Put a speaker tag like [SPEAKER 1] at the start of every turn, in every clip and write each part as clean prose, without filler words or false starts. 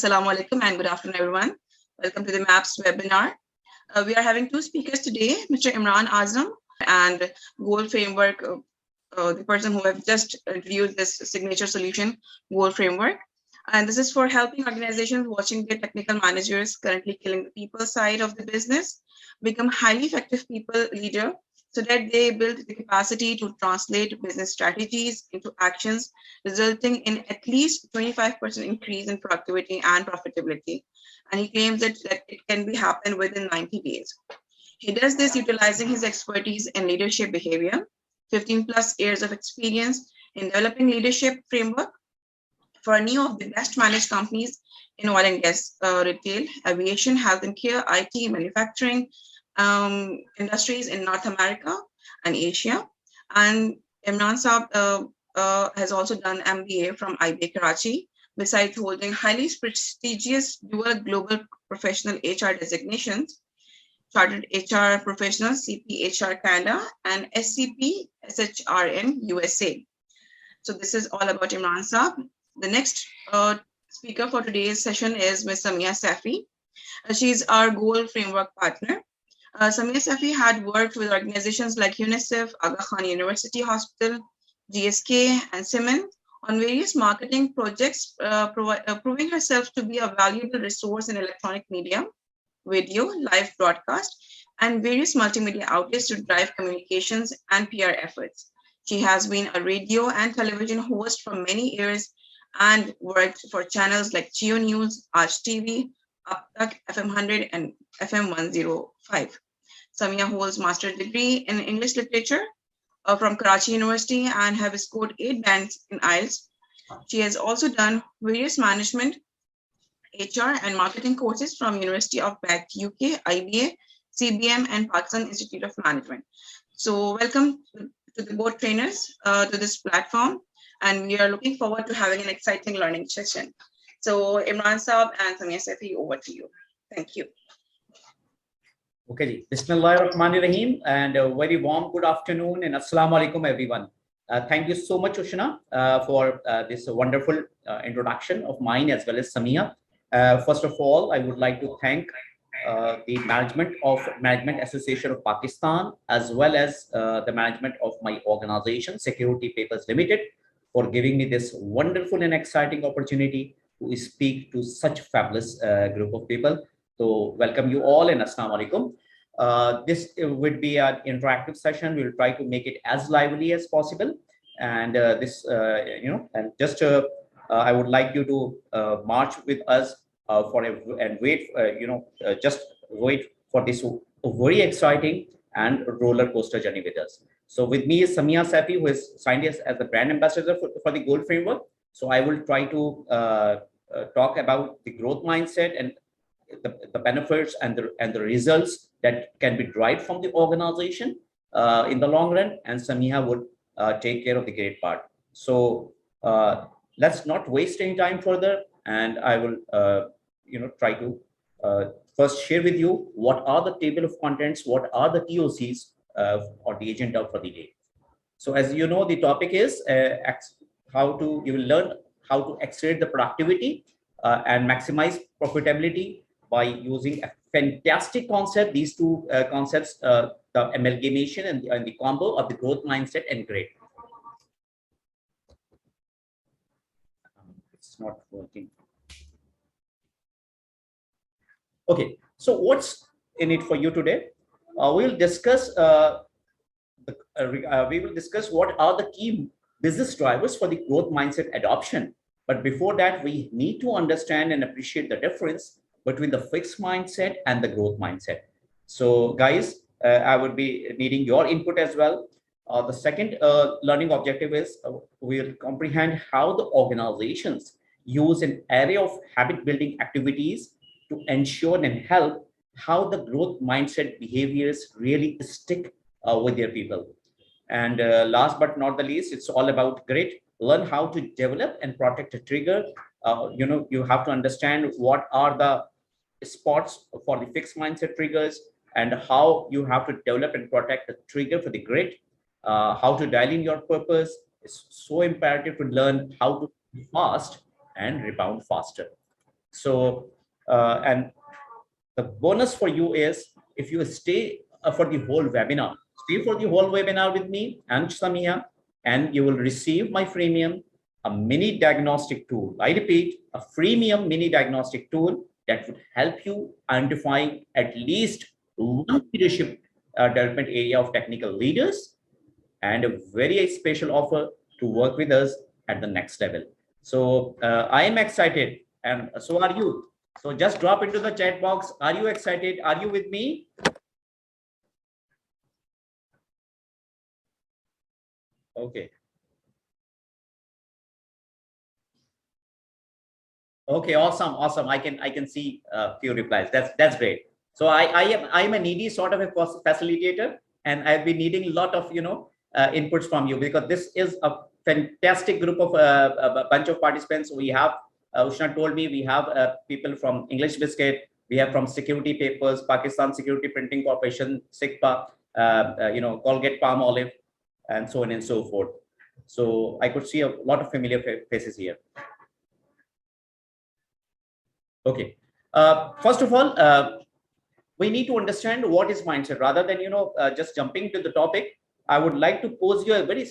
[SPEAKER 1] Assalamu alaikum and good afternoon, everyone. Welcome to the MAPS webinar. We are having two speakers today, Mr. Imran Azam and Goal Framework, the person who have just introduced this signature solution, Goal Framework. And this is for helping organizations watching their technical managers currently killing the people side of the business become highly effective people leader so that they build the capacity to translate business strategies into actions, resulting in at least 25% increase in productivity and profitability. And he claims that it can be happen within 90 days. He does this utilizing his expertise in leadership behavior, 15 plus years of experience in developing leadership framework for any of the best managed companies in oil and gas, retail, aviation, health and care, IT, manufacturing, industries in North America and Asia. And Imran Saab has also done MBA from IBA Karachi, besides holding highly prestigious dual global professional HR designations, Chartered HR Professional, CPHR Canada, and SCP SHRN USA. So this is all about Imran Saab. The next speaker for today's session is Ms. Samia Safi. She's our Goal Framework partner. Samia Safi had worked with organizations like UNICEF, Aga Khan University Hospital, GSK, and Siemens on various marketing projects, proving herself to be a valuable resource in electronic media, video, live broadcast, and various multimedia outlets to drive communications and PR efforts. She has been a radio and television host for many years and worked for channels like Geo News, Aaj TV, Uptak, FM 100, and FM 105. Samia holds master's degree in English literature from Karachi University and have scored 8 bands in IELTS. She has also done various management, HR, and marketing courses from University of Bath, UK, IBA, CBM, and Pakistan Institute of Management. So welcome to the board trainers to this platform, and we are looking forward to having an exciting learning session. So Imran Saab and Samia Safi, over to you. Thank you.
[SPEAKER 2] Okay, Bismillahirrahmanirrahim, and a very warm good afternoon and Assalamu alaikum everyone. Thank you so much, Ushna, for this wonderful introduction of mine as well as Samia. First of all, I would like to thank the management of Management Association of Pakistan as well as the management of my organization, Security Papers Limited, for giving me this wonderful and exciting opportunity to speak to such fabulous group of people. So welcome you all and Assalamu alaikum. This would be an interactive session. We'll try to make it as lively as possible. And I would like you to march with us just wait for this very exciting and roller coaster journey with us. So with me is Samia Safi, who is signed as the brand ambassador for the Goal Framework. So I will try to talk about the growth mindset and the benefits and the results that can be derived from the organization in the long run, and Samia would take care of the great part. So let's not waste any time further, and I will try to first share with you what are the table of contents, what are the TOCs or the agenda for the day. So as you know, the topic is you will learn how to accelerate the productivity and maximize profitability by using a fantastic concept, these two concepts, the amalgamation and the combo of the growth mindset and grit. It's not working. Okay, so what's in it for you today? We will discuss what are the key business drivers for the growth mindset adoption. But before that, we need to understand and appreciate the difference between the fixed mindset and the growth mindset. So guys, I would be needing your input as well. The second learning objective is we'll comprehend how the organizations use an array of habit building activities to ensure and help how the growth mindset behaviors really stick with their people. And last but not the least, it's all about grit. Learn how to develop and protect a trigger. You have to understand what are the spots for the fixed mindset triggers and how you have to develop and protect the trigger for the grit. How to dial in your purpose. It's so imperative to learn how to be fast and rebound faster. So, and the bonus for you is if you stay for the whole webinar, stay for the whole webinar with me and Samia, and you will receive my freemium, a mini diagnostic tool. I repeat, a freemium mini diagnostic tool that would help you identify at least one leadership development area of technical leaders, and a very special offer to work with us at the next level. So I am excited, and so are you. So just drop into the chat box. Are you excited? Are you with me? Okay. Okay, awesome, awesome. I can see a few replies. That's great. So I'm a needy sort of a facilitator, and I've been needing a lot of inputs from you, because this is a fantastic group of a bunch of participants. We have Ushna told me we have people from English Biscuit, we have from Security Papers, Pakistan Security Printing Corporation, SIGPA, Colgate Palm Olive, and so on and so forth. So I could see a lot of familiar faces here. Okay. First of all, we need to understand what is mindset. Rather than just jumping to the topic, I would like to pose you a very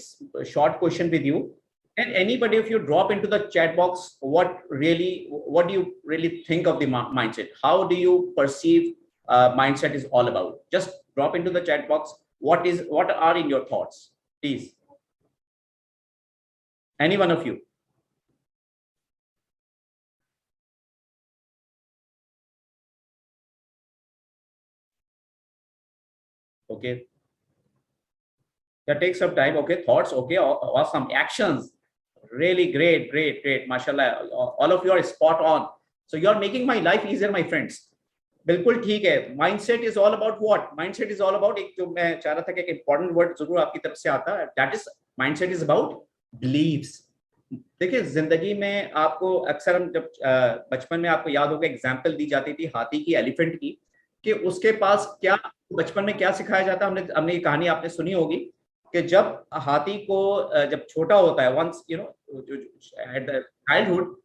[SPEAKER 2] short question with you. And anybody, if you drop into the chat box, what do you really think of the mindset? How do you perceive mindset is all about? Just drop into the chat box. What are in your thoughts, please? Any one of you? Okay. That takes some time. Okay. Thoughts. Okay. Awesome. Actions. Really great. Mashallah. All of you are spot on. So you are making my life easier, my friends. बिल्कुल ठीक है. Mindset is all about what? Mindset is all about, एक जो मैं चाह रहा था कि एक important word जरूर आपकी तरफ से आता है. That is, mindset is about beliefs. देखिए, जिंदगी में आपको अक्सर हम जब बचपन में आपको याद होगा एग्जाम्पल दी जाती थी हाथी की, एलिफेंट की, कि उसके पास क्या बचपन में क्या सिखाया जाता है. हमने ये कहानी आपने सुनी होगी कि जब हाथी को जब छोटा होता है, वंस एट द चाइल्डहुड,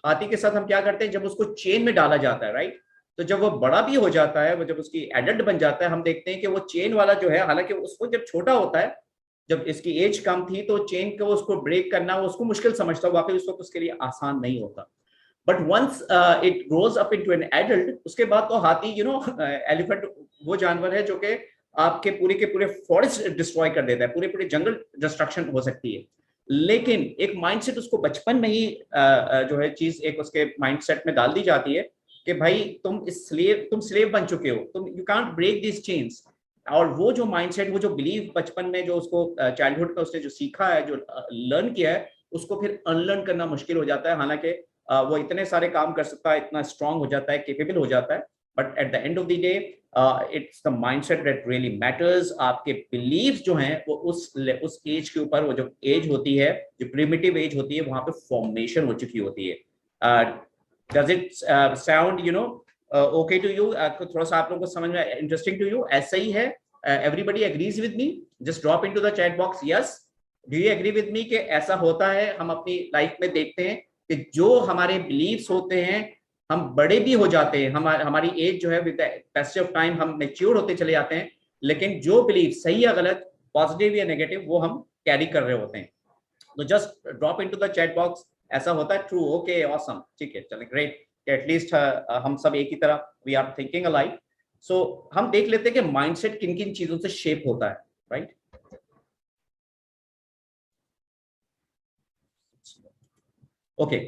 [SPEAKER 2] हाथी के साथ हम क्या करते हैं, जब उसको चेन में डाला जाता है, राइट. तो जब वो बड़ा भी हो जाता है, वो जब उसकी एडल्ट बन जाता है, हम देखते हैं कि वो चेन वाला जो है, हालांकि उसको जब छोटा होता है, जब इसकी एज कम थी, तो चेन को उसको ब्रेक करना वो उसको मुश्किल समझता, वाकई उसको उसके लिए आसान नहीं होता. But once it grows up into an adult, उसके बाद तो हाथी एलिफेंट वो जानवर है जो कि आपके पूरे फॉरेस्ट डिस्ट्रॉय कर देता है, पूरे जंगल डिस्ट्रक्शन हो सकती है. लेकिन एक माइंडसेट उसको बचपन में ही जो है चीज एक उसके माइंडसेट में डाल दी जाती है कि भाई तुम स्लेव बन चुके हो, तुम you can't break this chains. और वो जो माइंडसेट, वो जो बिलीव बचपन में जो उसको चाइल्डहुड में उसने जो सीखा है, जो लर्न किया है, उसको फिर अनलर्न करना मुश्किल हो जाता है. हालांकि वो इतने सारे काम कर सकता है, इतना स्ट्रांग हो जाता है, केपेबल हो जाता है, but at the end of the day it's the mindset that really matters. आपके बिलीव्स जो हैं वो उस एज के ऊपर, वो जो एज होती है, जो प्रिमिटिव एज होती है, वहां पे फॉर्मेशन हो चुकी होती है. Does it sound okay to you? थोड़ा सा आप लोगों को समझ में इंटरेस्टिंग टू यू? ऐसा ही है? Everybody agrees with me? Just drop into the chat box. Yes, do you agree with me कि ऐसा होता है? हम अपनी लाइफ में देखते हैं कि जो हमारे बिलीव्स होते हैं, हम बड़े भी हो जाते हैं, हमारी एज जो है with the passage of time हम मैच्योर होते चले जाते हैं, लेकिन जो बिलीव सही या गलत, पॉजिटिव या नेगेटिव, वो हम कैरी कर रहे होते हैं. तो just drop into the chat box. ऐसा होता है? ट्रू. Okay, awesome. ठीक है, चलिए, ग्रेट. एटलीस्ट हम सब एक ही तरह, वी आर थिंकिंग अलाइक. सो हम देख लेते हैं कि माइंडसेट किन किन चीजों से शेप होता है, राइट. ओके,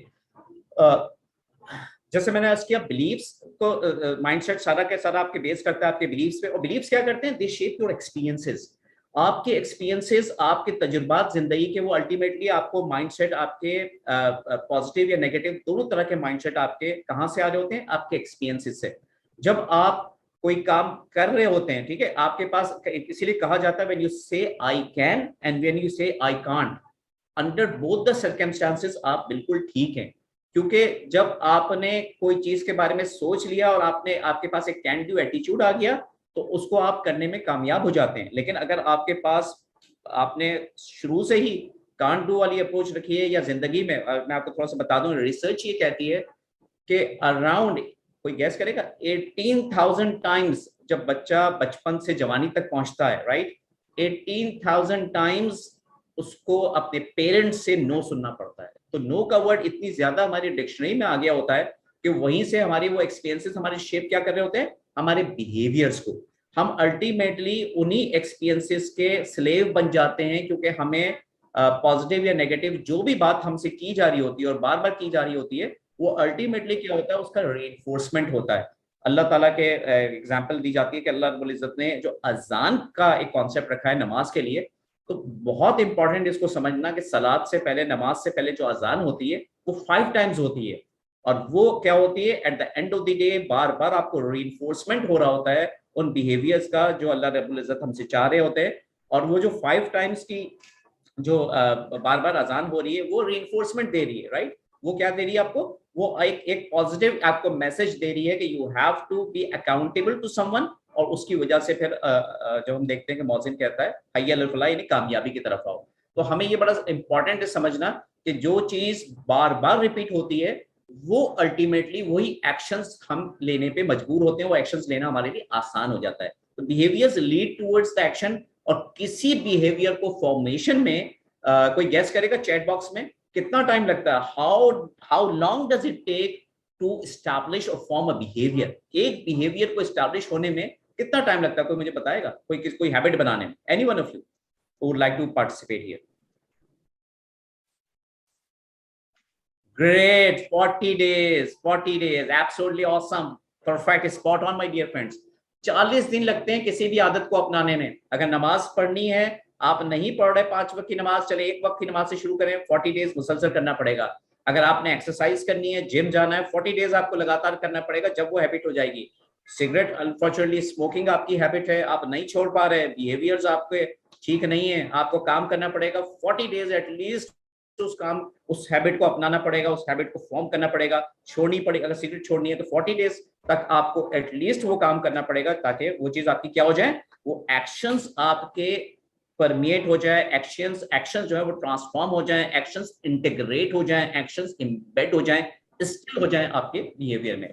[SPEAKER 2] जैसे मैंने अर्ज किया, बिलीव्स को माइंडसेट सारा के सारा आपके बेस करता है आपके बिलीव्स पे. और बिलीव्स क्या करते हैं? दे शेप योर एक्सपीरियंसेस. आपके एक्सपीरियंसेस, आपके तजुर्बात जिंदगी के, वो अल्टीमेटली आपको माइंडसेट, आपके पॉजिटिव या नेगेटिव दोनों तरह के माइंडसेट आपके कहाँ से आ रहे होते हैं? आपके एक्सपीरियंसेस से. जब आप कोई काम कर रहे होते हैं, ठीक है, आपके पास, इसीलिए कहा जाता है when you say I can and when you say I can't, under both the circumstances आप बिल्कुल ठीक हैं. क्योंकि जब आपने कोई चीज के बारे में सोच लिया और आपके पास एक कैन डू एटीट्यूड आ गया, तो उसको आप करने में कामयाब हो जाते हैं. लेकिन अगर आपके पास, आपने शुरू से ही कांट डू वाली अप्रोच रखी है, या जिंदगी में, मैं आपको थोड़ा सा बता दूं, रिसर्च ये कहती है कि अराउंड, कोई गैस करेगा, 18,000 टाइम्स जब बच्चा बचपन से जवानी तक पहुंचता है, राइट, 18,000 टाइम्स उसको अपने पेरेंट्स से नो सुनना पड़ता है। तो नो का वर्ड इतनी ज्यादा हमारी डिक्शनरी में आ गया होता है कि वहीं से हमारी वो एक्सपीरियंसेस हमारे शेप क्या कर रहे होते हैं, हमारे बिहेवियर्स को। हम अल्टीमेटली उन्हीं एक्सपीरियंसेस के स्लेव बन जाते हैं, क्योंकि हमें पॉजिटिव या नेगेटिव जो भी बात हमसे की जा रही होती है और बार बार की जा रही होती है, वो अल्टीमेटली क्या होता है, उसका रीइंफोर्समेंट होता है। अल्लाह ताला के एग्जाम्पल दी जाती है कि अल्लाह रब्बुल इज्जत ने जो अजान का एक कॉन्सेप्ट रखा है नमाज के लिए, तो बहुत इंपॉर्टेंट इसको समझना कि सलात से पहले, नमाज से पहले जो अजान होती है वो 5 टाइम्स होती है। और वो क्या होती है, at the end of the day बार बार आपको रीइंफोर्समेंट हो रहा होता है उन बिहेवियर्स का जो अल्लाह रब्बुल इज्जत हमसे चाह रहे होते हैं। और वो जो 5 टाइम्स की जो बार बार अजान हो रही है, वो रीइंफोर्समेंट दे रही है, राइट। वो क्या दे रही है आपको, वो एक पॉजिटिव आपको मैसेज दे रही है कि you have to be accountable to someone. और उसकी वजह से फिर जब हम देखते हैं कि मौजिन कहता है हय्या अल फलाह, यानी कामयाबी की तरफ आओ। तो हमें ये बड़ा इंपॉर्टेंट है समझना कि जो चीज बार बार रिपीट होती है, वो अल्टीमेटली वही एक्शंस हम लेने पे मजबूर होते हैं, वो एक्शंस लेना हमारे लिए आसान हो जाता है। तो behaviours lead towards the action. और किसी बिहेवियर को फॉर्मेशन में कोई गैस करेगा चैट बॉक्स में कितना टाइम लगता है, how long does it take to establish और फॉर्म अ बिहेवियर। एक बिहेवियर को एस्टैब्लिश होने में कितना टाइम लगता है, कोई मुझे बताएगा, कोई हैबिट बनाने में, any one of you would like to participate here. Great, 40 days, 40 days, absolutely awesome, perfect, spot on my dear friends। 40 दिन लगते हैं किसी भी आदत को अपनाने में। अगर नमाज पढ़नी है, आप नहीं पढ़ रहे 5 वक्त की नमाज, चले 1 वक्त की नमाज से शुरू करें, 40 डेज मुसलसल करना पड़ेगा। अगर आपने एक्सरसाइज करनी है, जिम जाना है, 40 डेज आपको लगातार करना पड़ेगा, जब वो हैबिट हो जाएगी। सिगरेट, अनफॉर्चुनेटली स्मोकिंग आपकी हैबिट है, आप नहीं छोड़ पा रहे, बिहेवियर्स आपके ठीक नहीं है, आपको काम करना पड़ेगा 40 डेज एटलीस्ट, उस काम, उस हैबिट को अपनाना पड़ेगा, उस हैबिट को फॉर्म करना पड़ेगा, छोड़नी पड़ेगी। अगर सिगरेट छोड़नी है तो 40 डेज तक आपको एटलीस्ट वो काम करना पड़ेगा, ताकि वो चीज आपकी क्या हो जाए, वो एक्शंस आपके परमिएट हो जाए, एक्शंस जो है वो ट्रांसफॉर्म हो जाए, एक्शंस इंटीग्रेट हो जाए, एक्शंस एम्बेड हो जाए, इंस्टिल हो जाए आपके बिहेवियर में।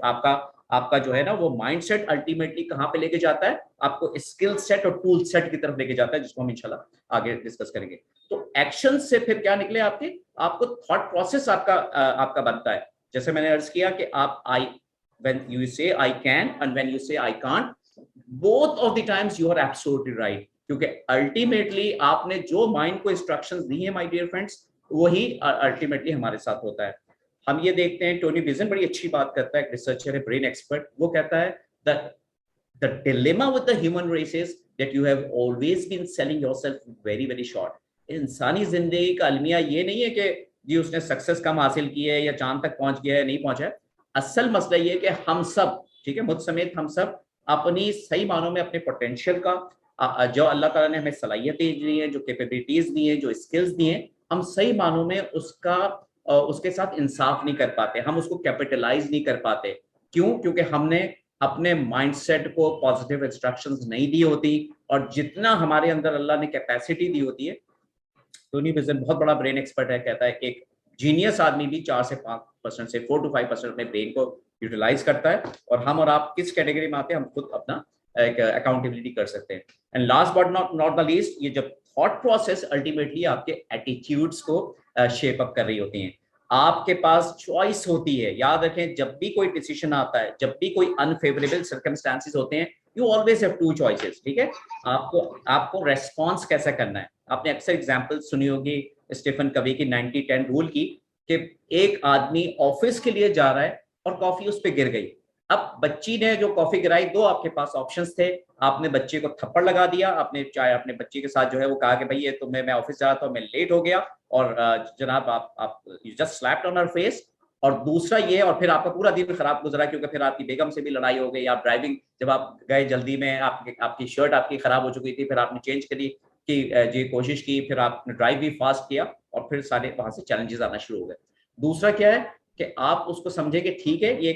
[SPEAKER 2] आपका जो है ना वो माइंडसेट अल्टीमेटली कहां पे लेके जाता है, आपको स्किल सेट और टूल सेट की तरफ लेके जाता है, जिसको हम इंशाल्लाह आगे डिस्कस करेंगे। तो एक्शन से फिर क्या निकले आपको थॉट प्रोसेस आपका बनता है। जैसे मैंने अर्ज किया कि आप when you say I can and when you say I can't, both of the times you are absolutely right, क्योंकि अल्टीमेटली आपने जो माइंड को इंस्ट्रक्शंस दी है माय डियर फ्रेंड्स, वही अल्टीमेटली हमारे साथ होता है। हम ये देखते हैं, टोनी विजन बड़ी अच्छी बात करता है, रिसर्चर है, ब्रेन एक्सपर्ट, वो कहता है the dilemma with the human race is that you have always been selling yourself very very short। इंसानी जिंदगी का अलमिया ये नहीं है कि जी उसने सक्सेस कम हासिल की है या चांद तक पहुंच गया है, नहीं पहुंचा है। असल मसला ये है कि हम सब, ठीक है, मुझ समेत हम सब अपनी सही मानों में अपने पोटेंशियल का जो अल्लाह ताला ने हमें सलाहियतें दी हैं, जो कैपेबिलिटीज दी हैं, जो स्किल्स दी हैं, हम सही मानों में उसके साथ इंसाफ नहीं कर पाते, हम उसको कैपिटलाइज नहीं कर पाते। क्यों? क्योंकि हमने अपने माइंडसेट को पॉजिटिव इंस्ट्रक्शंस नहीं दी होती, और जितना हमारे अंदर अल्लाह ने कैपेसिटी दी होती है। टोनी विजन बहुत बड़ा ब्रेन एक्सपर्ट है, कहता है एक जीनियस आदमी भी 4 से 5% से 4 to 5% अपने ब्रेन को यूटिलाइज करता है। और हम और आप किस कैटेगरी में आते हैं, हम खुद अपना एक अकाउंटेबिलिटी कर सकते हैं। And last but not the least, ये जब थॉट प्रोसेस अल्टीमेटली आपके एटीट्यूड्स को शेप अप कर रही होती हैं। आपके पास चॉइस होती है, याद रखें, जब भी कोई डिसीजन आता है, जब भी कोई अनफेवरेबल सर्कमस्टांसेस होते हैं, यू ऑलवेज हैव 2 चॉइसेस, ठीक है। आपको रेस्पॉन्स कैसा करना है। आपने अक्सर एग्जाम्पल सुनी होगी स्टीफन कवी की 90-10 रूल की, कि एक आदमी ऑफिस के लिए जा रहा है और कॉफी उस पर गिर गई। अब बच्ची ने जो कॉफी गिराई, 2 आपके पास ऑप्शंस थे। आपने बच्चे को थप्पड़ लगा दिया, आपने चाहे अपने बच्चे के साथ जो है वो कहा कि भाई ये तो मैं ऑफिस जा रहा था, मैं लेट हो गया, और जनाब आप just slapped on her face. और दूसरा ये, और फिर आपका पूरा दिन खराब गुजरा, क्योंकि फिर आपकी बेगम से भी लड़ाई हो गई। आप ड्राइविंग, जब आप गए जल्दी में, आपकी शर्ट आपकी खराब हो चुकी थी, फिर आपने चेंज करी की जी कोशिश की, फिर आपने ड्राइव भी फास्ट किया, और फिर सारे वहां से चैलेंजेस आना शुरू हो गए। दूसरा क्या है कि आप उसको समझे कि ठीक है, ये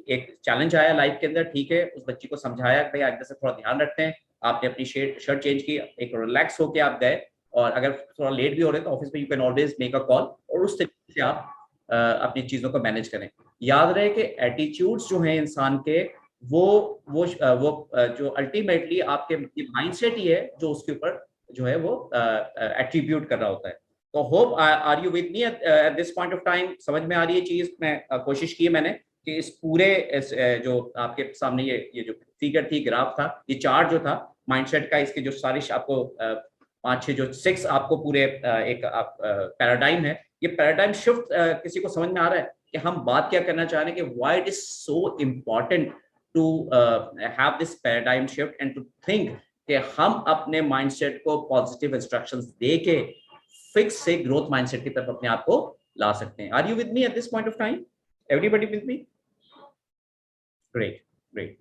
[SPEAKER 2] एक चैलेंज आया लाइफ के अंदर, ठीक है, उस बच्ची को समझाया कि भाई आगे से थोड़ा ध्यान रखते हैं। आपने अपनी शर्ट चेंज की, एक रिलैक्स होके आप गए, और अगर थोड़ा लेट भी हो रहे तो ऑफिस में you can always make a call, और उस तरीके से आप अपनी चीजों को मैनेज करें। याद रहे कि एटीट्यूड्स जो हैं इंसान के, वो जो अल्टीमेटली आपके माइंडसेट ही है जो उसके ऊपर जो है वो एट्रीब्यूट कर रहा होता है। तो hope are you with me at this point of time? समझ में आ रही है चीज? मैं कोशिश की मैंने कि इस पूरे जो आपके सामने ये जो फिगर थी, ग्राफ था, ये चार्ट जो था माइंडसेट का, इसके जो सारी आपको 5-6 जो 6 आपको पूरे एक पैराडाइम है, ये पैराडाइम शिफ्ट किसी को समझ में आ रहा है कि हम बात क्या करना चाह रहे हैं, कि why it is so important to have this paradigm shift and to think कि हम अपने माइंडसेट को पॉजिटिव इंस्ट्रक्शंस दे के फिक्स से ग्रोथ माइंडसेट की तरफ अपने आप को ला सकते हैं। Are you with me at this point of time? Everybody with me? Great, great,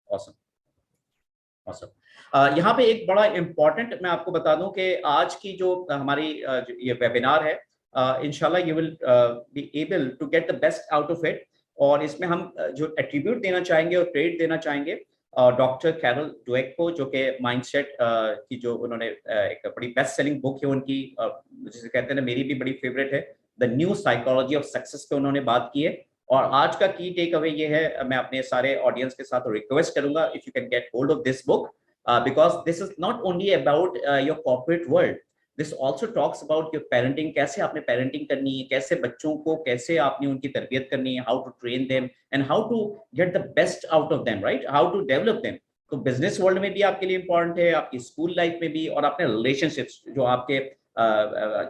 [SPEAKER 2] awesome, awesome. यहाँ पे एक बड़ा इंपॉर्टेंट मैं आपको बता दूं कि आज की जो हमारी ये वेबिनार है, इंशाल्लाह you will be able to get the best out of it. और इसमें हम जो एट्रीब्यूट देना चाहेंगे और क्रेडिट देना चाहेंगे डॉक्टर कैरल ड्वेक को, जो कि माइंडसेट की जो उन्होंने एक बड़ी बेस्ट सेलिंग बुक है उनकी, जिसे कहते हैं ना, मेरी भी बड़ी फेवरेट है, the new psychology of success पे उन्होंने बात की है। और आज का की टेक अवे ये है, मैं अपने सारे ऑडियंस के साथ रिक्वेस्ट करूंगा, if you can get hold of this book, because this is not only about your corporate world, this also talks about your parenting, कैसे आपने पेरेंटिंग करनी है, कैसे बच्चों को, कैसे आपने उनकी तरबियत करनी है, how to train them and how to get the best out of them, right, how to develop them. तो बिजनेस वर्ल्ड में भी आपके लिए इंपॉर्टेंट है, आपकी स्कूल लाइफ में भी, और अपने रिलेशनशिप्स, जो आपके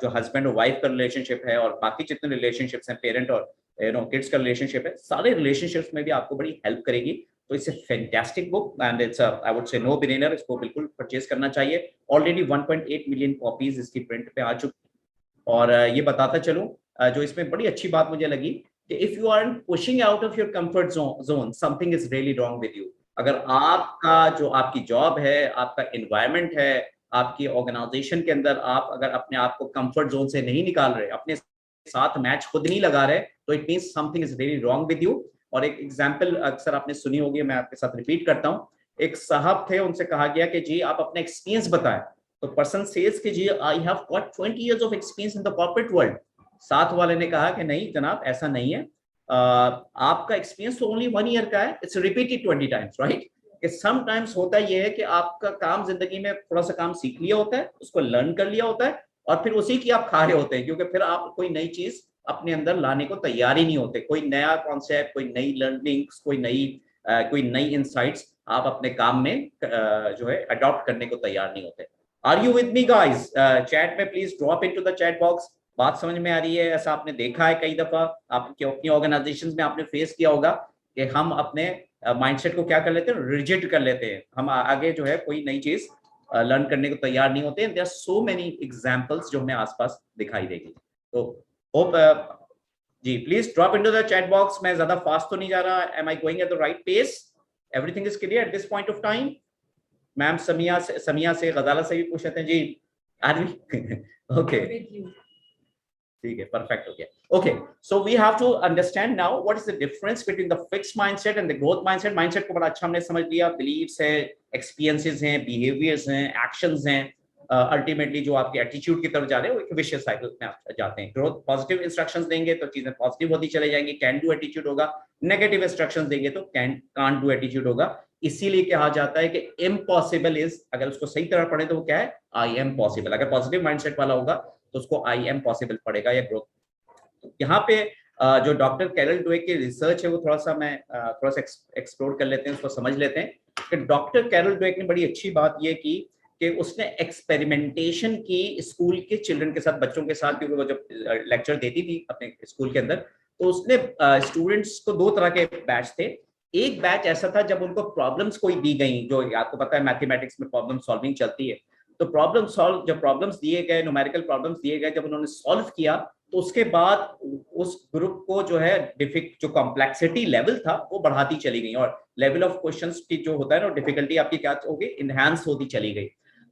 [SPEAKER 2] जो हस्बैंड और वाइफ का रिलेशनशिप है, और बाकी जितने रिलेशनशिप्स हैं, पेरेंट और किड्स का रिलेशनशिप है, सारे रिलेशनशिप्स में भी आपको बड़ी हेल्प करेगी। तो it's a fantastic book and it's I would say no beginner, इसको बिल्कुल परचेज करना चाहिए। ऑलरेडी 1.8 मिलियन कॉपीज इसकी प्रिंट पे आ चुकी। और ये बताता चलूं, जो इसमें बड़ी अच्छी बात मुझे लगी कि if you are pushing out of your comfort zone, something is really wrong with you. अगर आपका जो आपकी जॉब है, आपका एनवायरनमेंट है, आपकी ऑर्गेनाइजेशन के अंदर आप अगर अपने आप को कंफर्ट जोन से नहीं निकाल रहे, अपने साथ मैच खुद नहीं लगा रहे, तो it means something is really wrong with you. और एक एग्जांपल अक्सर आपने सुनी होगी, मैं आपके साथ रिपीट करता हूं। एक साहब थे, उनसे कहा गया कि जी आप अपना एक्सपीरियंस बताएं, तो पर्सन सेज कि जी I have got 20 years of experience in the corporate world. साथ वाले ने कहा कि नहीं जनाब, ऐसा नहीं है, आपका एक्सपीरियंस तो ओनली 1 ईयर का है, इट्स रिपीटेड 20 टाइम्स, राइट। कि समटाइम्स होता ये है कि आपका काम जिंदगी में थोड़ा सा काम सीख लिया होता है, उसको लर्न कर लिया होता है, और फिर उसी की आप खा रहे होते हैं, क्योंकि फिर आप कोई नई चीज अपने अंदर लाने को तैयार ही नहीं होते, कोई नया कॉन्सेप्ट, कोई नई लर्निंग्स, कोई नई इनसाइट्स आप अपने काम में जो है अडॉप्ट करने को तैयार नहीं होते। Are you with me guys? Chat में please drop into the chat box. बात समझ में आ रही है? ऐसा आपने देखा है कई दफा, आपकी अपनी ऑर्गेनाइजेशन में आपने फेस किया होगा कि हम अपने माइंडसेट को क्या कर लेते हैं, रिजिड कर लेते हैं, हम आगे जो है कोई नई चीज लर्न करने को तैयार नहीं होते। There are so many examples जो हमें आसपास दिखाई देगी। तो होप जी please drop into the chat box. मैं ज्यादा फास्ट तो नहीं जा रहा, am I going at the right pace? Everything is clear at this point of time? Ma'am Samiya से गजाला से भी पूछ लेते हैं जी, आर वी ओके? ठीक है, परफेक्ट हो गया। Okay, so we have to understand now what is the difference between the fixed mindset and the growth mindset. Mindset को बड़ा अच्छा हमने समझ लिया, बिलीव्स है, एक्सपीरियंसेस हैं, बिहेवियर्स हैं, एक्शंस हैं, अल्टीमेटली जो आपके एटीट्यूड की तरफ जा रहे हैं वो एक विशियस साइकिल में आप जाते हैं। ग्रोथ पॉजिटिव इंस्ट्रक्शंस देंगे तो चीजें पॉजिटिव होती चले जाएंगी, कैन डू एटीट्यूड होगा। नेगेटिव इंस्ट्रक्शंस देंगे तो कांट डू एटीट्यूड होगा। इसीलिए कहा जाता है कि इम्पॉसिबल इज, अगर उसको सही तरह पढ़े तो वो क्या है, आई एम पॉसिबल। अगर पॉजिटिव माइंडसेट वाला होगा तो उसको आई एम पॉसिबल पड़ेगा या ग्रोथ। यहाँ पे जो डॉक्टर कैरल ड्वेक की रिसर्च है वो थोड़ा सा एक्सप्लोर कर लेते हैं, उसको समझ लेते हैं कि डॉक्टर कैरल ड्वेक ने बड़ी अच्छी बात ये की कि उसने एक्सपेरिमेंटेशन की स्कूल के चिल्ड्रन के साथ, बच्चों के साथ, क्योंकि वो जब लेक्चर देती थी अपने स्कूल के अंदर, तो उसने स्टूडेंट्स को 2 तरह के बैच थे। एक बैच ऐसा था जब उनको प्रॉब्लम्स कोई दी गई, जो आपको पता है मैथमेटिक्स में प्रॉब्लम सॉल्विंग चलती है, तो जब प्रॉब्लम्स दिए गए, न्यूमेरिकल प्रॉब्लम्स दिए गए, जब उन्होंने सॉल्व किया तो उसके बाद उस ग्रुप को जो है जो कॉम्प्लेक्सिटी लेवल था वो बढ़ाती चली गई, और लेवल ऑफ क्वेश्चंस की जो होता है ना, डिफिकल्टी आपकी क्या होगी, इनहैंस होती चली गई।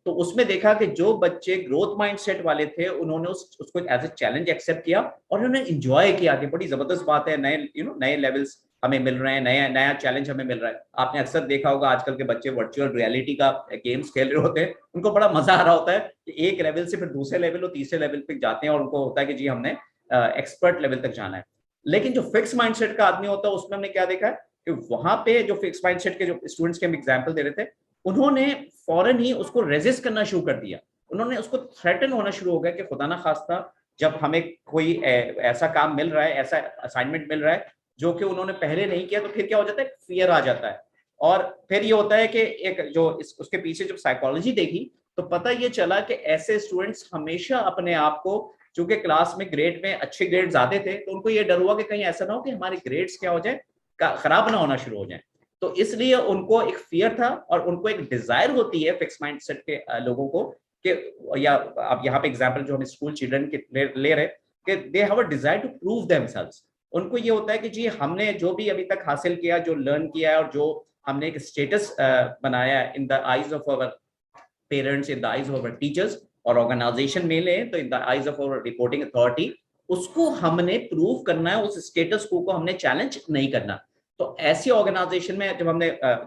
[SPEAKER 2] तो उसमें देखा कि जो बच्चे ग्रोथ माइंडसेट वाले थे उन्होंने उसको एज ए चैलेंज एक्सेप्ट किया और उन्होंने एंजॉय किया कि बड़ी जबरदस्त बात है, नए लेवल्स हमें मिल रहे हैं, नया चैलेंज हमें मिल रहा है। आपने अक्सर देखा होगा आजकल के बच्चे वर्चुअल रियलिटी का गेम्स खेल रहे होते हैं, उनको बड़ा मजा आ रहा होता है कि एक लेवल से फिर दूसरे लेवल और तीसरे लेवल पे जाते हैं और उनको होता है कि जी हमने एक्सपर्ट लेवल तक जाना है। लेकिन जो फिक्स माइंडसेट का आदमी होता है उसमें हमने क्या देखा कि वहां पे जो फिक्स माइंडसेट के जो स्टूडेंट्स के हम एग्जाम्पल दे रहे थे, उन्होंने फौरन ही उसको रेजिस्ट करना शुरू कर दिया, उन्होंने उसको थ्रेटन होना शुरू हो गया कि खुदा ना खास्ता जब हमें कोई ऐसा काम मिल रहा है, ऐसा असाइनमेंट मिल रहा है जो कि उन्होंने पहले नहीं किया, तो फिर क्या हो जाता है, फियर आ जाता है। और फिर ये होता है कि एक जो उसके पीछे जब साइकोलॉजी देखी तो पता ये चला कि ऐसे स्टूडेंट्स हमेशा अपने आप को, चूंकि क्लास में ग्रेड में अच्छे ग्रेड्स आते थे, तो उनको ये डर हुआ कि कहीं ऐसा ना हो कि हमारे ग्रेड्स क्या हो जाए, खराब ना होना शुरू हो जाए। तो इसलिए उनको एक फियर था और उनको एक डिजायर होती है फिक्स माइंडसेट के लोगों को कि, या आप यहाँ पे एग्जांपल जो हम स्कूल चिल्ड्रन के ले रहे कि they have a desire to prove themselves. उनको ये होता है कि जी हमने जो भी अभी तक हासिल किया, जो लर्न किया है और जो हमने एक स्टेटस बनाया है in the eyes of our parents, in the eyes of our teachers और ऑर्गेनाइजेशन में ले तो in the eyes of our reporting authority, उसको हमने प्रूव करना है, उस स्टेटस को हमने चैलेंज नहीं करना। तो ऐसी ऑर्गेनाइजेशन में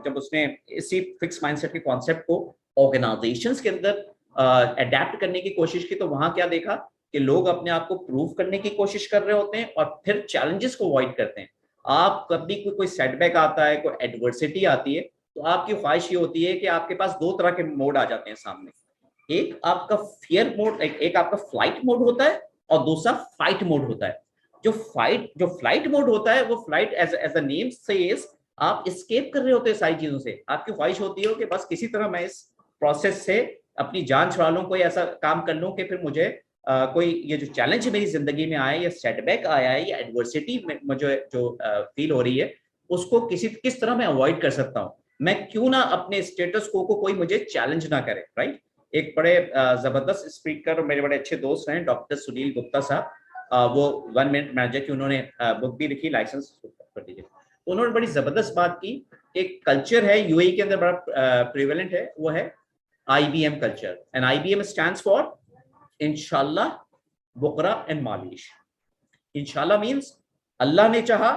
[SPEAKER 2] जब उसने इसी फिक्स माइंडसेट के कॉन्सेप्ट को ऑर्गेनाइजेशंस के अंदर अडेप्ट करने की कोशिश की, तो वहां क्या देखा कि लोग अपने आप को प्रूव करने की कोशिश कर रहे होते हैं और फिर चैलेंजेस को अवॉइड करते हैं। आप कभी कोई सेटबैक आता है, कोई एडवर्सिटी आती है, तो आपकी ख्वाहिश ये होती है कि आपके पास दो तरह के मोड आ जाते हैं सामने, एक आपका फियर मोड, एक आपका फ्लाइट मोड होता है और दूसरा फाइट मोड होता है। जो फ्लाइट मोड होता है वो flight as a name says, आप एस्केप कर रहे होते हैं सारी चीजों से, आपकी ख्वाहिश होती है कि बस किसी तरह मैं इस प्रोसेस से अपनी जान छुड़ा लूं, कोई ऐसा काम कर लूं कि फिर मुझे कोई ये जो चैलेंज मेरी जिंदगी में आया, या सेटबैक आया है, या एडवर्सिटी मुझे जो फील हो रही है, उसको किस तरह मैं अवॉइड कर सकता हूं, मैं क्यों ना अपने स्टेटस को कोई मुझे चैलेंज ना करे, राइट। एक बड़े जबरदस्त स्पीकर, मेरे बड़े अच्छे दोस्त हैं डॉक्टर सुनील गुप्ता साहब, वो 1 मिनट मैनेजर की उन्होंने बुक भी लिखी, लाइसेंस कर दीजिए। उन्होंने बड़ी जबरदस्त बात की, एक कल्चर है यूएई के अंदर बड़ा प्रिवेलेंट है, वो है IBM culture, and IBM stands for इंशाल्लाह, बुकरा एंड मालिश। इंशाल्लाह मींस अल्लाह ने चाहा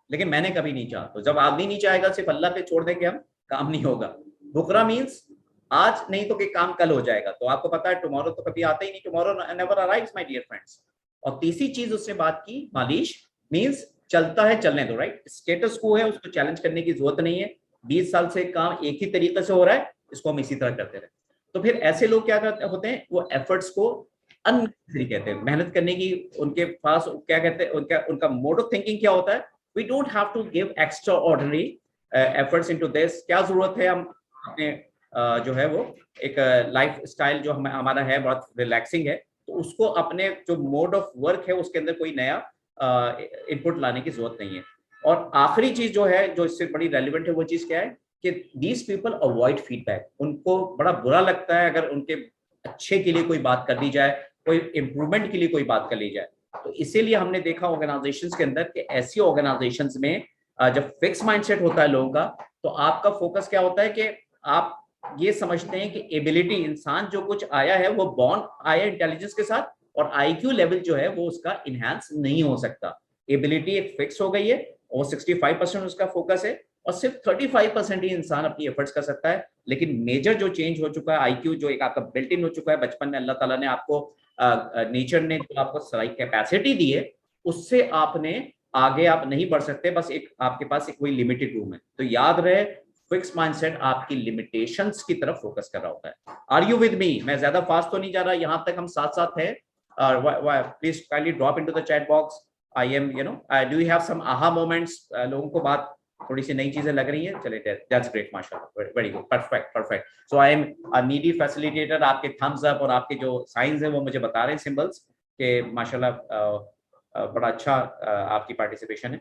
[SPEAKER 2] लेकिन मैंने कभी नहीं चाहा, तो जब आदमी नहीं चाहेगा सिर्फ अल्लाह पे छोड़ देंगे हम, काम नहीं होगा। बुकरा मींस आज नहीं तो कि काम कल हो जाएगा, तो आपको पता है टुमारो तो कभी आता ही नहीं, tomorrow never arrives my dear friends. और तीसरी चीज उसने बात की, मालिश मींस चलता है चलने दो, राइट। स्टेटस को है, उसको चैलेंज करने की जरूरत नहीं है, 20 साल से काम एक ही तरीके से हो रहा है, इसको हम इसी तरह करते रहे। तो फिर ऐसे लोग क्या करते होते हैं, वो एफर्ट्स को अननेसेसरी कहते हैं, मेहनत करने की उनके पास क्या कहते हैं, उनका मोड ऑफ थिंकिंग क्या होता है, we don't have to give extraordinary efforts into this. क्या जरूरत है, हम अपने जो है वो एक लाइफ स्टाइल जो हमारा है बहुत रिलैक्सिंग है, तो उसको अपने जो मोड ऑफ वर्क है उसके अंदर कोई नया इनपुट लाने की जरूरत नहीं है। और आखिरी चीज जो है, जो इससे बड़ी रेलिवेंट है, वो चीज क्या है कि दीज पीपल अवॉइड फीडबैक। उनको बड़ा बुरा लगता है अगर उनके अच्छे के लिए कोई बात कर दी जाए, कोई इंप्रूवमेंट के लिए कोई बात कर ली जाए। तो इसीलिए हमने देखा ऑर्गेनाइजेशंस के अंदर कि ऐसी ऑर्गेनाइजेशंस में जब फिक्स माइंडसेट होता है लोगों का, तो आपका फोकस क्या होता है कि आप ये समझते हैं कि एबिलिटी, इंसान जो कुछ आया है वो बॉर्न आया इंटेलिजेंस के साथ, और IQ लेवल जो है वो उसका इनहैंस नहीं हो सकता। एबिलिटी एक फिक्स हो गई है और 65% उसका फोकस है, और सिर्फ 35% ही इंसान अपनी एफर्ट्स कर सकता है। लेकिन मेजर जो चेंज हो चुका है, IQ जो एक आपका बिल्ट इन हो चुका है बचपन में, अल्लाह ताला ने आपको नेचर ने जो आपको सारी कैपेसिटी दी है, उससे आपने आगे आप नहीं बढ़ सकते, बस एक आपके पास एक कोई लिमिटेड रूम है। तो याद रहे, फिक्स माइंडसेट आपकी लिमिटेशंस की तरफ फोकस कर रहा होता है। Are you with me? मैं ज्यादा फास्ट तो नहीं जा रहा, यहां तक हम साथ साथ है। Please kindly drop into the chat box. I am do you have some aha moments? लोगों को बात थोड़ी सी नई चीजें लग रही है, चले दैट्स ग्रेट, माशाल्लाह, very good, perfect perfect. So I am a needy facilitator. आपके थम्स अप और आपके जो साइंस है वो मुझे बता रहे हैं, सिंबल्स, के माशाल्लाह बड़ा अच्छा आपकी पार्टिसिपेशन है।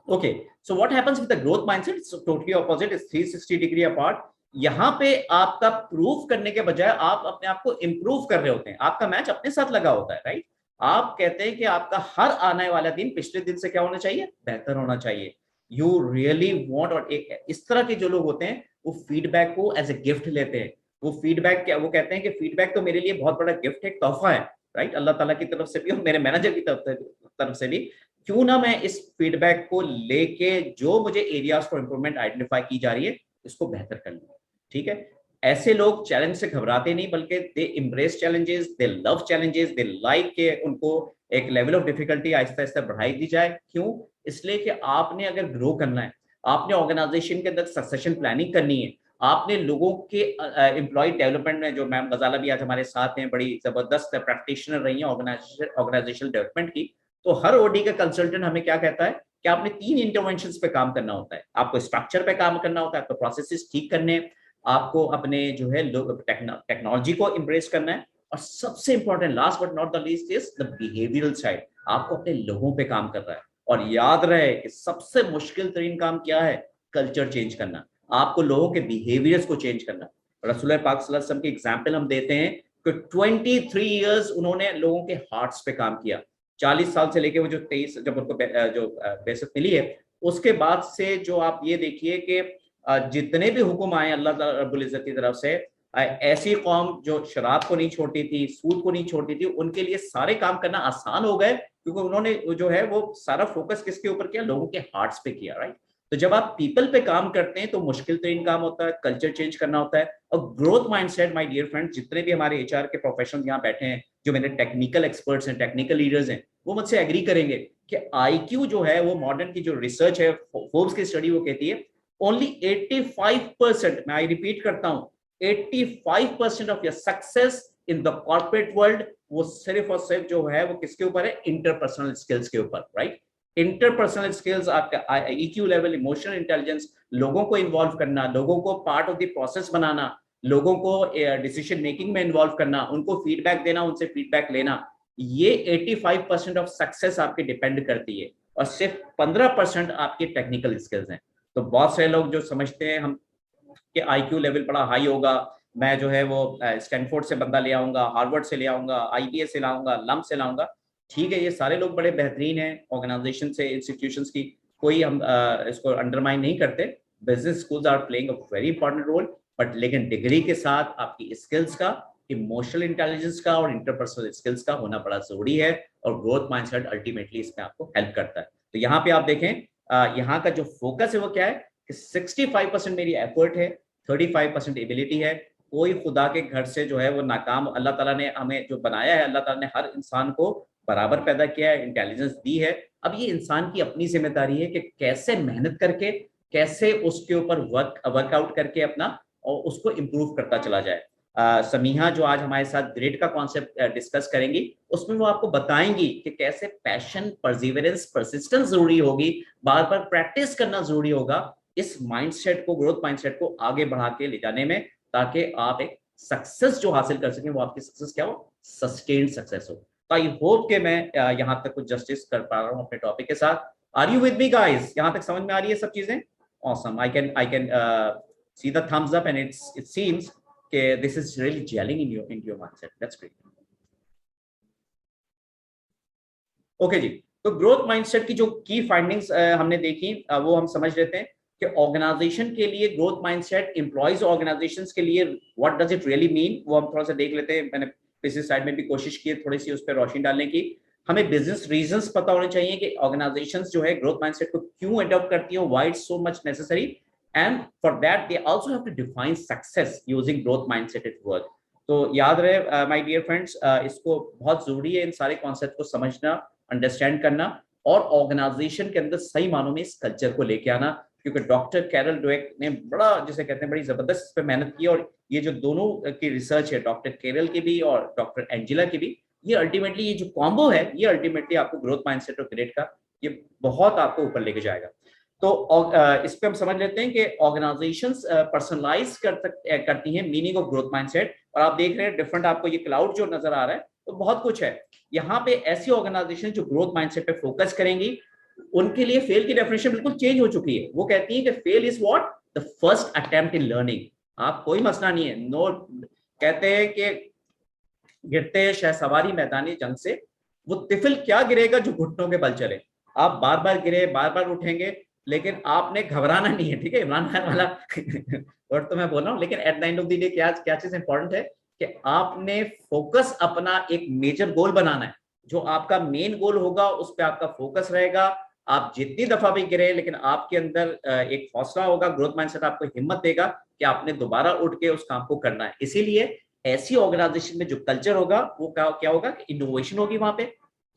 [SPEAKER 2] Okay, so what happens with the growth mindset? It's totally opposite. It's 360 degree apart. यहाँ पे आपका प्रूव करने के बजाय आप अपने आप को इम्प्रूव कर रहे होते हैं, आपका मैच अपने साथ लगा होता है, राइट। आप कहते हैं कि आपका हर आने वाला दिन पिछले दिन से क्या होना चाहिए, बेहतर होना चाहिए। यू रियली वांट, और इस तरह के जो लोग होते हैं वो फीडबैक को एज ए गिफ्ट लेते हैं। वो फीडबैक क्या, वो कहते हैं कि फीडबैक तो मेरे लिए बहुत बड़ा गिफ्ट है, तोहफा है, राइट, अल्लाह ताला की तरफ से भी और मेरे मैनेजर की तरफ से भी। क्यों ना मैं इस फीडबैक को लेके जो मुझे एरियाज फॉर इंप्रूवमेंट आइडेंटिफाई की जा रही है इसको बेहतर कर लूं, ठीक है। ऐसे लोग चैलेंज से घबराते नहीं, बल्कि they embrace challenges, they love challenges, they like के उनको एक level of difficulty Aahista Aahista बढ़ाई दी जाए। क्यों? इसलिए कि आपने अगर ग्रो करना है, आपने ऑर्गेनाइजेशन के अंदर सक्सेशन प्लानिंग करनी है, आपने लोगों के एम्प्लॉय डेवलपमेंट में, जो मैम गजाला भी आज हमारे साथ हैं, बड़ी जबरदस्त प्रैक्टिशनर रही है ऑर्गेनाइजेशनल डेवलपमेंट की। तो हर ओडी का कंसल्टेंट हमें क्या कहता है कि आपने 3 इंटरवेंशन पे काम करना होता है। आपको स्ट्रक्चर पे काम करना होता है, आपको प्रोसेसेस ठीक करने हैं, आपको अपने जो है टेक्नोलॉजी को एम्ब्रेस करना है, और सबसे important last but not the least is the behavioural side. आपको अपने लोगों पे काम करना है। और याद रहे कि सबसे मुश्किल तरीन काम क्या है? कल्चर चेंज करना। आपको लोगों के बिहेवियर्स को चेंज करना। रसूल पाक सल्लल्लाहु अलैहि वसल्लम की एग्जाम्पल हम देते हैं कि 23 ईयर्स उन्होंने लोगों के हार्ट्स पे काम किया। 40 साल से लेके वो जो 23 जब उनको जो बेसत मिली है, उसके बाद से जो आप ये देखिए कि जितने भी हुक्म आए अल्लाह रब्बुल इज्जत की तरफ से, ऐसी कौम जो शराब को नहीं छोड़ती थी, सूद को नहीं छोड़ती थी, उनके लिए सारे काम करना आसान हो गए, क्योंकि उन्होंने जो है वो सारा फोकस किसके ऊपर किया? लोगों के हार्ट्स पे किया, राइट? तो जब आप पीपल पे काम करते हैं तो मुश्किल तरीन काम होता है, कल्चर चेंज करना होता है। और growth mindset, my dear friend, जितने भी हमारे एचआर के प्रोफेशनल्स यहाँ बैठे हैं, जो मेरे टेक्निकल एक्सपर्ट्स हैं, टेक्निकल लीडर्स हैं, वो मुझसे एग्री करेंगे कि आईक्यू जो है, वो मॉडर्न की जो रिसर्च है, फोर्ब्स की स्टडी, वो कहती है ओनली 85%, मैं आई रिपीट करता हूं, 85% of your success in the corporate world, वो सिर्फ और सिर्फ जो है वो किसके ऊपर है? इंटरपर्सनल स्किल्स के ऊपर, राइट? इंटरपर्सनल स्किल्स, आपका ईक्यू लेवल, इमोशनल इंटेलिजेंस, लोगों को इन्वॉल्व करना, लोगों को पार्ट ऑफ द प्रोसेस बनाना, लोगों को डिसीजन मेकिंग में इन्वॉल्व करना, उनको फीडबैक देना, उनसे फीडबैक लेना, ये 85% ऑफ सक्सेस आपकी डिपेंड करती है। और सिर्फ 15% आपकी टेक्निकल स्किल्स हैं। तो बहुत सारे लोग जो समझते हैं हम कि आईक्यू लेवल बड़ा हाई होगा, मैं जो है वो स्टैनफोर्ड से बंदा ले आऊंगा, हार्वर्ड से ले आऊंगा, आईबीएस से लाऊंगा, लम से लाऊंगा, ठीक है, ये सारे लोग बड़े बेहतरीन हैं ऑर्गेनाइजेशन से, इंस्टीट्यूशंस की, कोई हम इसको अंडरमाइन नहीं करते। Business schools are playing a very important role, but लेकिन डिग्री के साथ आपकी स्किल्स का, इमोशनल इंटेलिजेंस का और इंटरपर्सनल स्किल्स का होना बड़ा जरूरी है। और ग्रोथ माइंडसेट अल्टीमेटली इसमें आपको हेल्प करता है। तो यहाँ पे आप देखें, यहाँ का जो फोकस है वो क्या है कि 65% मेरी एफर्ट है, 35% एबिलिटी है। कोई खुदा के घर से जो है वो नाकाम, अल्लाह ताला ने हमें जो बनाया है, अल्लाह ताला ने हर इंसान को बराबर पैदा किया है, इंटेलिजेंस दी है। अब ये इंसान की अपनी जिम्मेदारी है कि कैसे मेहनत करके, कैसे उसके ऊपर वर्कआउट करके अपना और उसको इम्प्रूव करता चला जाए। समीहा जो आज हमारे साथ ग्रेड का कॉन्सेप्ट डिस्कस करेंगी, उसमें वो आपको बताएंगी कि कैसे पैशन, परसिवरेंस, परसिस्टेंस जरूरी होगी, बार बार प्रैक्टिस करना जरूरी होगा इस माइंडसेट को, ग्रोथ माइंडसेट को आगे बढ़ा के ले जाने में, ताकि आप एक सक्सेस जो हासिल कर सकें, वो आपकी सक्सेस क्या हो? सस्टेन्ड सक्सेस हो। तो आई होप कि मैं यहाँ तक कुछ जस्टिस कर पा रहा हूँ अपने टॉपिक के साथ। Are you with me guys? यहाँ तक समझ में आ रही है सब चीजें? Awesome, I can see the thumbs up, and it seems okay, this is really gelling in your mindset. That's great. Okay जी, तो ग्रोथ माइंडसेट की जो की फाइंडिंग्स हमने देखी, वो हम समझ लेते हैं कि ऑर्गेनाइजेशन के लिए ग्रोथ माइंडसेट, एम्प्लॉइज ऑर्गेनाइजेशंस के लिए what does it really mean, वो हम थोड़ा सा देख लेते हैं। मैंने पिछली स्लाइड में भी कोशिश की है थोड़ी सी उस पर रोशनी डालने की। हमें बिजनेस रीजंस पता होने चाहिए कि ऑर्गेनाइजेशंस जो है ग्रोथ माइंडसेट को क्यों अडॉप्ट करती हैं, why it's so much necessary, and for that they also have to define success using growth mindset at work. तो याद रहे my dear friends, इसको बहुत जरूरी है इन सारे कॉन्सेप्ट को समझना, अंडरस्टैंड करना, और ऑर्गेनाइजेशन के अंदर सही मानों में इस कल्चर को लेके आना। क्योंकि डॉक्टर कैरल ड्वेक ने बड़ा, जिसे कहते हैं, बड़ी जबरदस्त इस पे मेहनत की, और ये जो दोनों की रिसर्च है, डॉक्टर कैरल की भी और डॉक्टर एंजेला की भी, ये अल्टीमेटली ये जो कॉम्बो है, ये अल्टीमेटली आपको ग्रोथ माइंडसेट और ग्रेड का ये बहुत आपको ऊपर लेके जाएगा। तो इस पे हम समझ लेते हैं कि ऑर्गेनाइजेशंस पर्सनलाइज करती हैं मीनिंग ऑफ ग्रोथ माइंडसेट। और आप देख रहे हैं डिफरेंट, आपको ये क्लाउड जो नजर आ रहा है, तो बहुत कुछ है यहाँ पे। ऐसी ऑर्गेनाइजेशन जो ग्रोथ माइंडसेट पे फोकस करेंगी, उनके लिए फेल की डेफिनेशन बिल्कुल चेंज हो चुकी है। वो कहती है कि fail is what? The first attempt in learning. आप कोई मसला नहीं है, नो, कहते हैं कि गिरते हैं शहसवारी मैदानी जंग से, वो तिफिल क्या गिरेगा जो घुटनों के बल चले। आप बार बार गिरे, बार बार उठेंगे, लेकिन आपने घबराना नहीं है, ठीक है? इमरान खान वाला वर्ड तो मैं बोल रहा हूँ, लेकिन eight the end of the day क्या चीज इंपॉर्टेंट है कि आपने फोकस अपना एक मेजर गोल बनाना है। जो आपका मेन गोल होगा उस पर आपका फोकस रहेगा, आप जितनी दफा भी गिरे, लेकिन आपके अंदर एक हौसला होगा, ग्रोथ माइंडसेट आपको हिम्मत देगा कि आपने दोबारा उठ के उस काम को करना है। इसीलिए ऐसी ऑर्गेनाइजेशन में जो कल्चर होगा वो क्या होगा, इनोवेशन होगी, वहां पे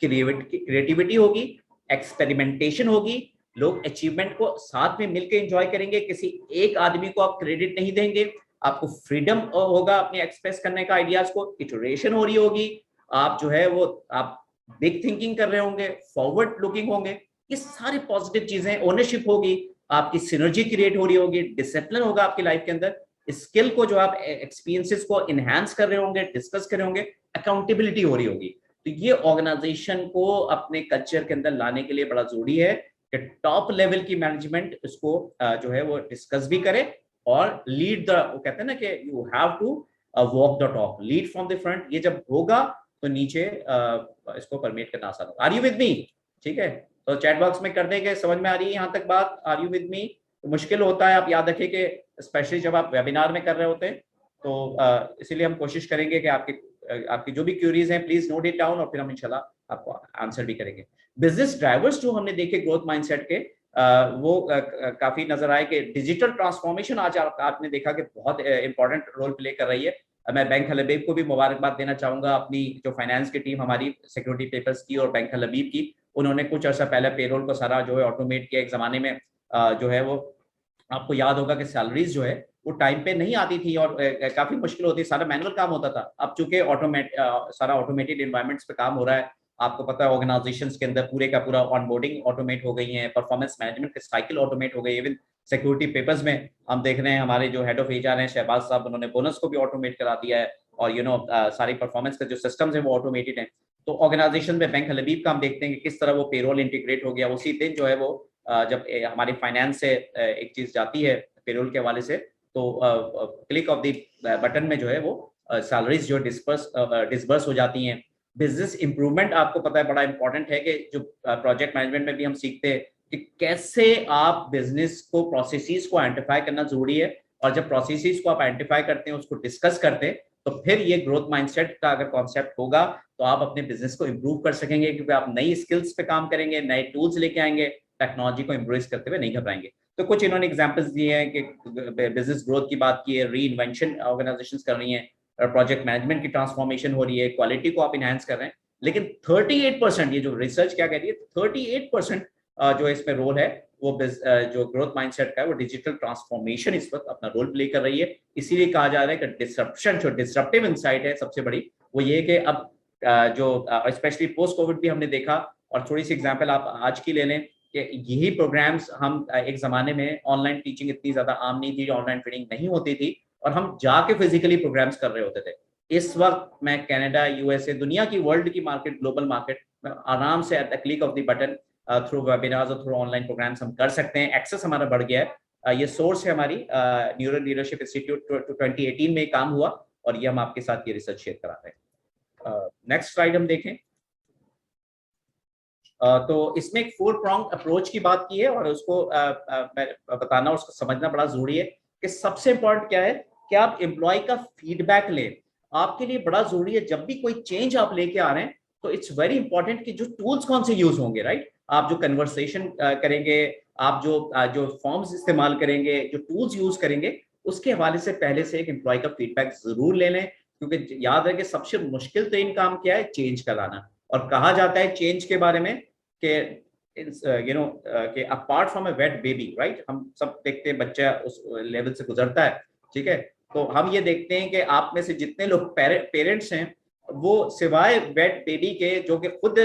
[SPEAKER 2] क्रिएटिविटी होगी, एक्सपेरिमेंटेशन होगी, लोग अचीवमेंट को साथ में मिलकर एंजॉय करेंगे, किसी एक आदमी को आप क्रेडिट नहीं देंगे, आपको फ्रीडम होगा अपने एक्सप्रेस करने का, आइडियाज को, इटरेशन हो रही होगी, आप जो है वो आप बिग थिंकिंग कर रहे होंगे, फॉरवर्ड लुकिंग होंगे, ये सारी पॉजिटिव चीजें, ओनरशिप होगी, आपकी सिनर्जी क्रिएट हो रही होगी, डिसिप्लिन होगा आपकी लाइफ के अंदर, स्किल को जो आप एक्सपीरियंसेस को इनहेंस कर रहे होंगे, डिस्कस कर रहे होंगे, अकाउंटेबिलिटी हो रही होगी। तो ये ऑर्गेनाइजेशन को अपने कल्चर के अंदर लाने के लिए बड़ा जरूरी है कि टॉप लेवल की मैनेजमेंट इसको जो है वो डिस्कस भी करे और लीड द, वो कहते हैं ना कि you have to walk the talk, lead from the front. ये जब होगा तो नीचे इसको परमिट करना आसान होगा। Are you with me? ठीक है, तो चैट बॉक्स में कर देंगे, समझ में आ रही है यहाँ तक बात? Are you with me? तो मुश्किल होता है, आप याद रखिए कि स्पेशली जब आप वेबिनार में कर रहे होते हैं, तो इसीलिए हम कोशिश करेंगे कि आपकी जो भी क्यूरीज हैं प्लीज नोट इट डाउन और फिर हम इंशाल्लाह आपको आंसर भी करेंगे। बिजनेस ड्राइवर्स जो हमने देखे ग्रोथ माइंडसेट के, वो काफी नजर आए कि डिजिटल ट्रांसफॉर्मेशन आज आपने देखा कि बहुत इंपॉर्टेंट रोल प्ले कर रही है। मैं बैंक हलबीब को भी मुबारकबाद देना चाहूंगा, अपनी जो फाइनेंस की टीम हमारी सिक्योरिटी पेपर्स की और बैंक हलबीब की, उन्होंने कुछ अर्सा पहले पेरोल को सारा जो है ऑटोमेट किया। एक जमाने में जो है वो आपको याद होगा कि सैलरीज जो है वो टाइम पे नहीं आती थी और काफी मुश्किल होती, सारा मैनुअल काम होता था। अब चूंकि सारा ऑटोमेटेड एनवायरमेंट्स पे काम हो रहा है, आपको पता है ऑर्गेनाइजेशंस के अंदर पूरे का पूरा ऑनबोर्डिंग ऑटोमेट हो गई है, परफॉर्मेंस मैनेजमेंट की साइकिल ऑटोमेट हो गई है। इवन सिक्योरिटी पेपर्स में हम देख रहे हैं हमारे जो हेड ऑफ एचआर हैं शहबाज साहब, उन्होंने बोनस को भी ऑटोमेट करा दिया है और सारी परफॉर्मेंस के जो सिस्टम्स हैं वो ऑटोमेटेड हैं। तो ऑर्गेनाइजेशन में बैंक हलबीब का हम देखते हैं कि किस तरह वो पेरोल इंटीग्रेट हो गया। उसी दिन जो है वो जब हमारी फाइनेंस से एक चीज जाती है पेरोल के हवाले से, तो क्लिक ऑफ द बटन में जो है वो सैलरीज जो डिसबर्स हो जाती हैं। बिजनेस इंप्रूवमेंट आपको पता है बड़ा इंपॉर्टेंट है कि जो प्रोजेक्ट मैनेजमेंट में भी हम सीखते हैं कि कैसे आप बिजनेस को, प्रोसेसेस को आइडेंटिफाई करना जरूरी है, और जब प्रोसेसेस को आप आइडेंटिफाई करते हैं, उसको डिस्कस करते हैं, तो फिर ये ग्रोथ माइंडसेट का अगर कॉन्सेप्ट होगा तो आप अपने बिजनेस को इंप्रूव कर सकेंगे, क्योंकि आप नई स्किल्स पे काम करेंगे, नए टूल्स लेके आएंगे, टेक्नोलॉजी को एम्ब्रेस करते हुए नहीं घबराएंगे। तो कुछ इन्होंने एग्जांपल्स दिए हैं कि बिजनेस ग्रोथ की बात की है, री इन्वेंशन ऑर्गेनाइजेशंस कर रही हैं, प्रोजेक्ट मैनेजमेंट की ट्रांसफॉर्मेशन हो रही है, क्वालिटी को आप इनहेंस कर रहे हैं। लेकिन 38%, ये जो रिसर्च क्या कह रही है, 38% जो इसमें रोल है वो जो ग्रोथ माइंडसेट का है वो डिजिटल ट्रांसफॉर्मेशन इस वक्त अपना रोल प्ले कर रही है। इसीलिए कहा जा रहा है कि डिसरप्शन, जो डिसरप्टिव इनसाइट है सबसे बड़ी, वो ये है कि अब जो स्पेशली पोस्ट कोविड भी हमने देखा, और थोड़ी सी एग्जांपल आप आज की ले लें कि यही प्रोग्राम्स हम एक जमाने में ऑनलाइन टीचिंग इतनी ज्यादा आम नहीं थी, ऑनलाइन ट्रेनिंग नहीं होती थी और हम जाके फिजिकली प्रोग्राम्स कर रहे होते थे। इस वक्त मैं कनाडा, यूएसए, दुनिया की, वर्ल्ड की मार्केट, ग्लोबल मार्केट में आराम से at the click of the button through webinars और थ्रू ऑनलाइन प्रोग्राम्स हम कर सकते हैं। एक्सेस हमारा बढ़ गया है। ये सोर्स है हमारी न्यूरल लीडरशिप इंस्टीट्यूट, 2018 में काम हुआ और ये हम आपके साथ ये रिसर्च शेयर करा रहे हैं। नेक्स्ट स्लाइड हम देखें। तो इसमें एक 4 prong अप्रोच की बात की है और उसको मैं बताना, उसको समझना बड़ा जरूरी है कि सबसे इंपॉर्टेंट क्या है कि आप एम्प्लॉय का फीडबैक लें। आपके लिए बड़ा जरूरी है, जब भी कोई चेंज आप लेके आ रहे हैं तो इट्स वेरी इंपॉर्टेंट कि जो टूल्स कौन से यूज होंगे, राइट? आप जो कन्वर्सेशन करेंगे, आप जो फॉर्म्स इस्तेमाल करेंगे, जो टूल्स यूज करेंगे, उसके हवाले से पहले से एक एम्प्लॉय का फीडबैक जरूर ले लें, क्योंकि याद है कि सबसे मुश्किल तरीन काम क्या है, चेंज का लाना। और कहा जाता है चेंज के बारे में कि कि apart from a weight baby, right, हम सब देखते हैं बच्चा उस लेवल से गुजरता है, ठीक है, तो हम ये देखते हैं कि आप में से जितने लोग पेरेंट्स हैं वो सिवाय वेट बेबी के, जो कि खुद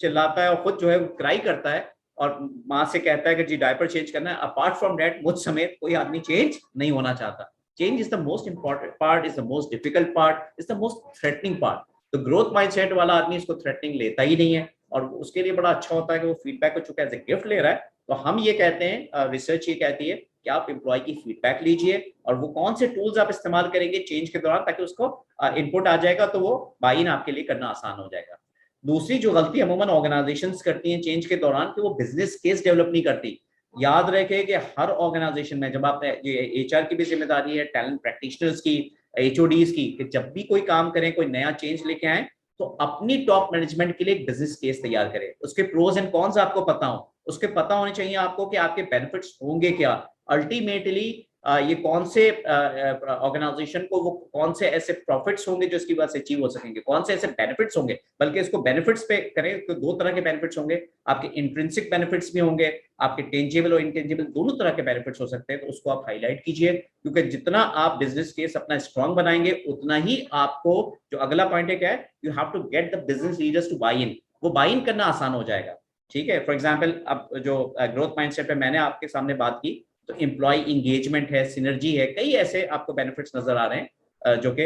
[SPEAKER 2] चिल्लाता है और खुद जो है क्राई करता है और माँ से कहता है कि जी डायपर चेंज करना है, अपार्ट फ्रॉम दैट मुझ समेत कोई आदमी चेंज नहीं होना चाहता। Change is the most important part, is the most difficult part, is the most threatening part. तो ग्रोथ माइंडसेट वाला आदमी इसको थ्रेटनिंग लेता ही नहीं है और उसके लिए बड़ा अच्छा होता है कि वो फीडबैक को चूंकि एज ए गिफ्ट ले रहा है। तो हम ये कहते हैं, रिसर्च ये कहती है कि आप एम्प्लॉय की फीडबैक लीजिए और वो कौन से टूल्स आप इस्तेमाल करेंगे चेंज के दौरान, ताकि उसको इनपुट आ जाएगा तो वो बाय इन आपके लिए करना आसान हो जाएगा। दूसरी जो गलती अमूमन ऑर्गेनाइजेशंस करती हैं चेंज के दौरान, कि वो बिजनेस केस डेवलप नहीं करती। याद रखें कि हर ऑर्गेनाइजेशन में, जब आप एचआर की भी जिम्मेदारी है, टैलेंट प्रैक्टिशनर्स की, एचओडीज की, कि जब भी कोई काम करें, कोई नया चेंज लेके आए, तो अपनी टॉप मैनेजमेंट के लिए एक बिजनेस केस तैयार करें, उसके प्रोज एंड कॉन्स आपको पता हो, उसके पता होने चाहिए आपको कि आपके बेनिफिट्स होंगे क्या, अल्टीमेटली ये कौन से ऑर्गेनाइजेशन को वो कौन से ऐसे प्रॉफिट्स होंगे जो इसकी वजह से अचीव हो सकेंगे, कौन से ऐसे बेनिफिट्स होंगे, बल्कि इसको बेनिफिट्स पे करें तो दो तरह के बेनिफिट्स होंगे, आपके इंट्रिंसिक बेनिफिट्स भी होंगे, आपके टेंजिबल और इनटेंजिबल दोनों तरह के बेनिफिट्स हो सकते हैं, तो उसको आप हाईलाइट कीजिए, क्योंकि जितना आप बिजनेस केस अपना स्ट्रांग बनाएंगे उतना ही आपको, जो अगला पॉइंट है क्या है, you have to get the business leaders to buy in, वो बाई इन करना आसान हो जाएगा। ठीक है, फॉर एग्जाम्पल अब जो ग्रोथ माइंडसेट पे मैंने आपके सामने बात की, तो एम्प्लॉय इंगेजमेंट है, सिनर्जी है, कई ऐसे आपको बेनिफिट्स नजर आ रहे हैं जो कि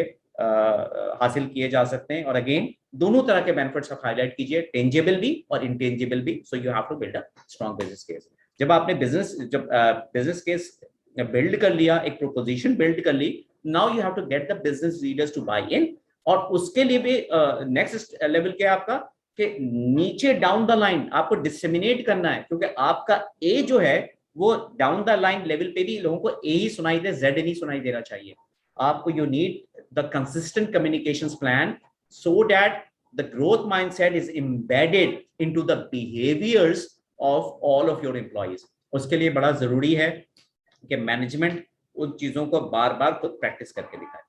[SPEAKER 2] हासिल किए जा सकते हैं, और अगेन दोनों तरह के बेनिफिट्स आप हाईलाइट कीजिए, टेंजिबल भी और इंटेंजिबल भी, so you have to build a strong business case. जब आपने बिजनेस केस बिल्ड कर लिया, एक प्रोपोजिशन बिल्ड कर ली, now you have to get the business leaders to buy in, और उसके लिए भी नेक्स्ट लेवल क्या है आपका, कि नीचे डाउन द लाइन आपको डिसेमिनेट करना है, क्योंकि आपका ए जो है वो डाउन द लाइन लेवल पे भी लोगों को ए ही सुनाई दे, जेड नहीं सुनाई देना चाहिए आपको। You need the consistent communications plan so that the growth mindset is embedded into the behaviours of all of your employees. उसके लिए बड़ा जरूरी है कि मैनेजमेंट उन चीजों को बार बार खुद प्रैक्टिस करके दिखाए।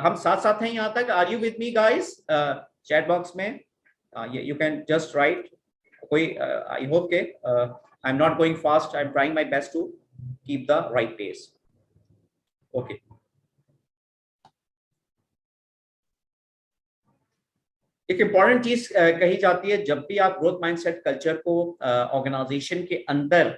[SPEAKER 2] हम साथ साथ हैं यहाँ तक, are you with me guys? Chat box में यू कैन जस्ट राइट कोई, आई होप के I'm not going fast. I'm trying my best to keep the right pace. Okay. एक इंपॉर्टेंट चीज कही जाती है, जब भी आप ग्रोथ माइंडसेट कल्चर को ऑर्गेनाइजेशन के अंदर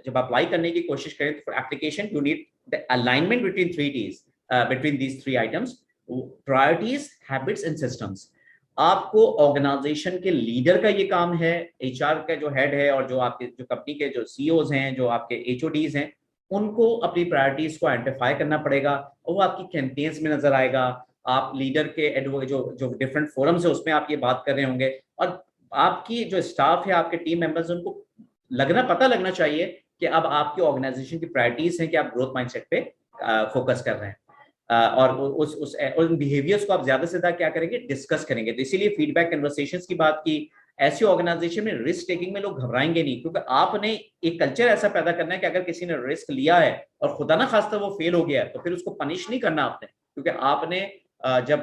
[SPEAKER 2] जब अप्लाई करने की कोशिश करें, तो for application you need the alignment between three Ts, between these three items, priorities, habits and systems. आपको ऑर्गेनाइजेशन के लीडर का ये काम है, एचआर का जो हेड है, और जो आपके जो कंपनी के जो सीईओज हैं, जो आपके एचओडीज हैं, उनको अपनी प्रायोरिटीज को आइडेंटिफाई करना पड़ेगा, और वो आपकी कैंपेन्स में नजर आएगा। आप लीडर के जो डिफरेंट फोरम्स है उसमें आप ये बात कर रहे होंगे, और आपकी जो स्टाफ है, आपके टीम मेंबर्स, उनको पता लगना चाहिए कि अब आपकी ऑर्गेनाइजेशन की प्रायोरिटीज हैं कि आप ग्रोथ माइंडसेट पे फोकस कर रहे हैं, और उन बिहेवियर्स को आप ज्यादा से ज्यादा क्या करेंगे, डिस्कस करेंगे। तो इसीलिए फीडबैक कन्वर्सेशंस की बात की। ऐसी ऑर्गेनाइजेशन में रिस्क टेकिंग में लोग घबराएंगे नहीं, क्योंकि आपने एक कल्चर ऐसा पैदा करना है कि अगर किसी ने रिस्क लिया है और खुदा ना खास्ता वो फेल हो गया है, तो फिर उसको पनिश नहीं करना आपने, क्योंकि आपने जब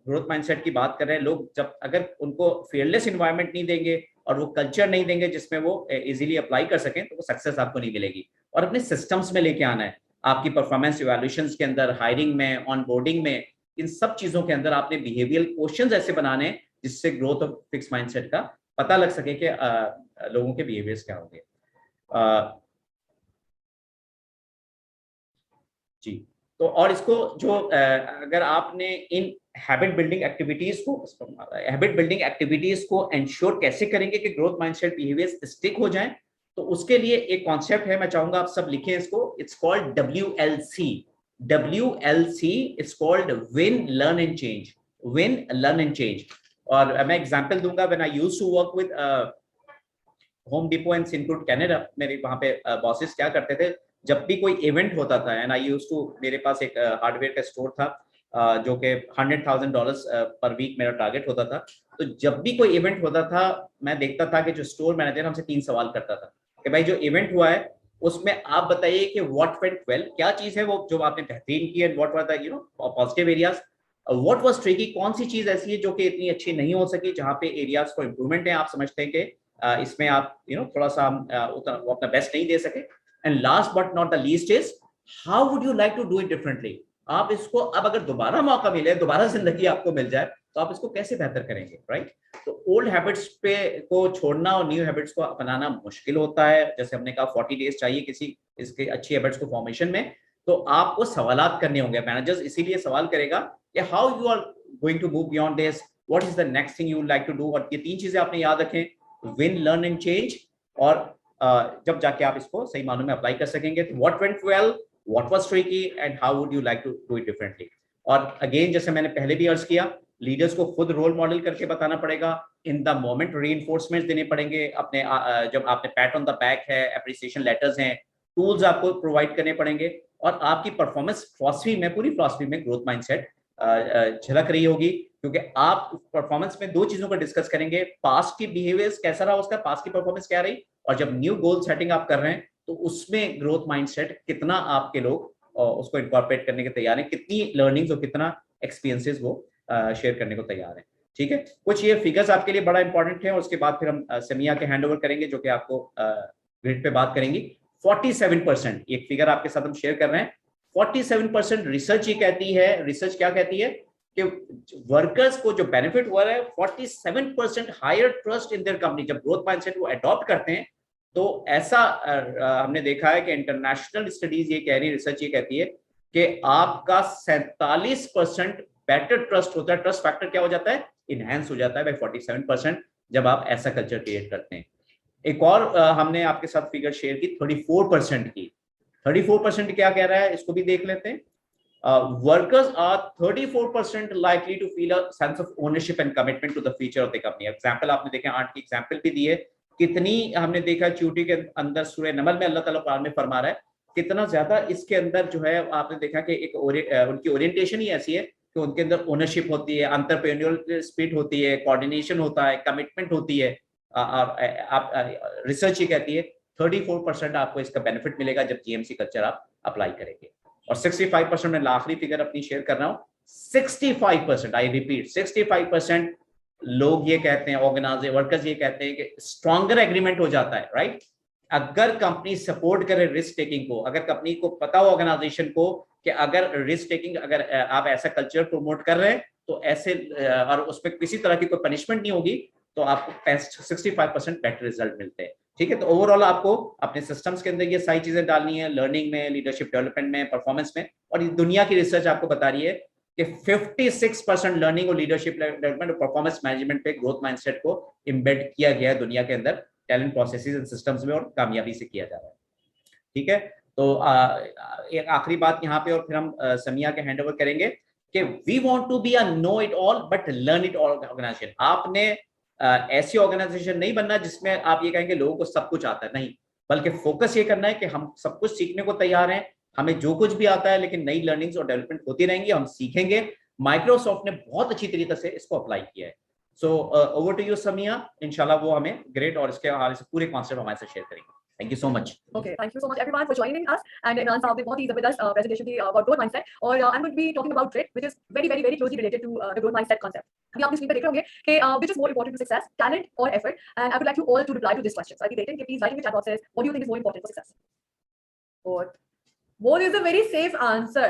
[SPEAKER 2] ग्रोथ माइंडसेट की बात कर रहे हैं लोग, जब अगर उनको फेयरलेस इन्वायरमेंट नहीं देंगे और वो कल्चर नहीं देंगे जिसमें वो इजीली अप्लाई कर सकें, तो वो सक्सेस आपको नहीं मिलेगी। और अपने सिस्टम्स में लेके आना है, आपकी परफॉर्मेंस इवैल्यूएशंस के अंदर, हायरिंग में, ऑनबोर्डिंग में, इन सब चीजों के अंदर आपने बिहेवियरल क्वेश्चंस ऐसे बनाने हैं जिससे ग्रोथ ऑफ फिक्स माइंडसेट का पता लग सके कि लोगों के बिहेवियर्स क्या होंगे। जी, तो और इसको जो अगर आपने इन हैबिट बिल्डिंग एक्टिविटीज को एंश्योर कैसे करेंगे कि ग्रोथ माइंडसेट बिहेवियर्स स्टिक हो जाएं, तो उसके लिए एक कॉन्सेप्ट है, मैं चाहूंगा आप सब लिखें इसको। It's called WLC। It's called win learn and change. Win learn and change. और मैं एग्जांपल दूंगा। When I used to work with Home Depot and Syncrude Canada, मेरे वहां पे बॉसेस क्या करते थे, जब भी कोई इवेंट होता था, एंड आई यूज्ड टू, मेरे पास एक हार्डवेयर का स्टोर था जो कि $100,000 पर वीक मेरा टारगेट होता था। तो जब भी कोई इवेंट होता था, मैं देखता था कि जो स्टोर मैनेजर हमसे 3 सवाल करता था कि भाई जो इवेंट हुआ है उसमें आप बताइए कि व्हाट वेंट वेल, क्या चीज है वो जो आपने बेहतरीन की, and what were the positive areas, what was tricky, कौन सी चीज ऐसी है जो कि इतनी अच्छी नहीं हो सकी, जहां पे एरियाज फॉर इंप्रूवमेंट है, आप समझते हैं कि इसमें आप थोड़ा सा वो अपना बेस्ट नहीं दे सके। And last but not the least is how would you like to do it differently. आप इसको अब अगर दोबारा मौका मिले, दोबारा जिंदगी आपको मिल जाए, तो आप इसको कैसे बेहतर करेंगे, राइट? तो ओल्ड हैबिट्स पे को छोड़ना और न्यू हैबिट्स को अपनाना मुश्किल होता है। जैसे हमने कहा 40 डेज चाहिए किसी इसके अच्छी हैबिट्स को फॉर्मेशन में। तो आपको सवालात करने होंगे। मैनेजर्स इसीलिए सवाल करेगा कि how you are going to move beyond this, what is the next thing you like to do. और ये 3 चीजें आपने याद रखें, विन लर्न एंड चेंज, और जब जाके आप इसको सही मानों में अप्लाई कर सकेंगे। तो what went well, what was tricky, and how would you like to do it differently. और अगेन जैसे मैंने पहले भी अर्ज किया, लीडर्स को खुद रोल मॉडल करके बताना पड़ेगा, इन द मोमेंट रीइंफोर्समेंट देने पड़ेंगे अपने, जब आपने पैट ऑन द बैक है, एप्रिसिएशन लेटर्स हैं, टूल्स आपको प्रोवाइड करने पड़ेंगे, और आपकी परफॉर्मेंस फिलॉसफी में, पूरी फिलॉसफी में ग्रोथ माइंडसेट झलक रही होगी। क्योंकि आप परफॉर्मेंस में दो चीजों को डिस्कस करेंगे, पास्ट की बिहेवियर्स कैसा रहा उसका, पास्ट की परफॉर्मेंस क्या रही, और जब न्यू गोल सेटिंग आप कर रहे हैं तो उसमें ग्रोथ माइंडसेट कितना आपके लोग उसको इनकॉर्पोरेट करने के तैयार हैं, कितनी लर्निंग्स और कितना एक्सपीरियंसेस वो शेयर करने को तैयार है। ठीक है, कुछ ये फिगर्स आपके लिए बड़ा इंपॉर्टेंट है, और उसके बाद फिर हम समिया के हैंड ओवर करेंगे जो कि आपको ग्रिड पे बात करेंगी। 47% एक फिगर आपके साथ हम शेयर कर रहे हैं। 47% रिसर्च ये कहती है, रिसर्च क्या कहती है कि वर्कर्स को जो बेनिफिट हुआ है 47% higher trust in their company, जब ग्रोथ माइंडसेट वो अडॉप्ट करते हैं तो ऐसा हमने देखा है कि इंटरनेशनल स्टडीज ये कह रही है, रिसर्च ये कहती है कि आपका 47% बेटर ट्रस्ट होता है, ट्रस्ट फैक्टर क्या हो जाता है, इनहेंस हो जाता है बाय 47% जब आप ऐसा कल्चर क्रिएट करते हैं। एक और हमने आपके साथ फिगर शेयर की 34% की। 34% क्या कह रहा है इसको भी देख लेते हैं। Workers are 34% likely to feel a sense of ownership and commitment to the future of the company. Example आपने देखे, 8 की एग्जाम्पल भी दी है। कितनी हमने देखा च्यूटी के अंदर सूरह नमल में अल्लाह ताला कुरान में फरमा रहा है, कितना ज्यादा इसके अंदर जो है आपने देखा कि एक उनकी ओरिएंटेशन ही ऐसी है कि उनके अंदर ओनरशिप होती है, एंटरप्रेन्योरियल स्पिरिट होती है, कोऑर्डिनेशन होता है, कमिटमेंट होती है। आप रिसर्च ये कहती है 34% आपको इसका बेनिफिट मिलेगा जब जीएमसी कल्चर आप अप्लाई करेंगे। और 65% में आखिरी फिगर अपनी शेयर कर रहा हूं, 65%, आई रिपीट 65% लोग ये कहते हैं, ऑर्गेनाइजर वर्कर्स ये कहते हैं कि स्ट्रॉन्गर एग्रीमेंट हो जाता है, राइट, अगर कंपनी सपोर्ट करे रिस्क टेकिंग को, अगर कंपनी को पता हो ऑर्गेनाइजेशन को कि अगर रिस्क टेकिंग, अगर आप ऐसा कल्चर प्रमोट कर रहे हैं तो ऐसे और उसमें किसी तरह की कोई पनिशमेंट नहीं होगी तो आपको 65% बेटर रिजल्ट मिलते हैं। ठीक है, तो ओवरऑल आपको अपने सिस्टम्स के अंदर ये सारी चीजें डालनी है, लर्निंग में, लीडरशिप डेवलपमेंट में, परफॉर्मेंस में। और दुनिया की रिसर्च आपको बता रही है कि 56% लर्निंग और लीडरशिप डेवलपमेंट और परफॉर्मेंस मैनेजमेंट पे ग्रोथ माइंडसेट को इम्बेड किया गया है दुनिया के अंदर, टैलेंट प्रोसेसेस एंड सिस्टम्स में, और कामयाबी से किया जा रहा है। ठीक है, तो एक आखिरी बात यहाँ पे और फिर हम समिया के हैंड ओवर करेंगे कि we want to be a know it all but learn it all organisation. आपने ऐसी ऑर्गेनाइजेशन नहीं बनना जिसमें आप ये कहेंगे लोगों को सब कुछ आता है, नहीं, बल्कि फोकस ये करना है कि हम सब कुछ सीखने को तैयार हैं, हमें जो कुछ भी आता है, लेकिन नई लर्निंग्स और डेवलपमेंट होती रहेंगी, हम सीखेंगे। माइक्रोसॉफ्ट ने बहुत अच्छी तरीके से इसको अप्लाई किया है। So over to you Samiya, इंशाल्लाह वो हमें ग्रेड और इसके हवाले से पूरे कॉन्सेप्ट हमारे साथ शेयर करेंगे। Thank you so much.
[SPEAKER 3] Okay, thank you so much everyone for joining us. And Imran साहब ने बहुत ही जबरदस्त presentation the about growth mindset, और I'm going to be talking about grit, which is very closely related to the growth mindset concept. अभी आप screen पे देख रहे होंगे कि which is more important to success, talent or effort? And I would like you all to reply to this question. So I'll be waiting. Please write in the chat boxes. What do you think is more important for success? Both is a very safe answer.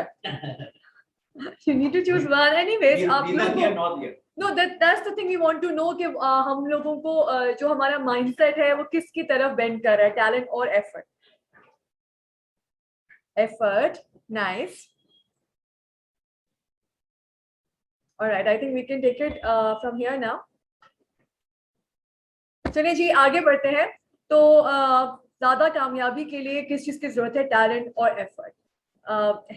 [SPEAKER 3] You need to choose one. Anyways, आप लोगों को No, that's the thing we want to know कि हम लोगों को जो हमारा mindset है वो किसकी तरफ bend कर रहा है, talent और effort. Effort, nice. All right, I think we can take it from here now. चलिए जी आगे बढ़ते हैं। तो ज़्यादा कामयाबी के लिए किस चीज़ की ज़रूरत है, टैलेंट और effort.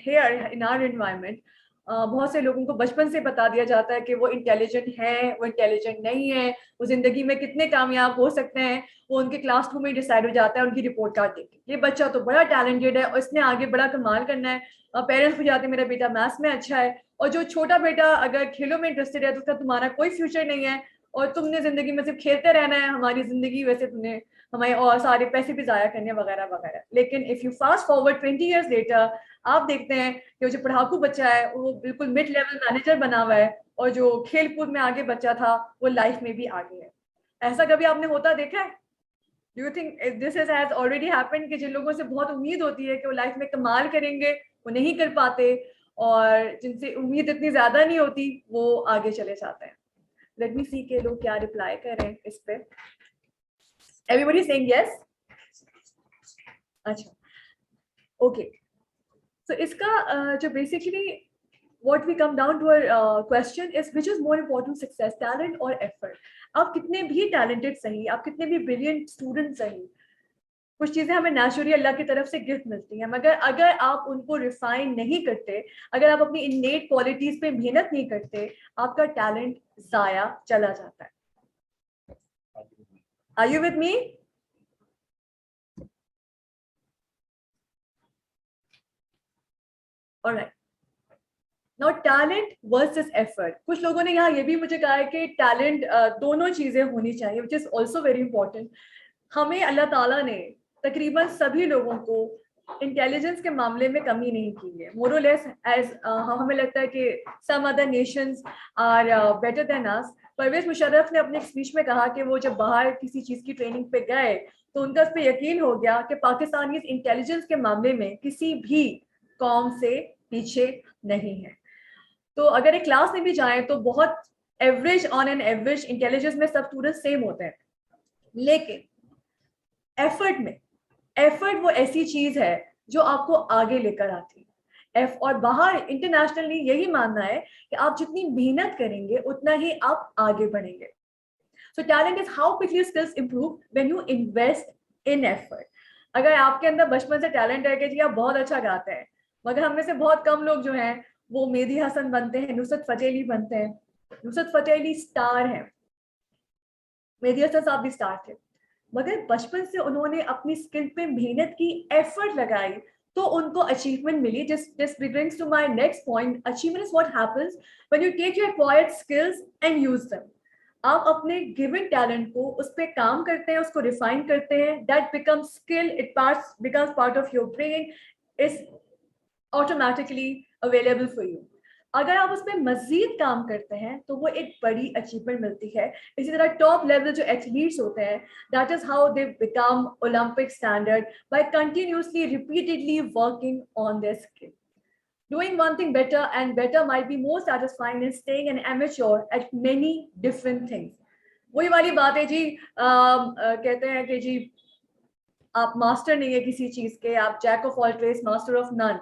[SPEAKER 3] Here in our environment, बहुत से लोगों को बचपन से बता दिया जाता है कि वो इंटेलिजेंट है, वो इंटेलिजेंट नहीं है, वो जिंदगी में कितने कामयाब हो सकते हैं वो उनके क्लासरूम में डिसाइड हो जाता है उनकी रिपोर्ट कार्ड देख के। ये बच्चा तो बड़ा टैलेंटेड है और इसने आगे बड़ा कमाल करना है। पेरेंट्स पूछाते हैं मेरा बेटा मैथ्स में अच्छा है, और जो छोटा बेटा अगर खेलों में इंटरेस्टेड है तो उसका तुम्हारा कोई फ्यूचर नहीं है और तुमने जिंदगी में सिर्फ खेलते रहना है, हमारी जिंदगी वैसे तुमने हमारे और सारे पैसे भी जाया करने वगैरह वगैरह। लेकिन if you fast forward 20 years later, आप देखते हैं कि जो पढ़ाकू बच्चा है वो बिल्कुल मिड लेवल मैनेजर बना हुआ है, और जो खेल कूद में आगे बच्चा था वो लाइफ में भी आगे है। ऐसा कभी आपने होता देखा है? Do you think this has already happened कि जिन लोगों से बहुत उम्मीद होती है कि वो लाइफ में कमाल करेंगे वो नहीं कर पाते, और जिनसे उम्मीद इतनी ज्यादा नहीं होती वो आगे चले जाते हैं। लेट मी सी के लोग क्या रिप्लाई करें इस पे। Everybody saying yes? अच्छा, ओके। So इसका जो basically what we come down to a question is which is more important success, talent or effort? आप कितने भी talented सही, आप कितने भी brilliant student सही, कुछ चीजें हमें नेचुरली अल्लाह की तरफ से गिफ्ट मिलती हैं, मगर अगर आप उनको रिफाइन नहीं करते, अगर आप अपनी इननेट क्वालिटीज पे मेहनत नहीं करते, आपका टैलेंट जाया चला जाता है। Are you with me? All right. Now talent versus effort. कुछ लोगों ने यहाँ ये भी मुझे कहा है कि टैलेंट दोनों चीजें होनी चाहिए, which is also very important. हमें अल्लाह ताला ने तकरीबन सभी लोगों को इंटेलिजेंस के मामले में कमी नहीं की है. मोर और लेस एज हमें लगता है कि some other nations are better than us. Pervez Musharraf ने अपने स्पीच में कहा कि वो जब बाहर किसी चीज की ट्रेनिंग पे गए तो उनका उस पर यकीन हो गया कि पाकिस्तानी इंटेलिजेंस के मामले में किसी भी कौम से पीछे नहीं है. तो अगर एक क्लास में भी जाए तो बहुत average on an average intelligence में सब स्टूडेंट सेम होते हैं, लेकिन एफर्ट में, एफर्ट वो ऐसी चीज है जो आपको आगे लेकर आती है. और बाहर इंटरनेशनली यही मानना है कि आप जितनी मेहनत करेंगे उतना ही आप आगे बढ़ेंगे. So talent is how quickly skills improve when you invest in effort. अगर आपके अंदर बचपन से टैलेंट है कि जी आप बहुत अच्छा गाते हैं, मगर हम में से बहुत कम लोग जो हैं वो मेहदी हसन बनते हैं, नुसरत फतेह अली बनते हैं. नुसरत फतेह अली स्टार हैं, मेहदी हसन साहब भी स्टार थे, मगर बचपन से उन्होंने अपनी स्किल पे मेहनत की, एफर्ट लगाई, तो उनको अचीवमेंट मिली. This brings to my next point. Achievement is what happens when you take your acquired skills and use them. आप अपने गिवन टैलेंट को उस पर काम करते हैं, उसको रिफाइन करते हैं. That becomes skill, it becomes part of your brain, is automatically available for you. अगर आप उस पर मजीद काम करते हैं तो वो एक बड़ी अचीवमेंट मिलती है. इसी तरह टॉप लेवल जो एथलीट्स होते हैं, that is how they become Olympic standard, by continuously repeatedly working on their skill. Doing one thing better and better might be more satisfying than staying an amateur at many different things. वही वाली बात है जी, कहते हैं कि जी आप master नहीं है किसी चीज के, आप jack of all trades master of none.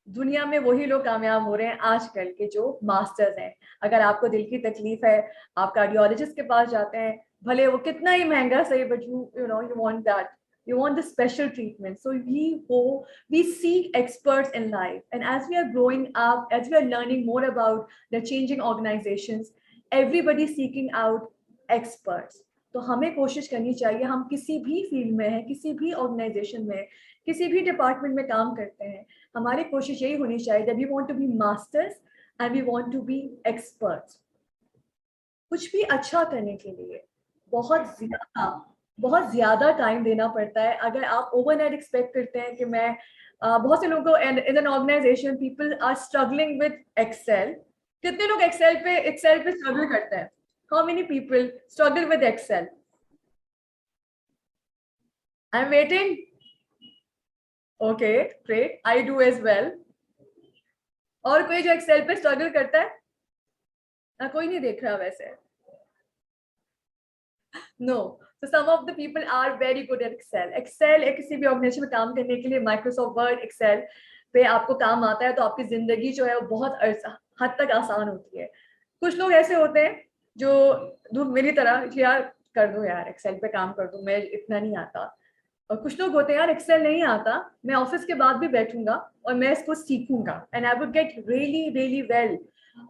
[SPEAKER 3] दुनिया में वही लोग कामयाब हो रहे हैं आजकल के जो मास्टर्स हैं. अगर आपको दिल की तकलीफ है, आप कार्डियोलॉजिस्ट के पास जाते हैं, भले वो कितना ही महंगा सही, but you know you want that, you want the special treatment. So we seek experts in life, and as we are growing up, as we are learning more about the changing organizations, everybody is seeking out experts. तो हमें कोशिश करनी चाहिए, हम किसी भी field में हैं, किसी भी ऑर्गेनाइजेशन में, किसी भी डिपार्टमेंट में काम करते हैं, हमारी कोशिश यही होनी चाहिए that we want to be masters and we want to be experts. कुछ भी अच्छा करने के लिए बहुत ज्यादा टाइम देना पड़ता है. अगर आप ओवरनाइट एक्सपेक्ट करते हैं कि मैं बहुत से लोगों को in an organisation people are struggling with Excel. कितने लोग एक्सेल पे स्ट्रगल करते हैं? How many people struggle with Excel? I am waiting. Okay great, I do as well. और कोई जो एक्सेल पे स्ट्रगल करता है? कोई नहीं देख रहा वैसे. No. So some of the people are very good at Excel. Excel एक किसी भी ऑर्गेनाइजेशन में काम करने के लिए माइक्रोसॉफ्ट वर्ड, एक्सेल पे आपको काम आता है तो आपकी जिंदगी जो है वो बहुत हद तक आसान होती है. कुछ लोग ऐसे होते हैं जो मेरी तरह यार कर दो यार एक्सेल पे काम कर दो, मैं इतना नहीं आता. और कुछ लोग होते हैं यार एक्सेल नहीं आता, मैं ऑफिस के बाद भी बैठूंगा और मैं इसको सीखूंगा and I would get really really well.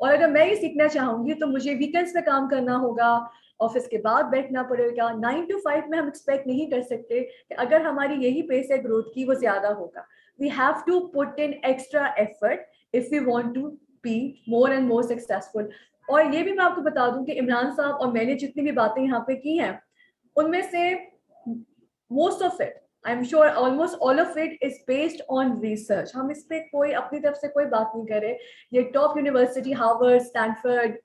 [SPEAKER 3] और अगर मैं ये सीखना चाहूंगी तो मुझे वीकेंड्स पे काम करना होगा, ऑफिस के बाद बैठना पड़ेगा. 9 to 5 में हम एक्सपेक्ट नहीं कर सकते कि अगर हमारी यही पेस है ग्रोथ की वो ज्यादा होगा. We have to put in extra effort if we want to be more and more successful. और ये भी मैं आपको बता दूं कि इमरान साहब और मैंने जितनी भी बातें यहाँ पे की हैं उनमें से most of it, I am sure almost all of it is based on research. हम इस पे कोई अपनी तरफ से कोई बात नहीं करे. ये top university Harvard, Stanford,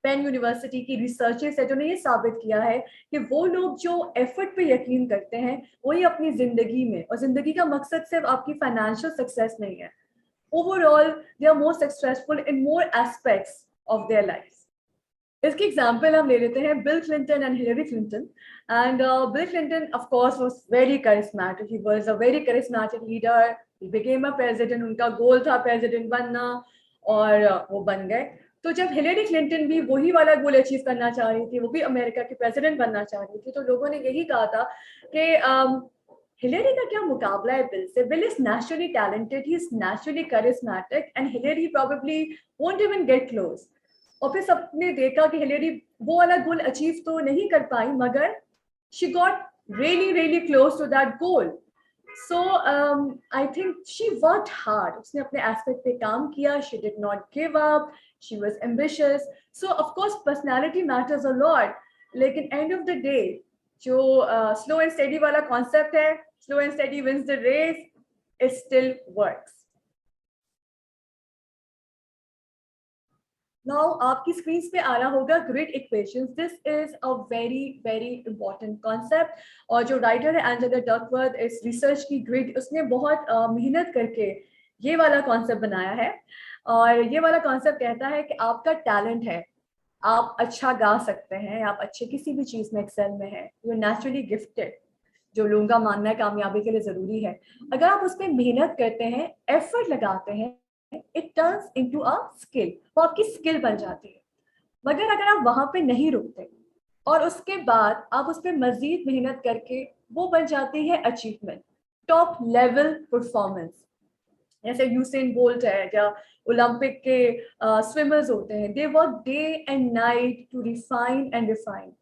[SPEAKER 3] Penn University की रिसर्चेस है जो ने ये साबित किया है कि वो लोग जो एफर्ट पे यकीन करते हैं वही अपनी जिंदगी में, और जिंदगी का मकसद सिर्फ आपकी फाइनेंशियल सक्सेस नहीं है, overall they are more successful in more aspects of their life. इसकी एग्जाम्पल हम ले लेते हैं Bill Clinton and Hillary Clinton. And Bill Clinton of course was very charismatic, he was a very charismatic leader, he became a president. उनका goal था president बनना और वो बन गए. तो जब हिलरी क्लिंटन भी वही वाला गोल अचीव करना चाह रही थी, वो भी अमेरिका की प्रेसिडेंट बनना चाह रही थी, तो लोगों ने यही कहा था कि हिलरी का क्या मुकाबला है बिल से. Bill is naturally talented, he is naturally charismatic and Hillary probably won't even get close. और फिर सबने देखा कि हिलरी वो वाला गोल अचीव तो नहीं कर पाई, मगर she got really really close to that goal. So I think she worked hard. उसने अपने aspect पे काम किया. She did not give up. She was ambitious. So of course personality matters a lot. लेकिन end of the day जो slow and steady वाला concept है, slow and steady wins the race, it still works. Now आपकी screens पे आ रहा होगा grid equations. This is a very important concept. और जो writer है Angela Duckworth इस research की grid उसने बहुत मेहनत करके ये वाला concept बनाया है. और ये वाला concept कहता है कि आपका talent है, आप अच्छा गा सकते हैं, आप अच्छे किसी भी चीज में excel में हैं, you're naturally gifted. जो लोगों का मानना है कामयाबी के लिए जरूरी है. अगर आप उस पर मेहनत करते हैं, effort लगाते हैं, it turns into a skill. वो आपकी skill बन जाती है. मगर अगर आप वहां पे नहीं रुकते और उसके बाद आप उस पर मजीद मेहनत करके वो बन जाती है अचीवमेंट, टॉप लेवल परफॉर्मेंस. जैसे यूसेन बोल्ट है या ओलंपिक के स्विमर्स होते हैं, they work day and night to refine and refine.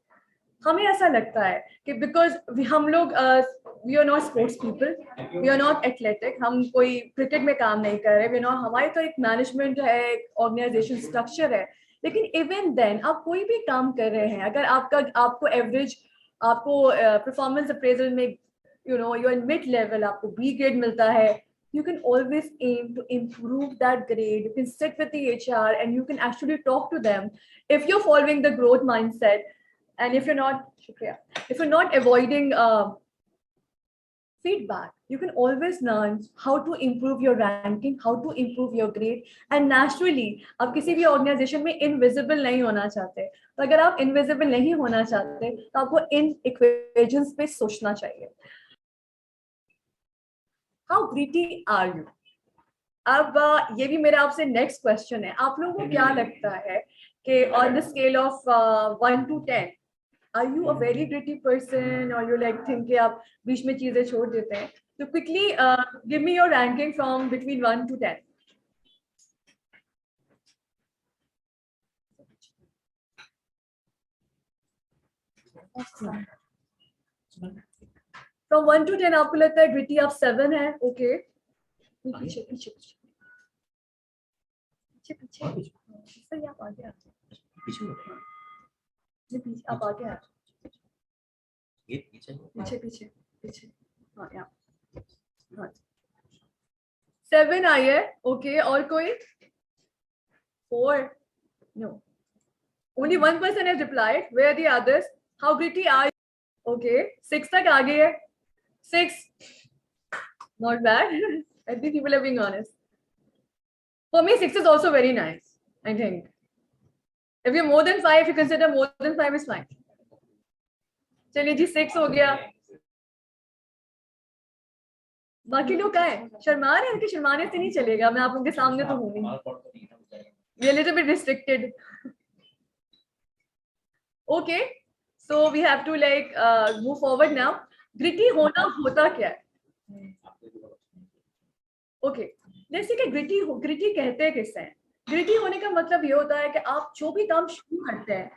[SPEAKER 3] हमें ऐसा लगता है कि बिकॉज हम लोग we are not sports people, we are not athletic, हम कोई क्रिकेट में काम नहीं कर रहे, वी नॉट, हमारी तो एक मैनेजमेंट है, एक ऑर्गेनाइजेशन स्ट्रक्चर है. लेकिन इवन देन आप कोई भी काम कर रहे हैं, अगर आपको एवरेज, आपको परफॉर्मेंस अप्रेजल में you know you are mid level, आपको बी ग्रेड मिलता है, you can always aim to improve that grade. You can sit with the HR and you can actually talk to them if you're following the growth mindset. And if you're not avoiding feedback, you can always learn how to improve your ranking, how to improve your grade. And naturally, आप किसी भी organization में invisible नहीं होना चाहते. तो अगर आप invisible नहीं होना चाहते, तो आपको इन equations पे सोचना चाहिए. How gritty are you? अब ये भी मेरा आपसे next question है. आप लोगों को क्या लगता है कि on the scale of 1 to 10, are you a very gritty person or you like think कि आप बीच में चीजें छोड़ देते हैं? So quickly give me your ranking from between 1 to 10. From 1 to 10 आपको लगता है gritty आप 7 है? Okay. पीछे पीछे पीछे पीछे पीछे सही, आप आगे आ, पीछे आप आगे आ, पीछे पीछे पीछे, हाँ यहाँ 7 आई है. ओके, और कोई? 4? No, only one person has replied. Where are the others? How gritty are you? Okay, 6 तक आ गई है. 6, not bad. I think people are being honest. For me, 6 is also very nice. I think if you're more than 5, you consider more than 5 is fine. चलिए जी, 6 हो गया. बाकी लोग क्या है, शर्मा रहे हैं कि शर्माने से नहीं चलेगा, मैं आप लोगों के सामने तो हूँ नहीं. We are a little bit restricted. Okay, so we have to like move forward now. Gritty होना होता क्या है? Okay, जैसे कि gritty कहते हैं किससे? Gritty होने का मतलब ये होता है कि आप जो भी काम शुरू करते हैं,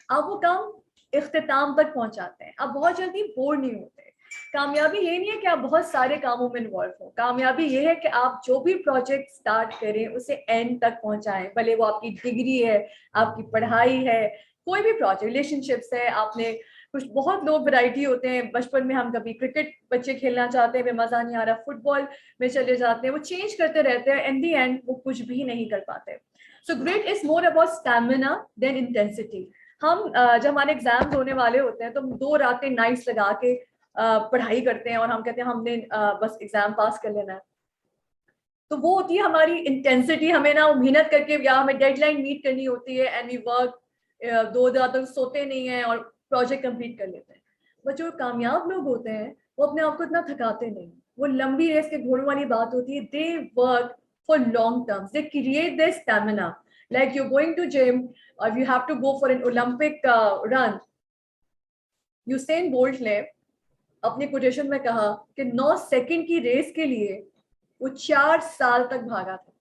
[SPEAKER 3] आप वो काम इख्तिताम तक पहुंचाते हैं. आप बहुत जल्दी बोर नहीं होते. कामयाबी ये नहीं है कि आप बहुत सारे कामों में इन्वॉल्व हो. कामयाबी ये है कि आप जो भी प्रोजेक्ट स्टार्ट करें उसे एंड तक पहुंचाएं. भले वो आपकी डिग्री है, आपकी पढ़ाई है, कोई भी प्रोजेक्ट, रिलेशनशिप्स है. आपने कुछ, बहुत लोग वैरायटी होते हैं. बचपन में हम कभी क्रिकेट बच्चे खेलना चाहते हैं, मजा नहीं आ रहा, फुटबॉल में चले जाते हैं, वो चेंज करते रहते हैं. इन दी एंड वो कुछ भी नहीं कर पाते. So grit is more about stamina than intensity. हम जब हमारे एग्जाम्स होने वाले होते हैं तो हम 2 रातें नाइट्स लगा के पढ़ाई करते हैं और हम कहते हैं हमने बस एग्जाम पास कर लेना है. तो वो होती है हमारी इंटेंसिटी. हमें ना मेहनत करके, या हमें डेडलाइन मीट करनी होती है एंड वी वर्क, 2 रात सोते नहीं हैं और प्रोजेक्ट कंप्लीट कर लेते हैं. बट जो कामयाब लोग होते हैं वो अपने आप को इतना थकाते नहीं. वो लंबी रेस के घोड़ों वाली बात होती है. They work for long terms, they create their stamina. Like you going to gym और you have to go for an Olympic run. Usain Bolt ने अपने कोटेशन में कहा कि 9 सेकंड की रेस के लिए वो 4 साल तक भागा था.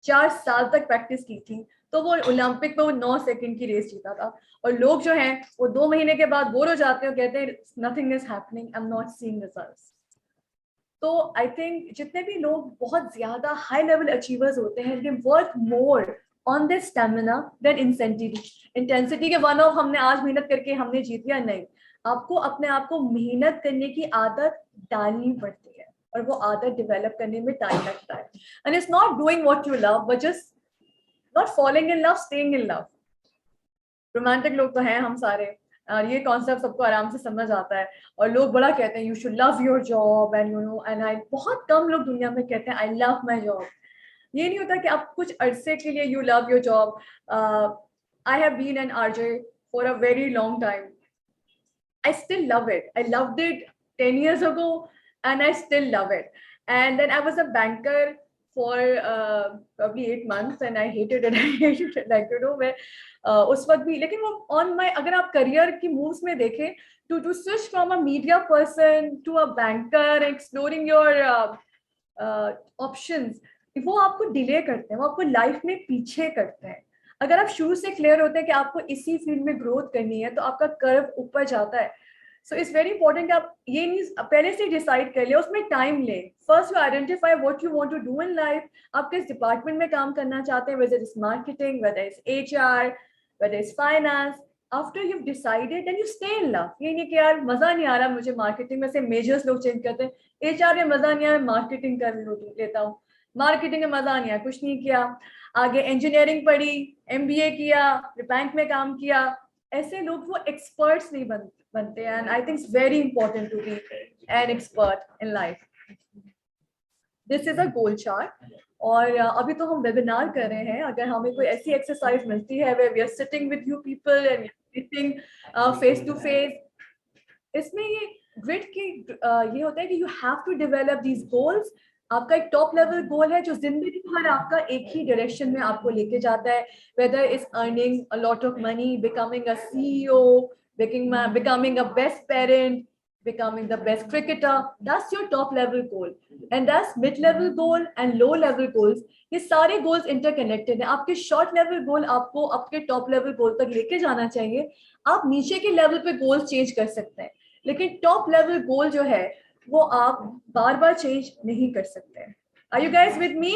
[SPEAKER 3] 4 साल तक प्रैक्टिस की थी, तो वो ओलंपिक में वो 9 सेकंड की रेस जीता था. और लोग जो हैं वो 2 महीने के बाद बोर हो जाते हैं और कहते हैं nothing is happening, I am not seeing results. तो आई थिंक जितने भी लोग बहुत ज्यादा हाई लेवल अचीवर्स होते हैं, they work more on this stamina than intensity के वन ऑफ हमने आज मेहनत करके हमने जीत लिया, नहीं, आपको अपने आप को मेहनत करने की आदत डालनी पड़ती है और वो आदत डेवलप करने में टाइम लगता है. And it's not doing what you love but just not following in love, staying in love. Romantic लोग तो हैं हम सारे, ये कॉन्सेप्ट सबको आराम से समझ आता है और लोग बड़ा कहते हैं you should love your job and you know, and I, बहुत कम लोग दुनिया में कहते हैं आई लव माई जॉब. ये नहीं होता कि आप कुछ अरसे के लिए you love your job. I have been an RJ for a very long time. I still love it. I loved it 10 years ago and I still love it. And then I was a banker for probably 8 months and I hated it. I hated it, like you know, where उस वक्त भी, लेकिन वो on my, अगर आप career की moves में देखें, to switch from a media person to a banker, exploring your options, वो आपको डिले करते हैं, वो आपको लाइफ में पीछे करते हैं. अगर आप शुरू से क्लियर होते हैं कि आपको इसी फील्ड में ग्रोथ करनी है तो आपका कर्व ऊपर जाता है. सो इट्स वेरी इंपॉर्टेंट कि आप ये नहीं पहले से डिसाइड कर लिया, उसमें टाइम लें. First you identify what you want to do in life. आप किस डिपार्टमेंट में काम करना चाहते हैं, whether it's marketing, whether it's HR, whether it's finance. After you decided then you stay in love. ये नहीं कि यार मजा नहीं आ रहा मुझे मार्केटिंग में, से मेजर्स लोग चेंज करते हैं, HR में मजा नहीं आ रहा मार्केटिंग कर लेता हूँ, मार्केटिंग में मजा नहीं आया कुछ नहीं किया, आगे इंजीनियरिंग पढ़ी, MBA किया, बैंक में काम किया. ऐसे लोग वो एक्सपर्ट्स नहीं बनते. And I think it's very important to be an expert in life. This is a goal chart. और अभी तो हम वेबिनार कर रहे हैं. अगर हमें कोई ऐसी एक्सरसाइज मिलती है we are sitting with you people and sitting face to face, इसमें ये ग्रिड की ये होता है कि you have to develop these goals. आपका एक टॉप लेवल गोल है जो जिंदगी भर आपका एक ही डायरेक्शन में आपको लेके जाता है, whether is earning a lot of money, becoming a CEO, becoming a best parent, becoming the best cricketer. That's your top level goal. And that's mid level goal and low level goals. ये सारे goals interconnected हैं. आपके short level goal आपको आपके top level goal तक लेके जाना चाहिए. आप नीचे के level पे goals change कर सकते हैं, लेकिन top level goal जो है वो आप बार बार चेंज नहीं कर सकते. Are you guys with me?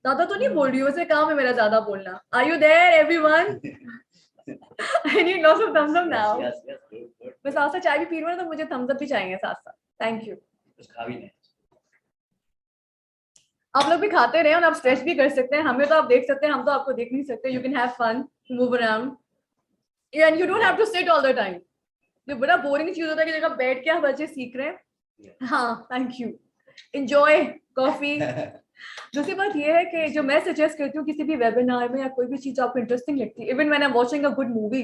[SPEAKER 3] ज्यादा तो नहीं बोल रही हूँ, उसे काम है मेरा ज्यादा बोलना. Are you there everyone? I need lots of thumbs up now.
[SPEAKER 2] Yes, good.
[SPEAKER 3] मैं साथ साथ चाय भी पी रही हूँ तो मुझे thumbs up भी चाहिए साथ साथ. Thank you.
[SPEAKER 2] कुछ खा भी नहीं.
[SPEAKER 3] आप लोग भी खाते रहे और आप स्ट्रेच भी कर सकते हैं. हमें तो आप देख सकते हैं, हम तो आपको देख नहीं सकते. You can have fun, move around, and you don't have to sit all the time. जो बड़ा बोरिंग चीज होता है कि जगह बैठ के आप बच्चे सीख रहे हैं. हाँ, थैंक यू. Enjoy coffee. दूसरी बात ये है कि जो मैं सजेस्ट करती हूँ किसी भी वेबिनार में या कोई भी चीज आपको इंटरेस्टिंग लगती है, even when I am watching a good movie,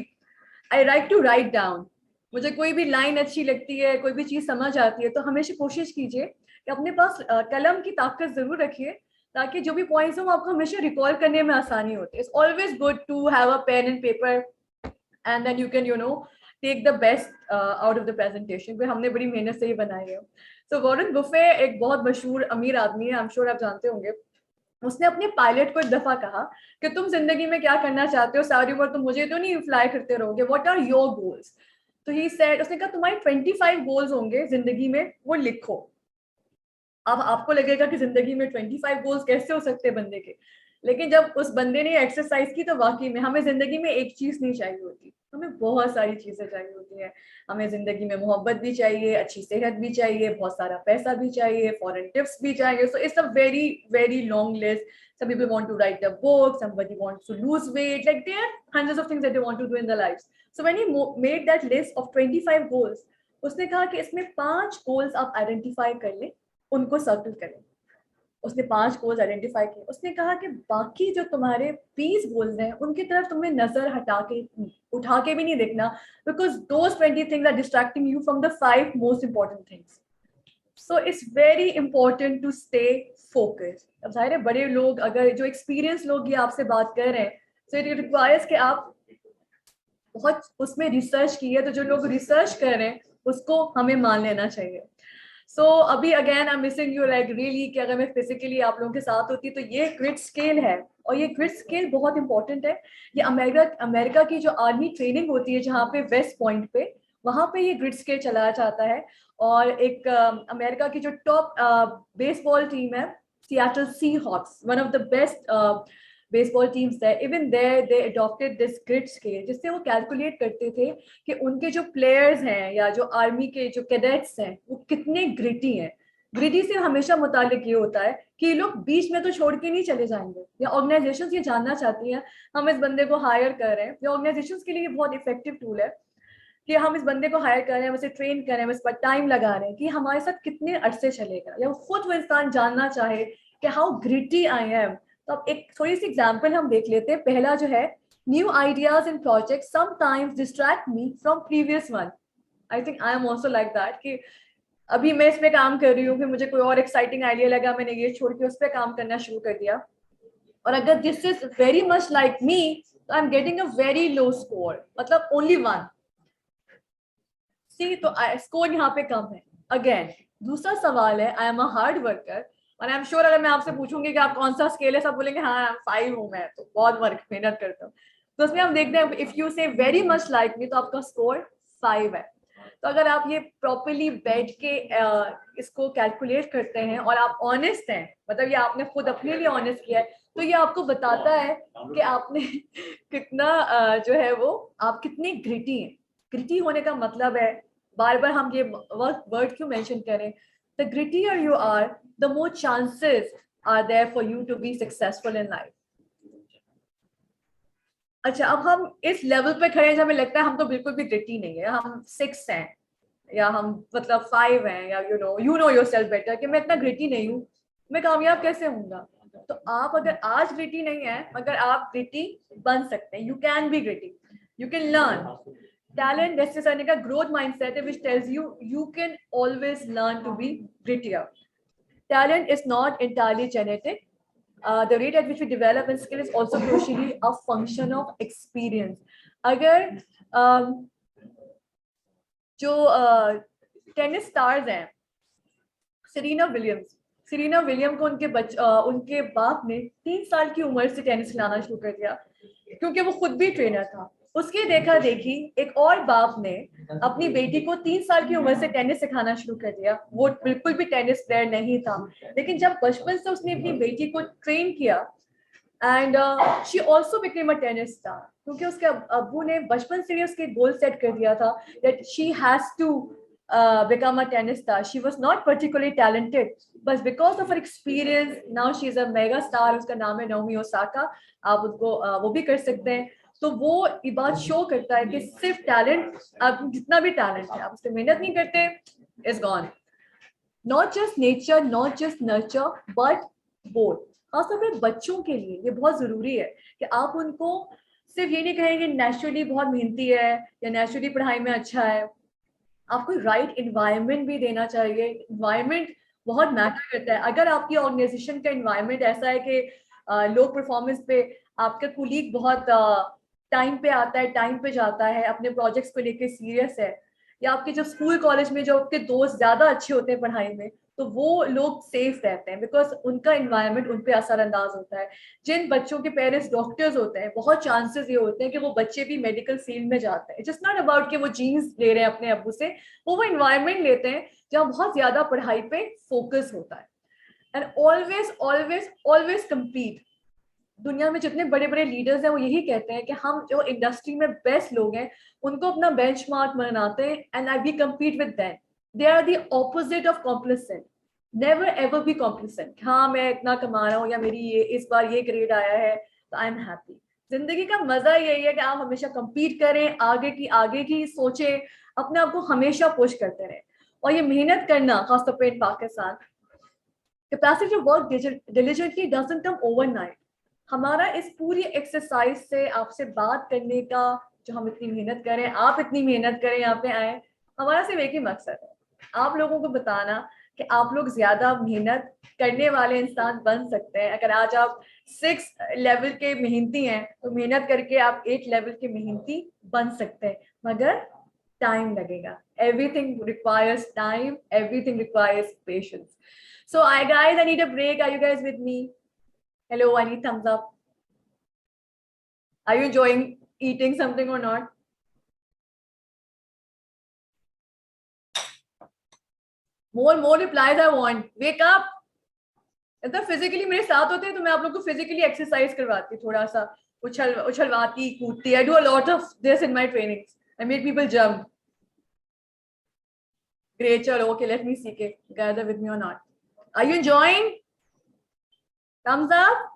[SPEAKER 3] I like to write down. मुझे कोई भी लाइन अच्छी लगती है, कोई भी चीज समझ आती है, तो हमेशा कोशिश कीजिए कि अपने पास कलम की ताकत जरूर रखिए, ताकि जो भी पॉइंट्स हो आपको हमेशा रिकॉल करने में आसानी होती है. It's always good to have a pen and paper and then you can you know take the best out of the presentation. फिर हमने बड़ी मेहनत से ही बनाई है. सो वॉरेन बुफे एक बहुत मशहूर अमीर आदमी है, आई एम श्योर आप जानते होंगे. उसने अपने पायलट को एक दफा कहा कि तुम जिंदगी में क्या करना चाहते हो, सारी उम्र तुम मुझे तो नहीं फ्लाई करते रहोगे, व्हाट आर योर गोल्स. तो ही सेड, उसने कहा तुम्हारे 25 गोल्स होंगे जिंदगी में, वो लिखो. अब आपको लगेगा कि जिंदगी में 25 गोल्स कैसे हो सकते हैं बंदे के, लेकिन जब उस बंदे ने एक्सरसाइज की तो वाकई में हमें जिंदगी में एक चीज नहीं चाहिए होती, हमें बहुत सारी चीजें चाहिए होती है. हमें जिंदगी में मोहब्बत भी चाहिए, अच्छी सेहत भी चाहिए, बहुत सारा पैसा भी चाहिए, फॉरेन टिप्स भी चाहिए. So it's a very very long list. Some people want to write a book, somebody wants to lose weight, like there are hundreds of things that they want to do in their lives. So when he made that list of 25 goals, उसने कहा कि इसमें 5 goals आप identify कर लें, उनको circle करें. उसने 5 गोल्स आइडेंटिफाई किए. उसने कहा कि बाकी जो तुम्हारे 20 गोल्स हैं उनकी तरफ तुम्हें नजर उठा के भी नहीं देखना, because those 20 things are distracting you from the 5 most important things. So it's very important to stay focused. अब जाहिर है बड़े लोग, अगर जो एक्सपीरियंस लोग ये आपसे बात कर रहे हैं, सो इट रिक्वायर्स कि आप बहुत उसमें रिसर्च की है. तो जो लोग रिसर्च कर रहे हैं उसको हमें मान लेना चाहिए. सो अभी again I am missing you like really, कि अगर मैं फिजिकली आप लोगों के साथ होती तो ये ग्रिड स्केल है, और ये ग्रिड स्केल बहुत इंपॉर्टेंट है. ये अमेरिका की जो आर्मी ट्रेनिंग होती है जहाँ पे वेस्ट पॉइंट पे, वहां पे ये ग्रिड स्केल चलाया जाता है। और एक अमेरिका की जो टॉप बेसबॉल टीम है, Seattle Seahawks, one of the best baseball teams है, even there they adopted this grid scale, जिससे वो कैलकुलेट करते थे कि उनके जो प्लेयर्स हैं या जो आर्मी के जो कैडेट्स हैं वो कितने ग्रिटी हैं। ग्रिटी से हमेशा मुतालिक ये होता है कि ये लोग बीच में तो छोड़ के नहीं चले जाएंगे, या ऑर्गेनाइजेशंस ये जानना चाहती हैं हम इस बंदे को हायर कर रहे हैं, या ऑर्गेनाइजेशंस के लिए बहुत इफेक्टिव टूल है कि हम इस बंदे को हायर कर रहे हैं, हम इसे ट्रेन कर रहे हैं, हम इस पर टाइम लगा रहे हैं कि हमारे साथ कितने अरसे चलेगा, या खुद वो इंसान जानना चाहे कि हाउ ग्रिटी आई एम। तो अब एक थोड़ी सी एग्जांपल हम देख लेते हैं। पहला जो है, new ideas in project sometimes distract me from previous one. I think I am also like that कि अभी मैं इस पे काम कर रही हूँ, फिर मुझे कोई और एक्साइटिंग आइडिया लगा, मैंने ये छोड़ के उस पर काम करना शुरू कर दिया, और अगर this is very much like me तो I am getting a very low score, मतलब ओनली वन। सी, तो स्कोर यहाँ पे कम है। अगेन दूसरा सवाल है, I am a hard worker, और आई एम श्योर अगर मैं आपसे पूछूंगी कि आप कौन सा स्केल है, सब बोलेंगे हाँ 5 हूँ मैं, तो बहुत वर्क मेहनत करता हूँ। तो उसमें हम देखते हैं, इफ यू से वेरी मच लाइक मी तो आपका स्कोर 5 है। तो अगर आप ये प्रॉपरली बैठ के इसको कैलकुलेट करते हैं और आप ऑनेस्ट हैं, मतलब ये आपने खुद अपने लिए ऑनेस्ट किया है, तो ये आपको बताता है कि आपने कितना जो है वो आप कितने ग्रिटी हैं। ग्रिटी होने का मतलब है, बार बार हम ये वर्ड क्यों मेंशन करें, the grittier you are, the more chances are there for you to be successful in life. अच्छा, अब हम इस लेवल पे खड़े हैं जब हमें लगता है हम तो बिल्कुल भी ग्रिटी नहीं है, हम 6 हैं या हम मतलब 5 हैं, या you know yourself better कि मैं इतना ग्रिटी नहीं हूँ, मैं कामयाब कैसे होऊंगा। तो आप अगर आज ग्रिटी नहीं है, मगर आप ग्रिटी बन सकते हैं, you can be gritty, you can learn. Talent necessarily a growth mindset which tells you you can always learn to be grittier. Talent is not entirely genetic. The rate at which we develop and skill is also crucially a function of experience. अगर जो tennis stars हैं, Serena William को उनके बाप ने 3 साल की उम्र से टेनिस खिलाना शुरू कर दिया, क्योंकि वो खुद भी ट्रेनर था। उसके देखा देखी एक और बाप ने अपनी बेटी को 3 साल की उम्र से टेनिस सिखाना शुरू कर दिया। वो बिल्कुल भी टेनिस प्लेयर नहीं था, लेकिन जब बचपन से उसने अपनी बेटी को ट्रेन किया, and she also became a tennis star, क्योंकि उसके अब्बू ने बचपन से ही उसके गोल सेट कर दिया था that she has to become a tennis star. She was not particularly talented, but because of her experience, now she is a mega star. उसका नाम है नाओमी ओसाका, आप उसको वो भी कर सकते हैं। तो वो ये बात शो करता है कि सिर्फ टैलेंट, आप जितना भी टैलेंट है, आप उस पर मेहनत नहीं करते, is gone. Not just nature, not just nurture, but both. खासतौर पर बच्चों के लिए ये बहुत जरूरी है कि आप उनको सिर्फ ये नहीं कहेंगे नेचुरली बहुत मेहनती है या नेचुरली पढ़ाई में अच्छा है, आपको राइट इन्वायरमेंट भी देना चाहिए। इन्वायरमेंट बहुत मैटर करता है। अगर आपकी ऑर्गेनाइजेशन का इन्वायरमेंट ऐसा है कि लो परफॉर्मेंस पे आपका कुलीग बहुत टाइम पे आता है, टाइम पे जाता है, अपने प्रोजेक्ट्स को लेके सीरियस है, या आपके जो स्कूल कॉलेज में जो आपके दोस्त ज्यादा अच्छे होते हैं पढ़ाई में, तो वो लोग सेफ रहते हैं, बिकॉज उनका इन्वायरमेंट उन पे असरअंदाज होता है। जिन बच्चों के पेरेंट्स डॉक्टर्स होते हैं, बहुत चांसेस ये होते हैं कि वो बच्चे भी मेडिकल फील्ड में जाते हैं। इट्स जस्ट नॉट अबाउट कि वो जीन्स ले रहे हैं अपने अब्बू से, वो इन्वायरमेंट लेते हैं जहाँ बहुत ज्यादा पढ़ाई पे फोकस होता है। And always always always compete. दुनिया में जितने बड़े बड़े लीडर्स हैं वो यही कहते हैं कि हम जो इंडस्ट्री में बेस्ट लोग हैं उनको अपना बेंचमार्क बनाते हैं, and I we compete with them. They are the opposite of complacent. Never ever be complacent, हाँ मैं इतना कमा रहा हूँ या मेरी ये इस बार ये ग्रेड आया है तो आई एम हैप्पी। जिंदगी का मजा यही है कि आप हमेशा कम्पीट करें, आगे की सोचें, अपने आप को हमेशा पुश करते रहें। और ये मेहनत करना, खासतौर पर in Pakistan, capacity to work diligently doesn't come overnight. हमारा इस पूरी एक्सरसाइज से आपसे बात करने का, जो हम इतनी मेहनत करें, आप इतनी मेहनत करें, यहाँ पे आए, हमारा सिर्फ एक ही मकसद है, आप लोगों को बताना कि आप लोग ज्यादा मेहनत करने वाले इंसान बन सकते हैं। अगर आज आप 6 लेवल के मेहनती हैं तो मेहनत करके आप 8 लेवल के मेहनती बन सकते हैं, मगर टाइम लगेगा। Everything requires time, everything requires patience. So I guys, I need a break, are you guys with me? Hello, I need thumbs up. Are you enjoying eating something or not? more replies I want. Wake up. मतलब physically मेरे साथ होते हैं तो मैं आप लोग को फिजिकली एक्सरसाइज करवाती, थोड़ा सा उछलवाती, कूदती. I do a lot of this in my trainings. I make people jump. Great, chalo. Okay, let me see. Okay, gather with me or not? Are you enjoying? Thumbs up.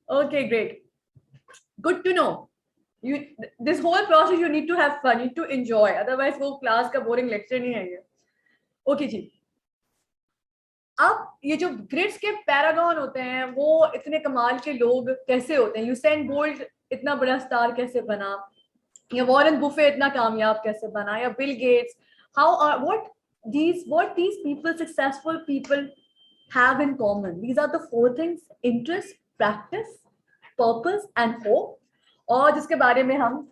[SPEAKER 3] Okay, great. Good to know. This whole process you need to have fun, you need to enjoy. Otherwise, वो class का boring lecture नहीं है ये. Okay जी. अब ये जो grids के Paragon होते हैं वो इतने कमाल के लोग कैसे होते हैं? यूसेन बोल्ट इतना बड़ा स्टार कैसे बना, या वॉरेन बुफे इतना कामयाब कैसे बना, या Bill Gates? what these people, successful people, have in common? These are the 4 things: interest, practice, purpose and hope. और जिसके बारे में हम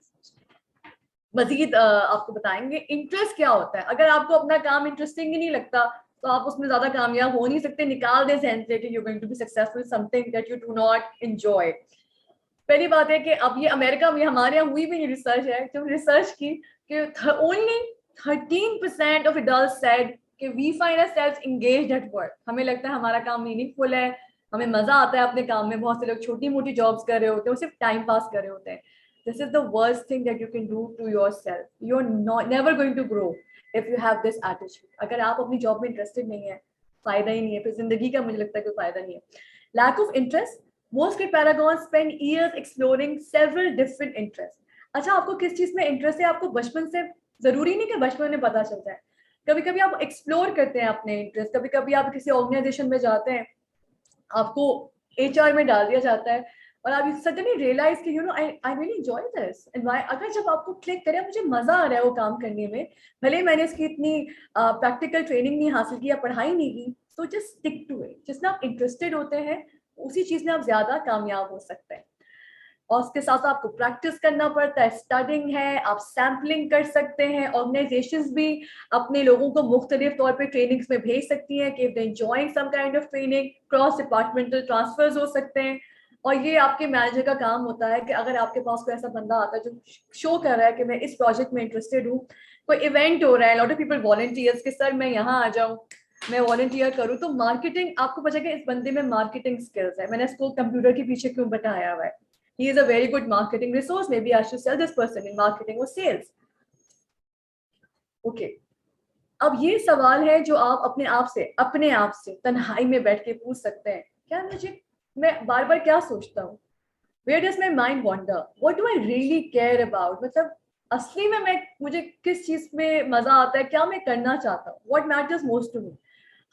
[SPEAKER 3] मजीद आपको बताएंगे. इंटरेस्ट क्या होता है? अगर आपको अपना काम इंटरेस्टिंग ही नहीं लगता तो आप उसमें ज्यादा कामयाब हो नहीं सकते. निकाल दे सेंस कि you going to be successful something that you do not enjoy. पहली बात है कि अब ये अमेरिका में हमारे यहाँ हुई भी नहीं रिसर्च है, जो रिसर्च की कि ओनली 13% ऑफ एडल्ट्स सेड कि we find ourselves engaged at work. हमें लगता है हमारा काम मीनिंगफुल है, हमें मजा आता है अपने काम में. बहुत से लोग छोटी मोटी जॉब्स कर रहे होते हैं, वो सिर्फ टाइम पास कर रहे होते हैं. This is the worst thing that you can do to yourself. You're never going to grow if you have this attitude. अगर आप अपनी जॉब में इंटरेस्टेड नहीं है, फायदा ही नहीं है, फिर जिंदगी का मुझे लगता है कोई फायदा नहीं है. Lack of interest. Most great paragons spend years exploring several different interests. अच्छा, आपको किस चीज में इंटरेस्ट है आपको बचपन से जरूरी नहीं कि बचपन में पता चलता है. कभी कभी आप एक्सप्लोर करते हैं अपने इंटरेस्ट. कभी कभी आप किसी ऑर्गेनाइजेशन में जाते हैं, आपको HR में डाल दिया जाता है और आप सडनली रियलाइज कि आई रियली एंजॉय दिस. अगर जब आपको क्लिक करे, मुझे मजा आ रहा है वो काम करने में, भले मैंने इसकी इतनी प्रैक्टिकल ट्रेनिंग नहीं हासिल की या पढ़ाई नहीं की, तो जस्ट स्टिक टू इट. जिसमें आप इंटरेस्टेड होते हैं उसी चीज में आप ज्यादा कामयाब हो सकते हैं. और उसके साथ आपको प्रैक्टिस करना पड़ता है. स्टडिंग है, आप सैम्पलिंग कर सकते हैं. ऑर्गेनाइजेशंस भी अपने लोगों को मुख्तलिफ तौर पे ट्रेनिंग्स में भेज सकती हैं कि they enjoying some kind of training. Cross departmental transfers हो सकते हैं. और ये आपके मैनेजर का काम होता है कि अगर आपके पास कोई ऐसा बंदा आता है जो शो कर रहा है कि मैं इस प्रोजेक्ट में इंटरेस्टेड हूँ, कोई इवेंट हो रहा है, लॉट ऑफ पीपल वॉलंटियर्स कि सर मैं यहाँ आ जाऊँ, मैं वॉलंटियर करूँ, तो मार्केटिंग आपको पता है कि इस बंदे में मार्केटिंग स्किल्स है. मैंने इसको कंप्यूटर के पीछे क्यों बताया हुआ है. He is a very good marketing resource. Maybe I should sell this person in marketing और सेल्स. ओके, अब ये सवाल है जो आप अपने आप से तन्हाई में बैठ के पूछ सकते हैं. क्या मैं बार बार क्या सोचता हूँ? Where does my mind wander? What do I really care about? मतलब असली में मुझे किस चीज में मजा आता है, क्या मैं करना चाहता हूँ? What matters most to me?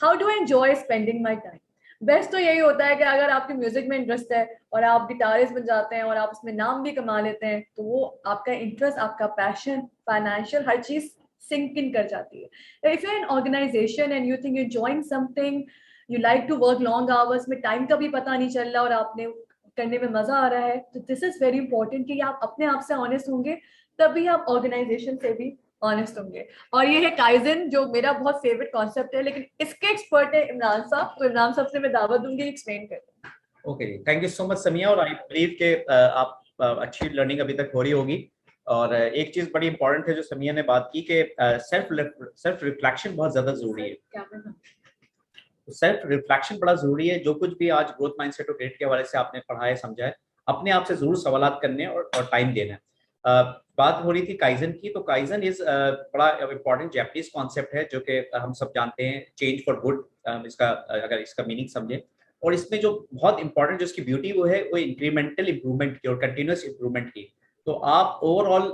[SPEAKER 3] How do I enjoy spending my time? Best तो यही होता है कि अगर आपके म्यूजिक में इंटरेस्ट है और आप गिटारिस्ट बन जाते हैं और आप उसमें नाम भी कमा लेते हैं, तो वो आपका इंटरेस्ट, आपका पैशन, फाइनेंशियल हर चीज सिंक इन कर जाती है. If you are in organisation and you think you enjoying something, you like to work long hours, में टाइम का भी पता नहीं चल रहा और आपने करने में मजा आ रहा है, तो दिस इज वेरी इंपॉर्टेंट कि आप अपने आप से ऑनेस्ट होंगे, तभी आप ऑर्गेनाइजेशन से भी ऑनेस्ट होंगे. और ये है काइजन, जो मेरा बहुत फेवरेट कॉन्सेप्ट है, लेकिन इसके एक्सपर्ट है इमरान साहब. तो इमरान साहब से मैं दावत दूंगी, एक्सप्लेन करें.
[SPEAKER 2] Okay, thank you so much Samiya. और आई बिलीव के आप अच्छी लर्निंग अभी तक हो रही होगी. और एक चीज बड़ी इंपॉर्टेंट है जो समिया ने बात की कि सेल्फ रिफ्लेक्शन बहुत ज्यादा जरूरी है. सेल्फ रिफ्लेक्शन बड़ा जरूरी है. जो कुछ भी आज ग्रोथ माइंडसेट और ग्रेड के हवाले से आपने पढ़ा है, समझा है, अपने आप से जरूर सवालात करने और टाइम देना है. बात हो रही थी काइजन की, तो काइजन इज बड़ा इंपॉर्टेंट जैपनीज कॉन्सेप्ट है जो कि हम सब जानते हैं, चेंज फॉर गुड. इसका अगर इसका मीनिंग समझें, और इसमें जो बहुत इंपॉर्टेंट जो इसकी ब्यूटी वो है वो इंक्रीमेंटल इंप्रूवमेंट की और कंटिन्यूस इंप्रूवमेंट की. तो आप ओवरऑल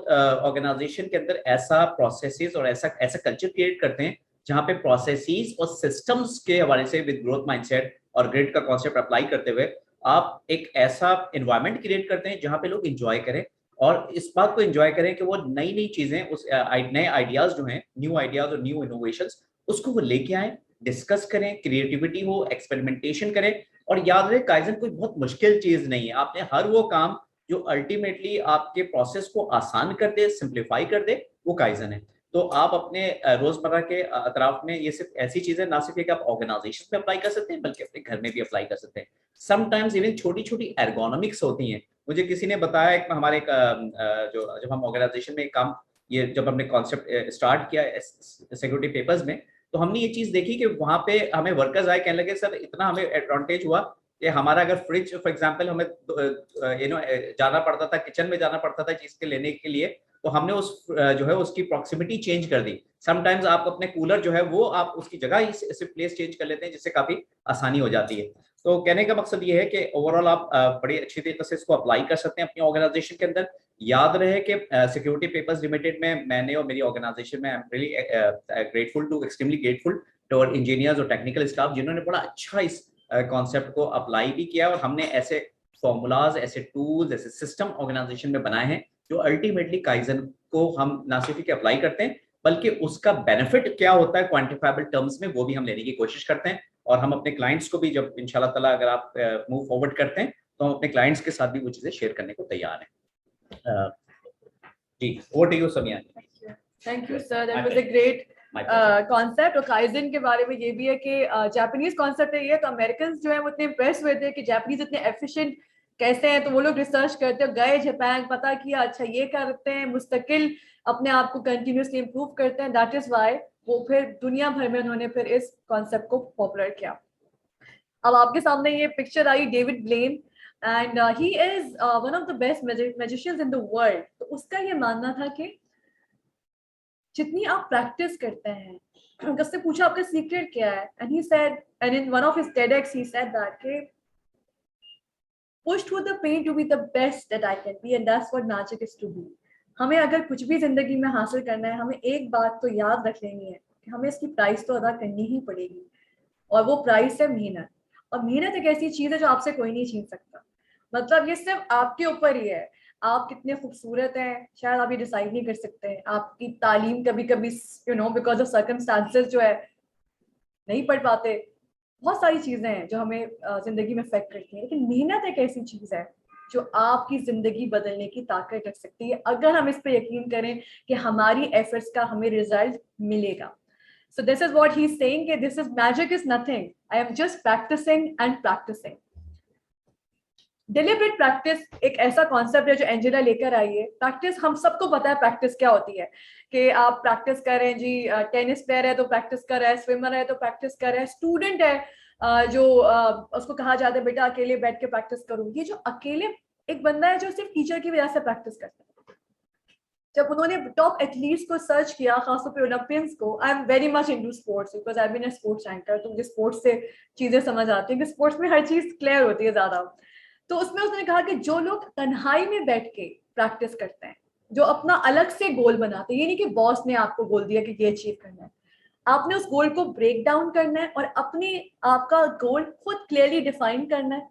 [SPEAKER 2] ऑर्गेनाइजेशन के अंदर ऐसा प्रोसेसेस और ऐसा कल्चर क्रिएट करते हैं जहाँ पे प्रोसेसेस और सिस्टम्स के हवाले से विद ग्रोथ माइंडसेट और ग्रिड का कॉन्सेप्ट अप्लाई करते हुए आप एक ऐसा एनवायरनमेंट क्रिएट करते हैं जहाँ पे लोग एंजॉय करें, और इस बात को एंजॉय करें कि वो नई नई चीजें, उस नए आइडियाज जो हैं, न्यू आइडियाज और न्यू इनोवेशंस, उसको वो लेके आए, डिस्कस करें, क्रिएटिविटी हो, एक्सपेरिमेंटेशन करें. और याद रहे, काइजन कोई बहुत मुश्किल चीज नहीं है. आपने हर वो काम जो अल्टीमेटली आपके प्रोसेस को आसान कर दे, सिंप्लीफाई कर दे, वो काइजन है. तो आप अपने रोजमर्रा के अतराफ में ये सिर्फ ऐसी चीजें ना सिर्फ कि आप ऑर्गेनाइजेशन में अप्लाई कर सकते हैं, बल्कि अपने घर में भी अप्लाई कर सकते हैं. समटाइम्स इवन छोटी छोटी एर्गोनॉमिक्स होती हैं. मुझे किसी ने बताया, एक हमारे जब हम ऑर्गेनाइजेशन में काम ये जब हमने कॉन्सेप्ट स्टार्ट किया सिक्योरिटी पेपर्स में, तो हमने ये चीज देखी कि वहां पे हमें वर्कर्स आए कहने लगे सर इतना हमें एडवांटेज हुआ कि हमारा अगर फ्रिज फॉर एग्जांपल हमें जाना पड़ता था, किचन में जाना पड़ता था चीज के लेने के लिए, तो हमने उस जो है उसकी प्रॉक्सिमिटी चेंज कर दी। समटाइम्स आप अपने कूलर जो है वो आप उसकी जगह ही से प्लेस चेंज कर लेते हैं, जिससे काफी आसानी हो जाती है। तो कहने का मकसद ये है कि ओवरऑल आप बड़ी अच्छी तरीके से इसको अप्लाई कर सकते हैं अपनी ऑर्गेनाइजेशन के अंदर। याद रहे कि सिक्योरिटी पेपर्स लिमिटेड में मैंने और मेरी ऑर्गेनाइजेशन में I am really grateful to extremely grateful to our engineers और टेक्निकल स्टाफ जिन्होंने बड़ा अच्छा इस कॉन्सेप्ट को अप्लाई भी किया, और हमने ऐसे फॉर्मूलाज, ऐसे टूल्स, ऐसे सिस्टम ऑर्गेनाइजेशन में बनाए हैं जो अल्टीमेटली काइजन को हम ना सिर्फ अप्लाई करते हैं बल्कि उसका बेनिफिट क्या होता है क्वांटिफाइबल टर्म्स में वो भी हम लेने की कोशिश करते हैं। और हम अपने क्लाइंट्स को भी जब इंशाल्लाह ताला अगर आप मूव फॉरवर्ड करते हैं तो हम अपने क्लाइंट्स के साथ भी वो चीजें शेयर करने को तैयार हैं। जी, over to you Samiya.
[SPEAKER 3] Thank you sir, that was a great concept. और काइजन के बारे में ये भी है कि जापानीज कॉन्सेप्ट है ये, तो अमेरिकन जो है वो इतने इम्प्रेस हुए थे कि जापानीज इतने एफिशिएंट कैसे हैं, तो वो लोग रिसर्च करते हैं, गए जापान, पता किया अच्छा ये करते हैं, मुस्तकिल अपने आप को कंटिन्यूसली इम्प्रूव करते हैं। दैट इज वाई वो फिर दुनिया भर में उन्होंने फिर इस कॉन्सेप्ट को पॉपुलर किया। अब आपके सामने ये पिक्चर आई David Blaine, and he is one of the best magicians in the world. तो उसका ये मानना था कि जितनी आप प्रैक्टिस करते हैं, उससे पूछा आपका सीक्रेट क्या है, and he said, and in one of his TEDx he said that कि push through the pain to be the best that I can be, and that's what magic is to be। हमें अगर कुछ भी जिंदगी में हासिल करना है, हमें एक बात तो याद रख लेनी है कि हमें इसकी प्राइस तो अदा करनी ही पड़ेगी, और वो प्राइस है मेहनत। और मेहनत एक ऐसी चीज है जो आपसे कोई नहीं छीन सकता। मतलब ये सिर्फ आपके ऊपर ही है, आप कितने खूबसूरत हैं शायद आप ये डिसाइड नहीं कर सकते हैं। आपकी तालीम कभी कभी बिकॉज ऑफ सर्कमस्टांसेस जो है नहीं पढ़ पाते। बहुत सारी चीजें हैं जो हमें जिंदगी में अफेक्ट करती हैं, लेकिन मेहनत एक ऐसी चीज है जो आपकी जिंदगी बदलने की ताकत रख सकती है, अगर हम इस पे यकीन करें कि हमारी एफर्ट्स का हमें रिजल्ट मिलेगा। So this is what he's saying, कि this is magic is nothing. I am just practicing and practicing. Deliberate practice एक ऐसा कॉन्सेप्ट है जो एंजेला लेकर आई है। प्रैक्टिस हम सबको पता है प्रैक्टिस क्या होती है, कि आप प्रैक्टिस कर रहे हैं जी, टेनिस प्लेयर है तो प्रैक्टिस कर रहा है, स्विमर है तो प्रैक्टिस कर रहा है, स्टूडेंट है जो उसको कहा जाता है बेटा अकेले बैठ के प्रैक्टिस करो। ये जो अकेले एक बंदा है जो सिर्फ टीचर की वजह से प्रैक्टिस करता है। जब उन्होंने टॉप एथलीट्स को सर्च किया, खासतौर पे ओलंपियंस को, I am very much into sports because I been a sports anchor, तो मुझे स्पोर्ट्स से चीजें समझ आती हैं कि स्पोर्ट्स में हर चीज क्लियर होती है ज्यादा। तो उसमें उसने कहा कि जो लोग तन्हाई में बैठ के प्रैक्टिस करते हैं, जो अपना अलग से गोल बनाते हैं, ये नहीं कि बॉस ने आपको गोल दिया कि ये अचीव करना है, आपने उस गोल को ब्रेक डाउन करना है और अपने आपका गोल खुद क्लियरली डिफाइन करना है,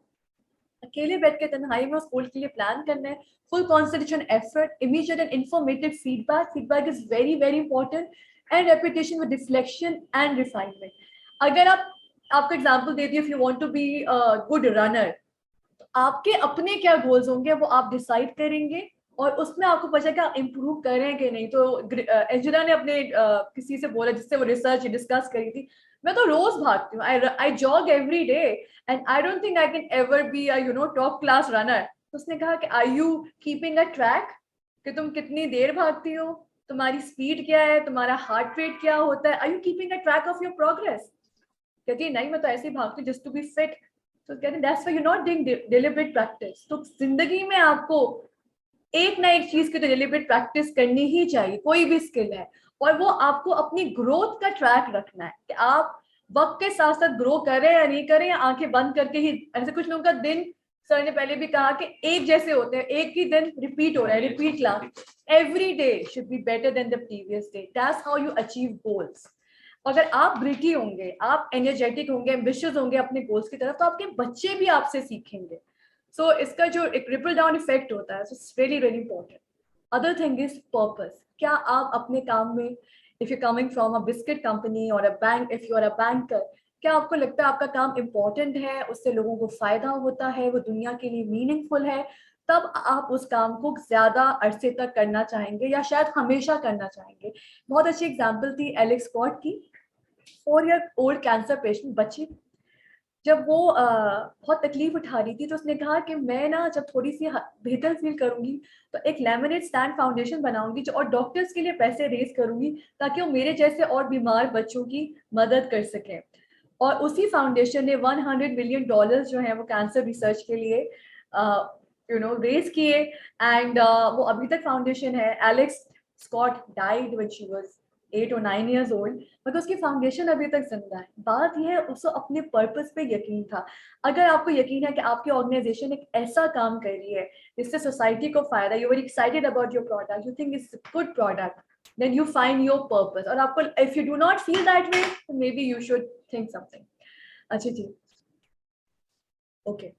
[SPEAKER 3] अकेले बैठ के तन्हाई में उस गोल के लिए प्लान करना है, full concentration effort, immediate and informative feedback is very very important, and repetition with reflection and refinement। अगर आपको एग्जांपल देती हूँ, if you want to be a good runner, तो आपके अपने क्या गोल्स होंगे वो आप डिसाइड करेंगे और उसमें आपको पता है कि आप इम्प्रूव कर रहे हैं कि नहीं। तो एंजेला ने अपने किसी से बोला जिससे वो रिसर्च डिस्कस करी थी, मैं तो रोज भागती हूँ, I jog every day and I don't think I can ever be a top class runner. तो उसने कहा कि are you keeping a track, कि तुम कितनी देर भागती हो, तुम्हारी स्पीड क्या है, तुम्हारा हार्ट रेट क्या होता है, are you keeping a track of your progress. कहती है नहीं, मैं तो ऐसे ही भागती हूँ जस्ट टू बी फिट। तो कहते हैं that's why you not doing deliberate practice. तो जिंदगी में आपको एक ना एक चीज की तो डिलिबरेट प्रैक्टिस करनी ही चाहिए, कोई भी स्किल है, और वो आपको अपनी ग्रोथ का ट्रैक रखना है कि आप वक्त के साथ साथ ग्रो कर रहे हैं या नहीं कर रहे हैं, आंखें बंद करके ही। ऐसे कुछ लोगों का दिन, सर ने पहले भी कहा कि एक जैसे होते हैं, एक ही दिन रिपीट हो रहा है, repeat class, every day should be better than the previous day, that's how you achieve goals. अगर आप ब्रिटी होंगे, आप एनर्जेटिक होंगे, एम्बिशियस होंगे अपने गोल्स की तरफ, तो आपके बच्चे भी आपसे सीखेंगे। सो इसका जो एक रिपल डाउन इफेक्ट होता है, it's really very important. Other thing is purpose. क्या आप अपने काम में, if you coming from a biscuit company और a bank, if you are a banker, क्या आपको लगता है आपका काम इम्पोर्टेंट है, उससे लोगों को फायदा होता है, वो दुनिया के लिए मीनिंगफुल है, तब आप उस काम को ज्यादा अरसे तक करना चाहेंगे या शायद हमेशा करना चाहेंगे। बहुत अच्छी एग्जाम्पल थी एलेक्स स्कॉट की, 4 year old कैंसर पेशेंट बच्ची, जब वो बहुत तकलीफ उठा रही थी तो उसने कहा कि मैं ना जब थोड़ी सी बेहतर फील करूंगी तो एक लेमनेड स्टैंड फाउंडेशन बनाऊंगी और डॉक्टर्स के लिए पैसे रेज करूंगी ताकि वो मेरे जैसे और बीमार बच्चों की मदद कर सकें। और उसी फाउंडेशन ने $100 मिलियन जो है वो कैंसर रिसर्च के लिए रेज किए। एंड वो अभी तक फाउंडेशन है। Alex Scott died when she was 8 or 9 years old, मगर उसकी फाउंडेशन अभी तक जिंदा है। बात यह है उसको अपने पर्पस पे यकीन था। अगर आपको यकीन है कि आपकी ऑर्गेनाइजेशन एक ऐसा काम कर रही है जिससे सोसाइटी को फायदा, you very excited about your product, you think it's a good product, then you find your purpose। और आपको if you do not feel that way, maybe you should think something। अच्छा जी, ओके।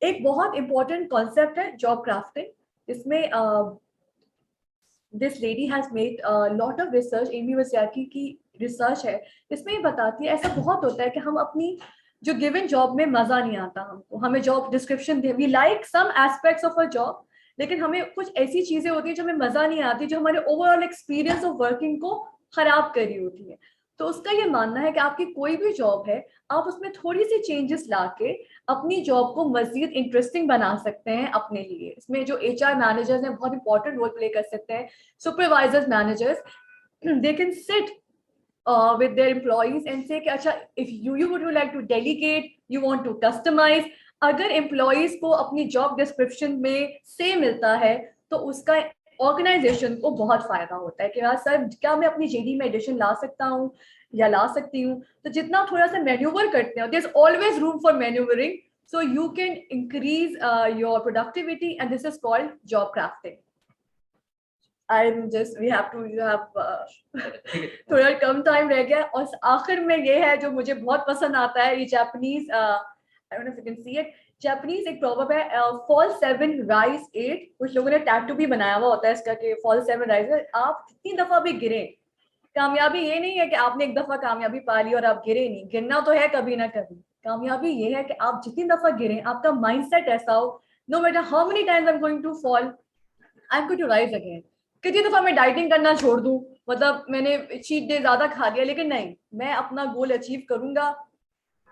[SPEAKER 3] एक बहुत important concept है job crafting. इसमें this lady has made lot of research, Amy वसियाकी की research है। इसमें ये बताती है ऐसा बहुत होता है कि हम अपनी जो गिवन जॉब में मजा नहीं आता हमको, हमें जॉब डिस्क्रिप्शन दे, we like some aspects of a job, लेकिन हमें कुछ ऐसी चीजें होती है जो हमें मजा नहीं आती, जो हमारे ओवरऑल एक्सपीरियंस ऑफ वर्किंग को खराब कर रही होती है। तो उसका ये मानना है कि आपकी कोई भी जॉब है, आप उसमें थोड़ी सी चेंजेस लाके अपनी जॉब को मजीद इंटरेस्टिंग बना सकते हैं अपने लिए। इसमें जो HR मैनेजर्स हैं बहुत इंपॉर्टेंट रोल प्ले कर सकते हैं। Supervisors, managers, they can sit with their employees and say कि अच्छा if you would like to delegate, you want to customize। अगर एम्प्लॉयज को अपनी जॉब डिस्क्रिप्शन में से मिलता है तो उसका ऑर्गेनाइजेशन को बहुत फायदा होता है कि यार सर क्या मैं अपनी JD में एडिशन ला सकता हूँ या ला सकती हूँ। तो जितना थोड़ा सा मैन्यूवर करते हैं, there's always room for maneuvering, so you can increase your productivity and this is called job crafting। we have to, you have थोड़ा कम टाइम रह गया। और आखिर में ये है जो मुझे बहुत पसंद आता है, ये Japanese, I don't know if you can see it, Japanese एक प्रॉवर्ब है, fall 7 rise 8। कुछ लोगों ने टैटू भी बनाया हुआ होता है इसका कि fall 7 rise 8। आप कितनी दफा भी गिरे, कामयाबी ये नहीं है कि आपने एक दफा कामयाबी पा ली और आप गिरे नहीं, गिरना तो है कभी ना कभी। कामयाबी ये है कि आप जितनी दफा गिरे आपका माइंडसेट ऐसा हो, no matter how many times I'm going to fall, I'm going to rise again। कितनी दफा मैं डाइटिंग करना छोड़ दूं, मतलब मैंने चीट डे ज्यादा खा लिया, लेकिन नहीं, मैं अपना गोल अचीव करूंगा,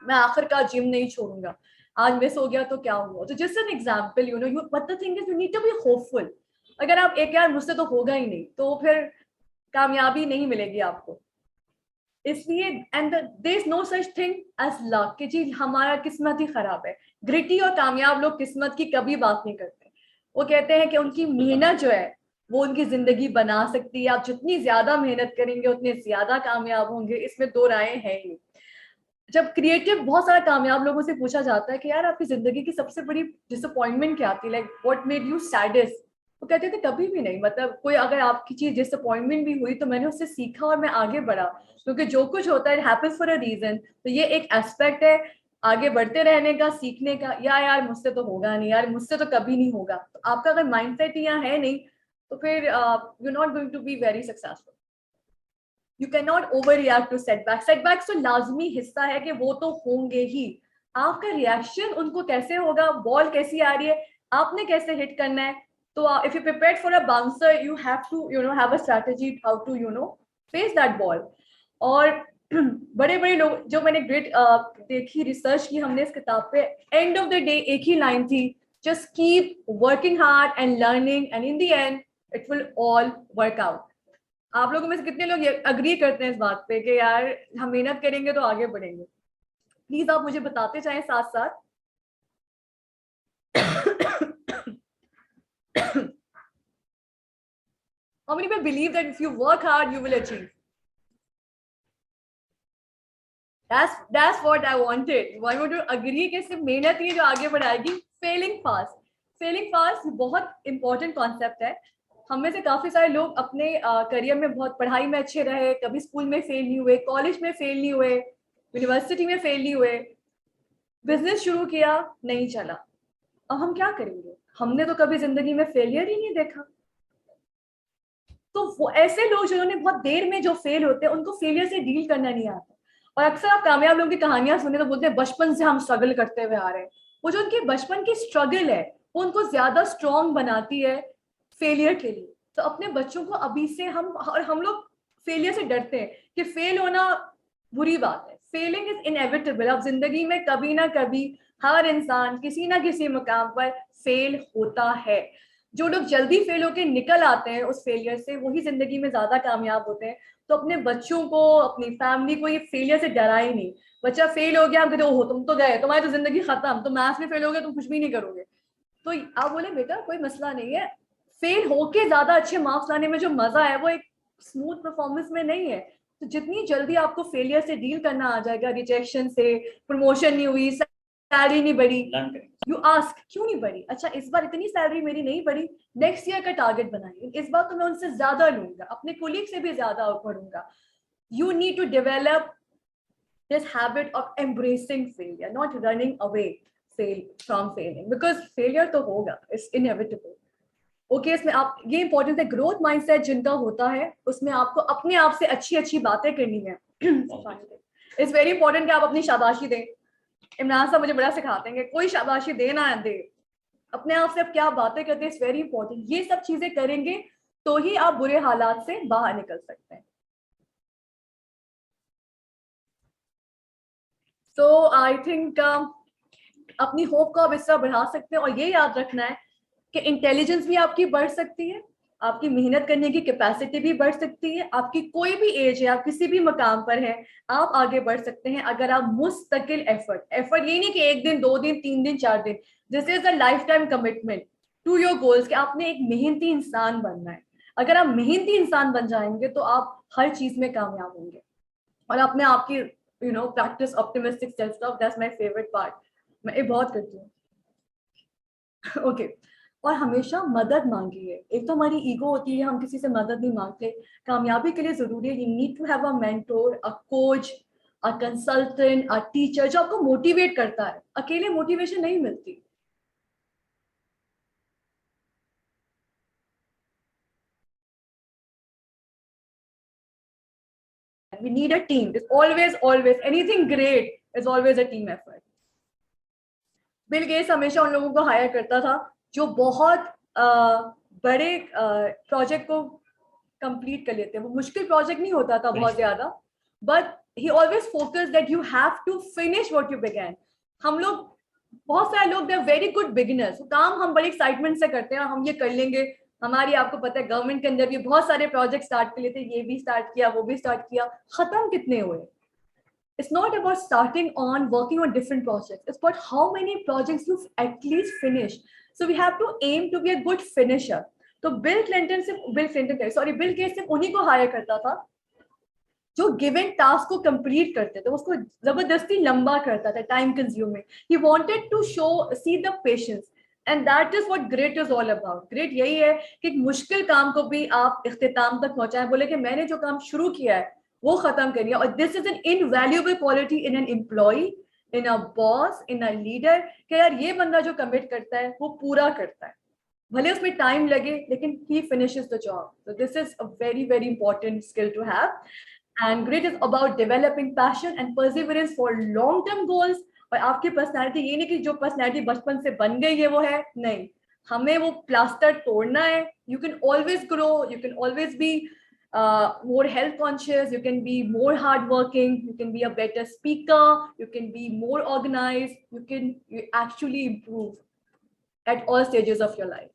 [SPEAKER 3] मैं आखिरकार जिम नहीं छोड़ूंगा। आज मिस हो गया तो क्या हुआ। तो just an example, you know, you but the thing is you need to be hopeful. अगर आप एक यार मुझसे तो होगा ही नहीं, तो फिर कामयाबी नहीं मिलेगी आपको। इसलिए and there is no such thing as luck कि जी हमारा किस्मत ही खराब है। ग्रिटी और कामयाब लोग किस्मत की कभी बात नहीं करते। वो कहते हैं कि उनकी मेहनत जो है वो उनकी जिंदगी बना सकती है। आप जितनी ज्यादा मेहनत करेंगे उतने ज्यादा कामयाब होंगे, इसमें दो राय है ही। जब क्रिएटिव बहुत सारा कामयाब लोगों से पूछा जाता है कि यार आपकी जिंदगी की सबसे बड़ी डिसअपॉइंटमेंट क्या थी, like what made you saddest, वो कहते थे कभी भी नहीं। मतलब कोई अगर आपकी चीज डिसअपॉइंटमेंट भी हुई तो मैंने उससे सीखा और मैं आगे बढ़ा, क्योंकि जो कुछ होता है it happens for a reason. तो ये एक एस्पेक्ट है आगे बढ़ते रहने का, सीखने का। यार मुझसे तो होगा नहीं, यार मुझसे तो कभी नहीं होगा। तो आपका अगर माइंडसेट यहाँ है नहीं तो फिर you not going to be very successful. You can not overreact to setbacks. Setbacks तो लाजमी हिस्सा है कि वो तो होंगे ही। आपका रिएक्शन उनको कैसे होगा, बॉल कैसी आ रही है, आपने कैसे हिट करना है। तो if you prepared for a bouncer you have to have a strategy how to face that ball. और बड़े बड़े लोग जो मैंने ग्रेट देखी, रिसर्च की हमने इस किताब पे, एंड ऑफ द डे एक ही लाइन थी, just keep working hard and learning and in the end it will all work out. आप लोगों में से कितने लोग अग्री करते हैं इस बात पे कि यार हम मेहनत करेंगे तो आगे बढ़ेंगे? प्लीज आप मुझे बताते जाएं साथ साथ। How many people believe that if you work hard you will achieve? That's what I wanted. I want to agree कि सिर्फ मेहनत ही जो आगे बढ़ाएगी। फेलिंग फास्ट बहुत इंपॉर्टेंट कॉन्सेप्ट है। हम में से काफी सारे लोग अपने करियर में बहुत पढ़ाई में अच्छे रहे, कभी स्कूल में फेल नहीं हुए, कॉलेज में फेल नहीं हुए, यूनिवर्सिटी में फेल नहीं हुए, बिजनेस शुरू किया नहीं चला। अब हम क्या करेंगे? हमने तो कभी जिंदगी में फेलियर ही नहीं देखा। तो वो ऐसे लोग जिन्होंने बहुत देर में जो फेल होते हैं उनको फेलियर से डील करना नहीं आता। और अक्सर आप कामयाब लोगों की कहानियां सुने तो बोलते हैं बचपन से हम स्ट्रगल करते हुए आ रहे हैं। वो जो उनकी बचपन की स्ट्रगल है वो उनको ज्यादा स्ट्रॉन्ग बनाती है फेलियर के लिए। तो अपने बच्चों को अभी से हम लोग फेलियर से डरते हैं कि फेल होना बुरी बात है, फेलिंग इज इनएविटेबल। अब जिंदगी में कभी ना कभी हर इंसान किसी ना किसी मुकाम पर फेल होता है। जो लोग जल्दी फेल होकर निकल आते हैं उस फेलियर से, वही जिंदगी में ज्यादा कामयाब होते हैं। तो अपने बच्चों को, अपनी फैमिली को ये फेलियर से डराए नहीं। बच्चा फेल हो गया, हम कहते ओहो तुम तो गए, तुम्हारी तो जिंदगी खत्म, तुम मैथ्स में फेल हो गए, तुम कुछ भी नहीं करोगे। तो आप बोले बेटा कोई मसला नहीं है, फेल होके ज्यादा अच्छे मार्क्स लाने में जो मजा है वो एक स्मूथ परफॉर्मेंस में नहीं है। तो जितनी जल्दी आपको फेलियर से डील करना आ जाएगा, रिजेक्शन से, प्रमोशन नहीं हुई, सैलरी नहीं बढ़ी, यू आस्क क्यों नहीं बढ़ी, अच्छा इस बार इतनी सैलरी मेरी नहीं बढ़ी, नेक्स्ट ईयर का टारगेट बनाइए, इस बार तो मैं उनसे ज्यादा लूंगा, अपने कोलीग से भी ज्यादा पढ़ूंगा। You need to develop this habit of embracing failure, not running away from failing, because failure तो होगा, it's inevitable. Okay, इसमें आप ये इंपॉर्टेंट है, ग्रोथ माइंडसेट जिनका होता है उसमें आपको अपने आप से अच्छी अच्छी बातें करनी है। इट्स वेरी इंपॉर्टेंट कि आप अपनी शाबाशी दें। इमरान साहब मुझे बड़ा सिखाते हैं कि कोई शाबाशी दे ना दे, अपने आप से आप क्या बातें करते हैं, इट्स वेरी इंपॉर्टेंट। ये सब चीजें करेंगे तो ही आप बुरे हालात से बाहर निकल सकते हैं। So I think अपनी होप को आप इस तरह बढ़ा सकते हैं, और ये याद रखना है कि इंटेलिजेंस भी आपकी बढ़ सकती है, आपकी मेहनत करने की कैपेसिटी भी बढ़ सकती है। आपकी कोई भी एज है, आप किसी भी मकाम पर हैं, आप आगे बढ़ सकते हैं अगर आप मुस्तकिल एफर्ट ये नहीं कि एक दिन, 2 दिन, 3 दिन, 4 दिन, this is a lifetime commitment to your goals कि आपने एक मेहनती इंसान बनना है। अगर आप मेहनती इंसान बन जाएंगे तो आप हर चीज में कामयाब होंगे। और अपने आप की practice optimistic self-talk, that's my favorite part, मैं ये बहुत करती हूँ। ओके, और हमेशा मदद मांगिए। एक तो हमारी ईगो होती है, हम किसी से मदद नहीं मांगते। कामयाबी के लिए जरूरी है, you need to have a mentor, a coach, a consultant, a teacher जो आपको मोटिवेट करता है। अकेले मोटिवेशन नहीं मिलती। We need a team. It's always anything great is always a team effort. Bill Gates हमेशा उन लोगों को हायर करता था जो बहुत बड़े प्रोजेक्ट को कंप्लीट कर लेते हैं। वो मुश्किल प्रोजेक्ट नहीं होता था बहुत ज्यादा, but he always focus that you have to finish what you began. हम लोग, बहुत सारे लोग, they are very good beginners, काम हम बड़े एक्साइटमेंट से करते हैं, हम ये कर लेंगे। हमारी, आपको पता है, गवर्नमेंट के अंदर भी बहुत सारे प्रोजेक्ट स्टार्ट कर लेते, ये भी स्टार्ट किया, वो भी स्टार्ट किया, खत्म कितने हुए? It's not about starting on working on different projects. It's about how many projects you've at least finished. So we have to aim to be a good finisher. तो बिल गेट्स सिर्फ उन्हीं को higher करता था जो given task को complete करते थे, उसको जबरदस्ती लंबा करता था, time consuming. He wanted to see the patience, and that is what great is all about. Great यही है कि एक मुश्किल काम को भी आप इख्तिताम तक पहुंचाएं, बोले कि मैंने जो काम शुरू किया है वो खत्म करिए। और this is an invaluable quality in an employee, in a boss, in a leader, कि यार ये बंदा जो कमिट करता है वो पूरा करता है, भले उसमें टाइम लगे लेकिन he finishes the job. So this is a very important skill to have. And grit is about developing passion and perseverance for long term goals. और आपकी पर्सनैलिटी ये नहीं कि जो पर्सनैलिटी बचपन से बन गई है वो है, नहीं, हमें वो प्लास्टर तोड़ना है। You can always grow, you can always be more health conscious, you can be more hardworking, you can be a better speaker, you can be more organized, you actually improve at all stages of your life.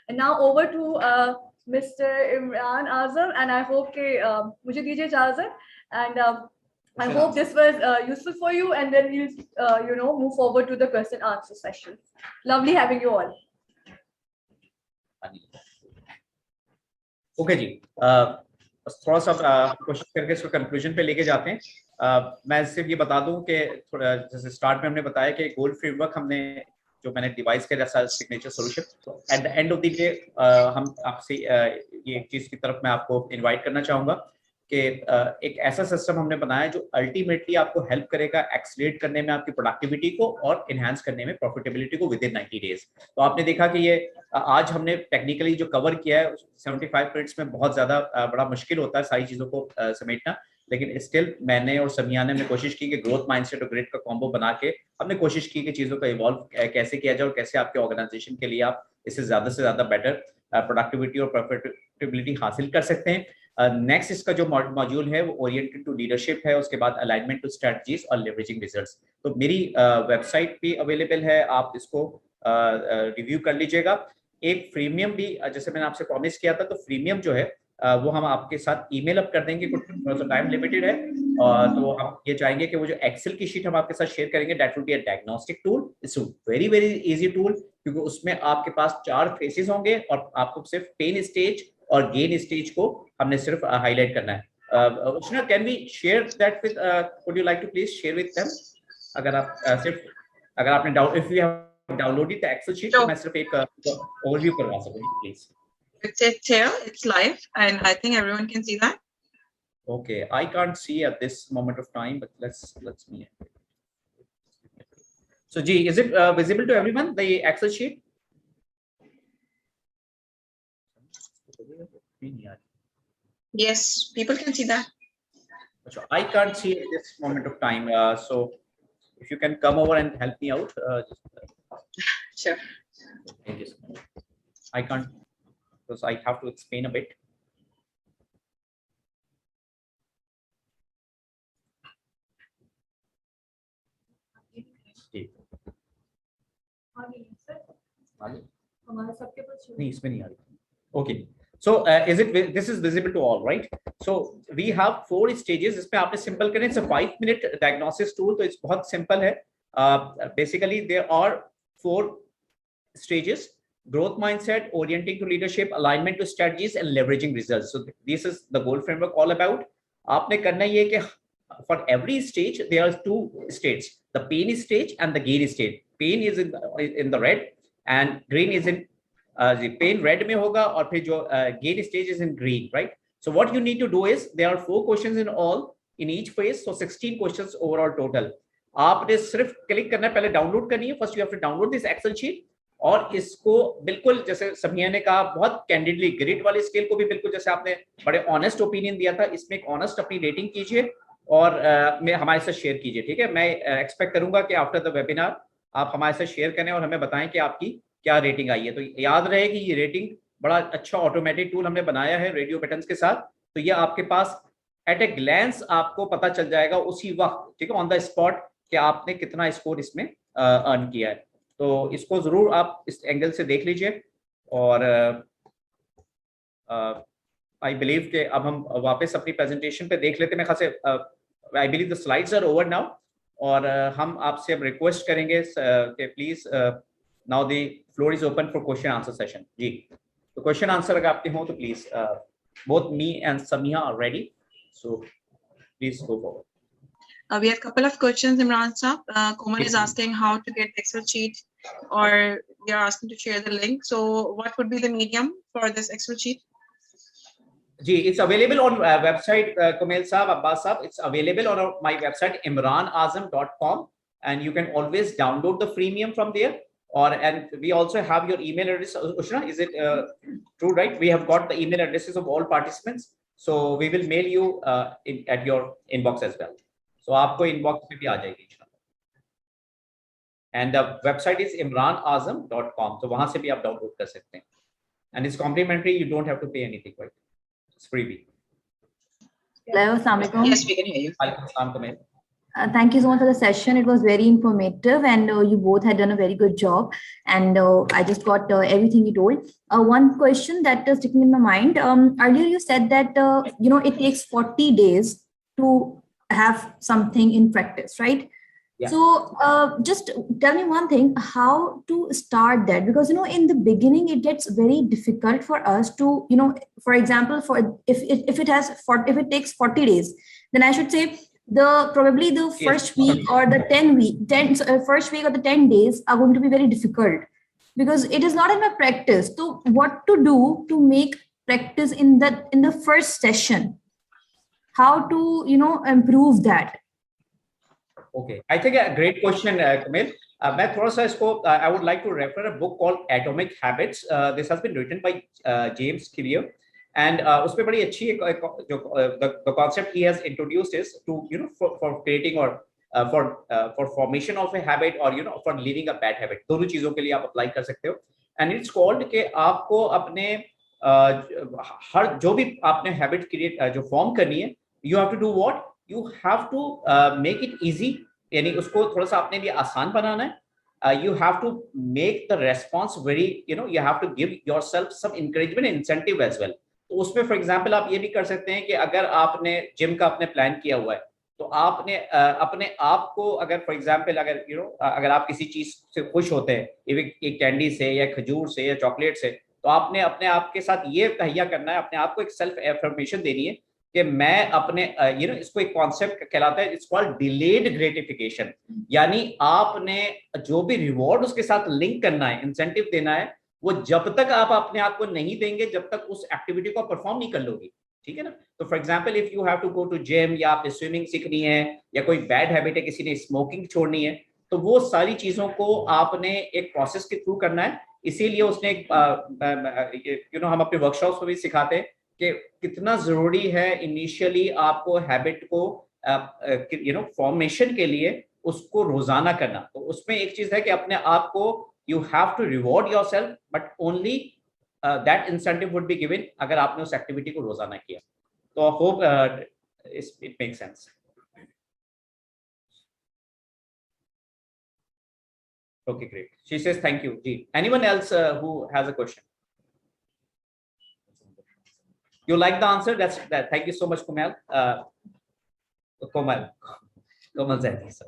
[SPEAKER 3] And now over to Mr. Imran Azam, and I hope ke mujhe dijiye ijazat, and I hope this was useful for you, and then we'll move forward to the question answer session. Lovely having you all.
[SPEAKER 2] Okay जी, थोड़ा सा कोशिश करके इसको conclusion पे लेके जाते हैं। मैं सिर्फ ये बता दूं कि थोड़ा जैसे स्टार्ट में हमने बताया कि गोल्ड फ्रेमवर्क हमने जो मैंने डिवाइस का जैसा signature solution, eight the end of the day हम आपसे ये एक चीज की तरफ मैं आपको इनवाइट करना चाहूंगा कि एक ऐसा सिस्टम हमने बनाया जो अल्टीमेटली आपको हेल्प करेगा एक्सलेट करने में आपकी प्रोडक्टिविटी को और इनहेंस करने में प्रॉफिटेबिलिटी को विद इन 90 डेज। तो आपने देखा कि ये आज हमने टेक्निकली जो कवर किया है 75 मिनट्स में बहुत ज्यादा बड़ा मुश्किल होता है सारी चीजों को समेटना, लेकिन स्टिल मैंने और समिया ने कोशिश की कि ग्रोथ माइंडसेट और ग्रिट का कॉम्बो बना के हमने कोशिश की कि चीजों को इवॉल्व कैसे किया जाए और कैसे आपके ऑर्गेनाइजेशन के लिए आप इससे ज्यादा से ज्यादा बेटर प्रोडक्टिविटी और प्रॉफिटेबिलिटी हासिल कर सकते हैं। नेक्स्ट इसका जो मॉड्यूल है वो ओरिएंटेड टू लीडरशिप है, उसके बाद अलाइनमेंट टू स्ट्रेटजीज और लेवरेजिंग रिजल्ट्स। तो मेरी वेबसाइट पे अवेलेबल है, आप इसको रिव्यू कर लीजिएगा। एक फ्रीमियम भी जैसे मैंने आपसे प्रॉमिस किया था, तो फ्रीमियम जो है वो हम आपके साथ ईमेल अप कर देंगे, कुछ थोड़ा सा टाइम लिमिटेड है। तो हम ये चाहेंगे कि वो जो एक्सेल की शीट हम आपके साथ शेयर करेंगे, that will be a diagnostic tool. It's very very easy tool, क्योंकि उसमें आपके पास 4 फेसेस होंगे और आपको सिर्फ पेन स्टेज और गेन स्टेज को हमने सिर्फ हाईलाइट करना है। Ushna, can we share that with, would you like to please share with them? अगर आप सिर्फ अगर आपने if you have downloaded the excel sheet, तो मैं सिर्फ एक ओवरव्यू करवा सकूं please.
[SPEAKER 1] It's here, it's live, and I think everyone can see that.
[SPEAKER 2] Okay, I can't see at this moment of time, but let's see. So, Ji, is it visible to everyone, the Excel sheet?
[SPEAKER 1] Yes, people can see that.
[SPEAKER 2] So I can't see at this moment of time. So if you can come over and help me out.
[SPEAKER 1] Sure.
[SPEAKER 2] Thank you so much. I can't, because I have to explain a bit. Okay, so this is visible to all, right? So we have 4 stages. इसमें आपने simple करें, it's a 5-minute diagnosis tool, तो it's बहुत simple है. Basically there are 4 stages: growth mindset, orienting to leadership, alignment to strategies, and leveraging results. So this is the goal framework all about. आपने करना ये कि for every stage there are 2 states: the pain stage and the gain stage. Pain is in the red and green is in the pain red में होगा, और फिर जो gain stage is in green, right? So what you need to do is, there are 4 questions in all in each phase, so 16 questions overall total. आपने सिर्फ click करना है, पहले डाउनलोड करनी है, first you have to download this excel sheet, और इसको बिल्कुल जैसे समिया ने कहा, बहुत कैंडिडली ग्रिड वाली स्केल को भी बिल्कुल जैसे आपने बड़े ऑनेस्ट ओपिनियन दिया था, इसमें एक ऑनेस्ट अपनी रेटिंग कीजिए और मैं हमारे साथ शेयर कीजिए, ठीक है? मैं एक्सपेक्ट करूंगा कि आफ्टर द वेबिनार आप हमारे साथ शेयर करें और हमें बताएं कि आपकी क्या रेटिंग आई है। तो याद रहे कि ये रेटिंग बड़ा अच्छा ऑटोमेटिक टूल हमने बनाया है रेडियो बटन्स के साथ, तो ये आपके पास एट ए ग्लैंस आपको पता चल जाएगा उसी वक्त, ठीक है, ऑन द स्पॉट, कि आपने कितना स्कोर इसमें अर्न किया है। तो इसको जरूर आप इस एंगल से देख लीजिए। और आई बिलीव कि अब हम वापस अपनी प्रेजेंटेशन पे देख लेते हैं। मैं खास I believe the slides are over now, और हम आपसे अब रिक्वेस्ट करेंगे कि please now the floor is open for question answer session. जी, तो क्वेश्चन आंसर अगर आपके हों तो please, both me and Samiya are ready, so please go forward.
[SPEAKER 1] We have a couple of questions, Imran Saab. Komal is asking how to get Excel sheet, or they are asking to share the link. So what would be the medium for this Excel sheet?
[SPEAKER 2] Ji, it's available on website, Komal Saab, Abbas Saab. It's available on my website, imranazam.com, and you can always download the freemium from there. And we also have your email address. Ushna, is it true, right? We have got the email addresses of all participants, so we will mail you at your inbox as well. So आपको inbox में भी आ जाएगी इंशाल्लाह। And the website is imranazam.com, तो वहां से भी आप डाउनलोड कर सकते हैं। And it's complimentary, you don't have to pay anything, right? It's free भी।
[SPEAKER 4] Hello, Assalamu alaikum.
[SPEAKER 1] Yes, we can hear you.
[SPEAKER 2] वालेकुम अस्सलाम कमल।
[SPEAKER 4] Thank you so much for the session. It was very informative, and you both had done a very good job. And I just got everything you told. One question that is sticking in my mind. Earlier you said that it takes 40 days to have something in practice, right?
[SPEAKER 2] Yeah.
[SPEAKER 4] So just tell me one thing, how to start that, because in the beginning it gets very difficult for us to, for example, if it takes 40 days, then I should say probably the first week or the 10 days are going to be very difficult because it is not in my practice. So what to do to make practice in the first session? How to improve that?
[SPEAKER 2] Okay, I think a great question, Kamil. मैं थोड़ा सा इसको I would like to refer a book called Atomic Habits. This has been written by James Clear, and उसमें बड़ी अच्छी जो the concept he has introduced is to for creating or for formation of a habit or for leaving a bad habit. दोनों चीजों के लिए आप apply कर सकते हो, and it's called कि आपको अपने हर जो भी आपने हैबिट क्रिएट जो फॉर्म करनी है, you have to do what, you have to make it easy, यानी उसको थोड़ा सा अपने लिए आसान बनाना है. You have to make the response very, you have to give yourself some encouragement and incentive as well. तो उसमें फॉर एग्जांपल आप ये भी कर सकते हैं कि अगर आपने जिम का आपने प्लान किया हुआ है, तो आपने अपने आप को, अगर फॉर एग्जांपल अगर अगर आप किसी चीज से खुश होते हैं, एक कैंडी से या खजूर से या चॉकलेट से, तो आपने अपने आप के साथ ये तहैया करना है, अपने आप को एक सेल्फ एफर्मेशन देनी है कि मैं अपने इसको एक कॉन्सेप्ट कहलाता है, इट्स कॉल्ड डिलेड ग्रेटिफिकेशन. यानी आपने जो भी रिवॉर्ड उसके साथ लिंक करना है, इंसेंटिव देना है, वो जब तक आप अपने आप को नहीं देंगे, जब तक उस एक्टिविटी को परफॉर्म नहीं कर लोगे. ठीक है ना. तो for example if you have to go to gym, या आपने स्विमिंग सीखनी है, या कोई बैड हैबिट है, किसी ने स्मोकिंग छोड़नी है, तो वो सारी चीजों को आपने एक प्रोसेस के थ्रू करना है. इसीलिए उसने एक हम अपने वर्कशॉप्स में भी सिखाते हैं कि कितना जरूरी है इनिशियली आपको हैबिट को फॉर्मेशन के लिए उसको रोजाना करना. तो उसमें एक चीज है कि अपने आप को you have to reward yourself, but only that incentive would be given अगर आपने उस एक्टिविटी को रोजाना किया. तो I hope it makes sense. Okay, great. She says thank you. Ji. Anyone else who has a question? You like the answer? That's that. Thank you so much, Kumal. Komal Zaki, sir.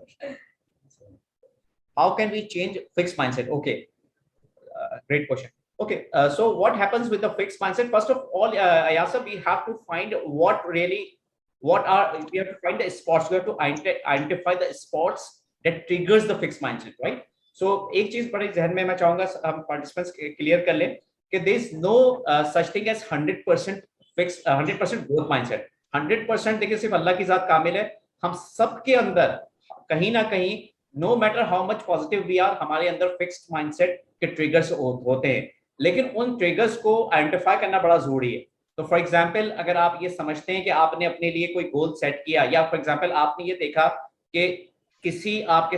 [SPEAKER 2] How can we change fixed mindset? Okay, great question. Okay, so what happens with the fixed mindset? First of all, Ayasa, we have to find we have to find the spots. We have to identify the spots that triggers the fixed mindset, right? So एक चीज बड़े जहन में मैं चाहूंगा हम participants clear कर लें कि there is no such thing as 100% fixed 100% growth mindset. 100% देखिए सिर्फ अल्लाह की जात कामिल है. हम सबके अंदर कहीं ना कहीं, no matter how much positive we are, हमारे अंदर fixed mindset के ट्रिगर्स होते हैं, लेकिन उन ट्रिगर्स को आइडेंटिफाई करना बड़ा जरूरी है. तो फॉर एग्जांपल अगर आप ये समझते हैं कि आपने अपने लिए कोई गोल सेट किया, या फॉर एग्जांपल आपने ये देखा कि किसी आपके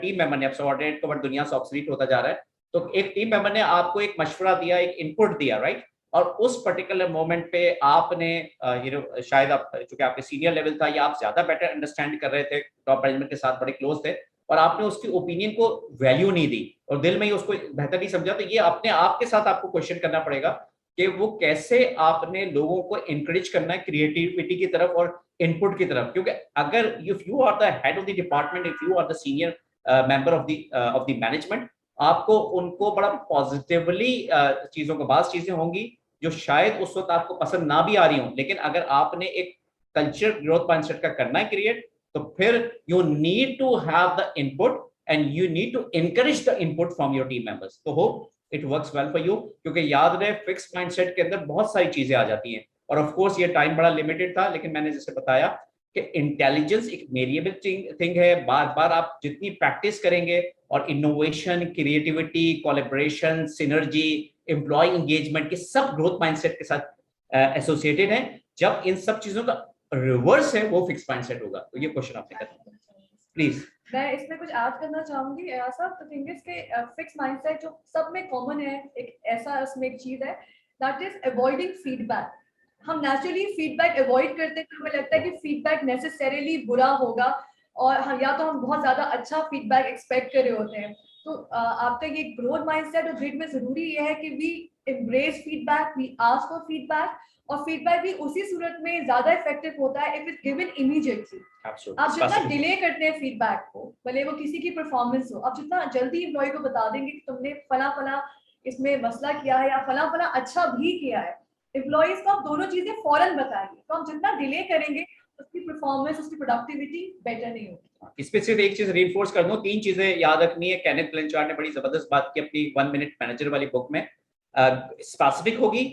[SPEAKER 2] टीम मेंबर ने, सबऑर्डिनेट को दुनिया से ऑब्सोलीट होता जा रहा है, तो एक टीम मेंबर ने आपको एक मशवरा दिया, एक इनपुट दिया, राइट? और उस पर्टिकुलर मोमेंट पे आपने शायद आप चूंकि आपके सीनियर लेवल था, या आप ज्यादा बेटर अंडरस्टैंड कर रहे थे, टॉप मैनेजमेंट के साथ बड़े क्लोज थे, और आपने उसकी ओपिनियन को वैल्यू नहीं दी और दिल में ही उसको बेहतर नहीं समझा, तो ये अपने आप के साथ आपको क्वेश्चन करना पड़ेगा कि वो कैसे आपने लोगों को एनकरेज करना है क्रिएटिविटी की तरफ और इनपुट की तरफ. क्योंकि अगर if you are the head of the department, if you are the senior member of the management, आपको उनको बड़ा पॉजिटिवली चीजों को, बात चीजें होंगी जो शायद उस वक्त आपको पसंद ना भी आ रही हो, लेकिन अगर आपने एक कल्चर ग्रोथ माइंडसेट का करना है क्रिएट, तो फिर you need to have the input and you need to encourage the input from your team members. तो hope it works well for you. क्योंकि याद रहे फिक्स्ड माइंडसेट के अंदर बहुत सारी चीजें आ जाती हैं, और ऑफ कोर्स ये टाइम बड़ा लिमिटेड था, लेकिन मैंने जैसे बताया कि इंटेलिजेंस एक वेरिएबल थिंग है. बार बार आप जितनी प्रैक्टिस करेंगे, और innovation, creativity, collaboration, synergy, employee engagement के सब ग्रोथ माइंडसेट के साथ एसोसिएटेड हैं. जब इन सब चीजों का रिवर्स है, वो फिक्स्ड माइंडसेट होगा. तो ये क्वेश्चन आपने करना प्लीज.
[SPEAKER 3] मैं इसमें कुछ ऐड करना चाहूंगी. ऐसा तो थिंग इज के फिक्स माइंडसेट जो सब में कॉमन है, एक ऐसा इसमें एक चीज है, दैट इज अवॉइडिंग फीडबैक. हम नेचुरली फीडबैक अवॉइड करते हैं, हमें लगता है कि फीडबैक नेसेसरीली बुरा होगा, और हम या तो हम बहुत ज्यादा अच्छा फीडबैक एक्सपेक्ट कर रहे होते हैं. तो आपका ये ग्रोथ माइंडसेट और ग्रिड में जरूरी ये है कि we embrace feedback, we ask for feedback, और फीडबैक भी उसी सूरत में ज्यादा इफेक्टिव होता है इफ इट्स गिवन इमीडिएटली. आप जितना डिले करते हैं फीडबैक को, भले वो किसी की परफॉर्मेंस हो, आप जितना जल्दी एम्प्लॉय को बता देंगे कि तुमने फला फला इसमें मसला किया है, या फला फला अच्छा भी किया है, एम्प्लॉयज को आप दोनों चीजें फौरन बताएंगे. तो हम जितना डिले करेंगे, उसकी परफॉर्मेंस, उसकी प्रोडक्टिविटी बेटर नहीं होगी.
[SPEAKER 2] इस पे सिर्फ एक चीज रीइंफोर्स कर दूं, 3 चीजें याद रखनी है. केनेथ ब्लैंचार्ड ने बड़ी जबरदस्त बात की अपनी 1 मिनट मैनेजर वाली बुक में. स्पेसिफिक होगी,